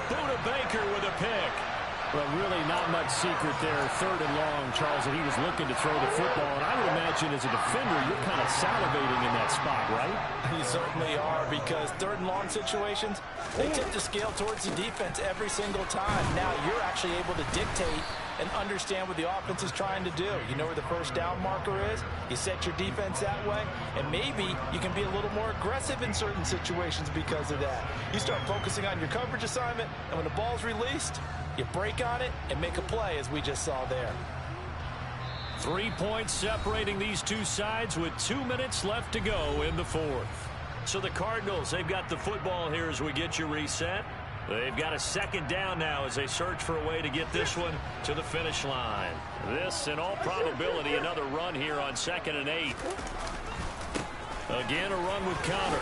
[SPEAKER 4] Buda Baker with a pick. Well, really not much secret there. 3rd and long, Charles, that he was looking to throw the football. And I would imagine as a defender, you're kind of salivating in that spot, right?
[SPEAKER 6] You certainly are, because 3rd and long situations, they tip the scale towards the defense every single time. Now you're actually able to dictate and understand what the offense is trying to do. You know where the 1st down marker is. You set your defense that way, and maybe you can be a little more aggressive in certain situations because of that. You start focusing on your coverage assignment, and when the ball's released, you break on it and make a play, as we just saw there.
[SPEAKER 4] 3 points separating these two sides with 2 minutes left to go in the 4th. So the Cardinals, they've got the football here as we get you reset. They've got a 2nd down now as they search for a way to get this one to the finish line. This, in all probability, another run here on 2nd and 8. Again, a run with Connor.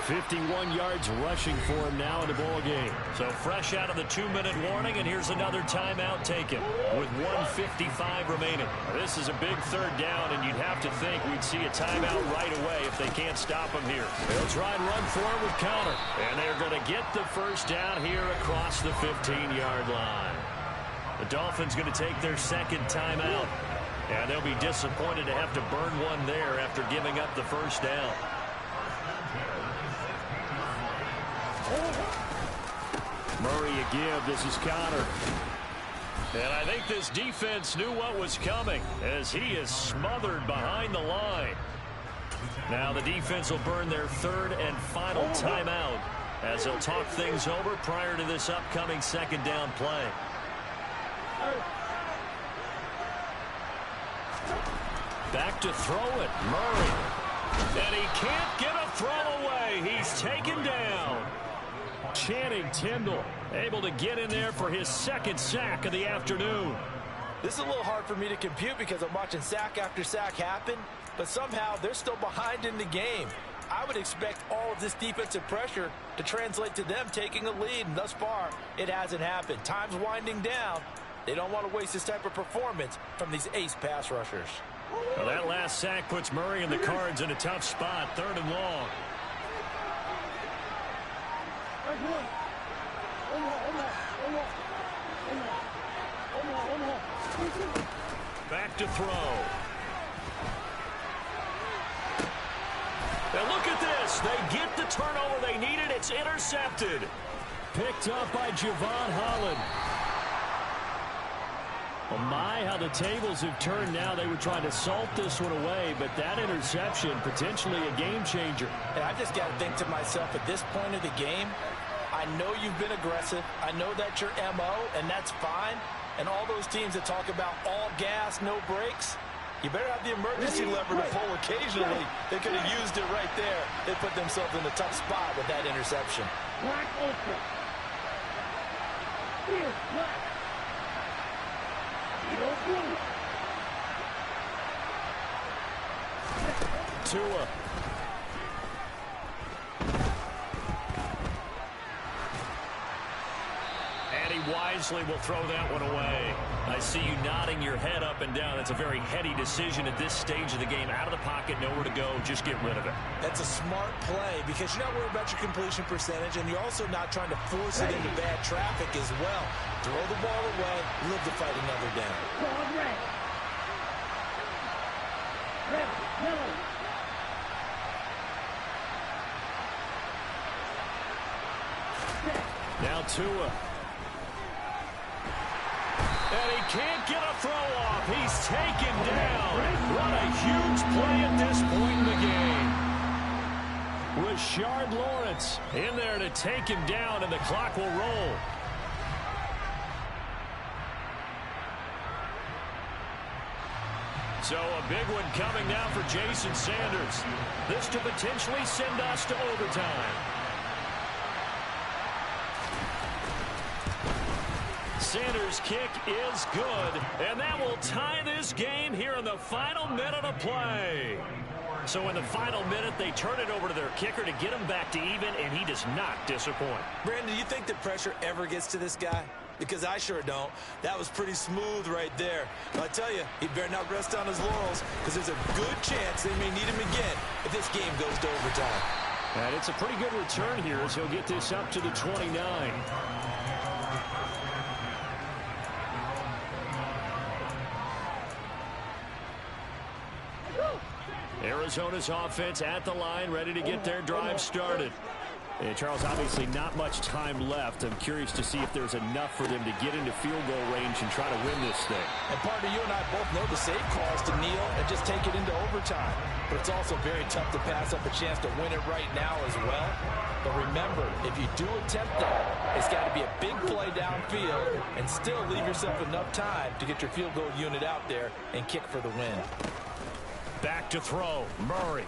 [SPEAKER 4] 51 yards rushing for him now in the ball game. So fresh out of the 2-minute warning, and here's another timeout taken with 1:55 remaining. This is a big 3rd down, and you'd have to think we'd see a timeout right away if they can't stop him here. They'll try and run for it with Connor, and they're going to get the 1st down here across the 15-yard line. The Dolphins going to take their 2nd timeout, and they'll be disappointed to have to burn one there after giving up the 1st down. Murray a give. This is Connor. And I think this defense knew what was coming as he is smothered behind the line. Now the defense will burn their 3rd and final timeout as they'll talk things over prior to this upcoming 2nd down play. Back to throw it. Murray. And he can't get a throw away. He's taken down. Channing Tindall able to get in there for his 2nd sack of the afternoon.
[SPEAKER 6] This is a little hard for me to compute because I'm watching sack after sack happen, but somehow they're still behind in the game. I would expect all of this defensive pressure to translate to them taking a lead, and thus far, it hasn't happened. Time's winding down,
[SPEAKER 3] They don't want to waste this type of performance from these ace pass rushers.
[SPEAKER 4] Well, that last sack puts Murray and the Cards in a tough spot, 3rd and long. Back to throw. Now look at this. They get the turnover they needed. It's intercepted. Picked up by Javon Holland. Oh my, how the tables have turned now. They were trying to salt this one away, but that interception, potentially a game changer.
[SPEAKER 3] And I just got to think to myself, at this point of the game, I know you've been aggressive. I know that's your MO, and that's fine. And all those teams that talk about all gas, no brakes, you better have the emergency lever to pull occasionally. They could have used it right there. They put themselves in a tough spot with that interception.
[SPEAKER 5] Black open. Here, black.
[SPEAKER 4] Tua. And he wisely will throw that one away. I see you nodding your head up and down. That's a very heady decision at this stage of the game. Out of the pocket, nowhere to go. Just get rid of it.
[SPEAKER 3] That's a smart play because you're not worried about your completion percentage, and you're also not trying to force it into bad traffic as well. Throw the ball away, live to fight another down.
[SPEAKER 5] Card red. Red, yellow.
[SPEAKER 4] Now Tua. And he can't get a throw off. He's taken down. What a huge play at this point in the game. Rashard Lawrence in there to take him down, and the clock will roll. So a big one coming now for Jason Sanders. This to potentially send us to overtime. Sanders' kick is good, and that will tie this game here in the final minute of play. So in the final minute, they turn it over to their kicker to get him back to even, and he does not disappoint.
[SPEAKER 3] Brandon, do you think the pressure ever gets to this guy? Because I sure don't. That was pretty smooth right there. But I tell you, he better not rest on his laurels, because there's a good chance they may need him again if this game goes to overtime.
[SPEAKER 4] And it's a pretty good return here as he'll get this up to the 29. Arizona's offense at the line, ready to get their drive started. And Charles, obviously not much time left. I'm curious to see if there's enough for them to get into field goal range and try to win this thing.
[SPEAKER 3] And partner, you and I both know the safe call is to kneel and just take it into overtime. But it's also very tough to pass up a chance to win it right now as well. But remember, if you do attempt that, it's got to be a big play downfield and still leave yourself enough time to get your field goal unit out there and kick for the win.
[SPEAKER 4] Back to throw. Murray.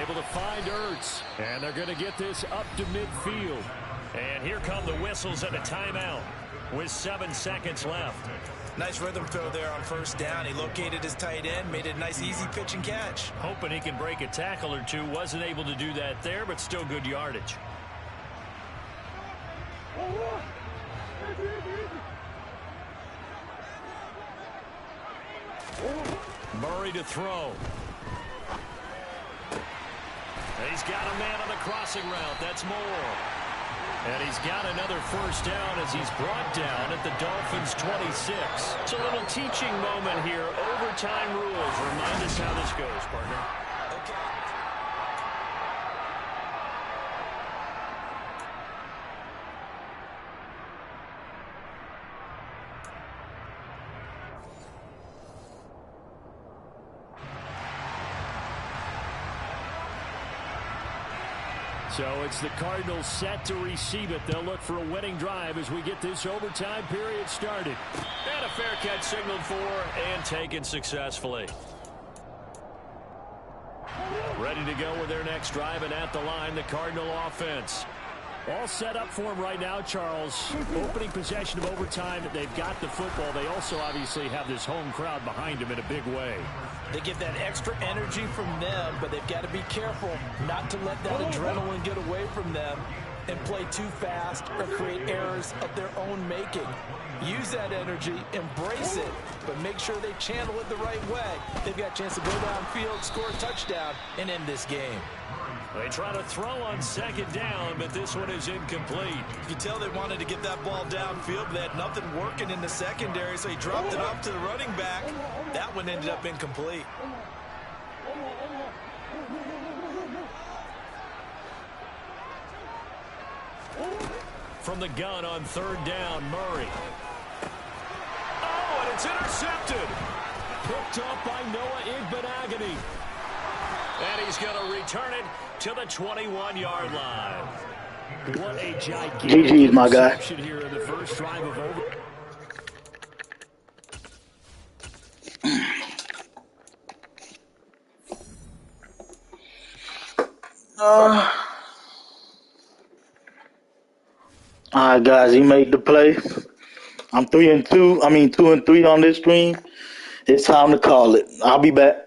[SPEAKER 4] Able to find Ertz. And they're going to get this up to midfield. And here come the whistles and a timeout with 7 seconds left.
[SPEAKER 3] Nice rhythm throw there on first down. He located his tight end, made it a nice easy pitch and catch.
[SPEAKER 4] Hoping he can break a tackle or two. Wasn't able to do that there, but still good yardage. Murray to throw. And he's got a man on the crossing route. That's Moore. And he's got another first down as he's brought down at the Dolphins' 26. It's a little teaching moment here. Overtime rules. Remind us how this goes, partner. So it's the Cardinals set to receive it. They'll look for a winning drive as we get this overtime period started. And a fair catch signaled for and taken successfully. Ready to go with their next drive, and at the line, the Cardinal offense. All set up for him right now, Charles. Opening possession of overtime. They've got the football. They also obviously have this home crowd behind them in a big way.
[SPEAKER 3] They get that extra energy from them, but they've got to be careful not to let that adrenaline get away from them and play too fast or create errors of their own making. Use that energy, embrace it, but make sure they channel it the right way. They've got a chance to go downfield, score a touchdown, and end this game.
[SPEAKER 2] They try to throw on second down, but this one is incomplete.
[SPEAKER 3] You can tell they wanted to get that ball downfield, but they had nothing working in the secondary, so he dropped it off to the running back. That one ended up incomplete.
[SPEAKER 2] From the gun on third down, Murray. Oh, and it's intercepted. Picked up by Noah Igbenogany. And he's going to return it to the 21-yard line. What a gigantic
[SPEAKER 1] GG's, my guy.
[SPEAKER 2] interception here in the first drive of over.
[SPEAKER 1] All right, guys, he made the play. I'm 3-2. I mean 2-3 on this stream. It's time to call it. I'll be back.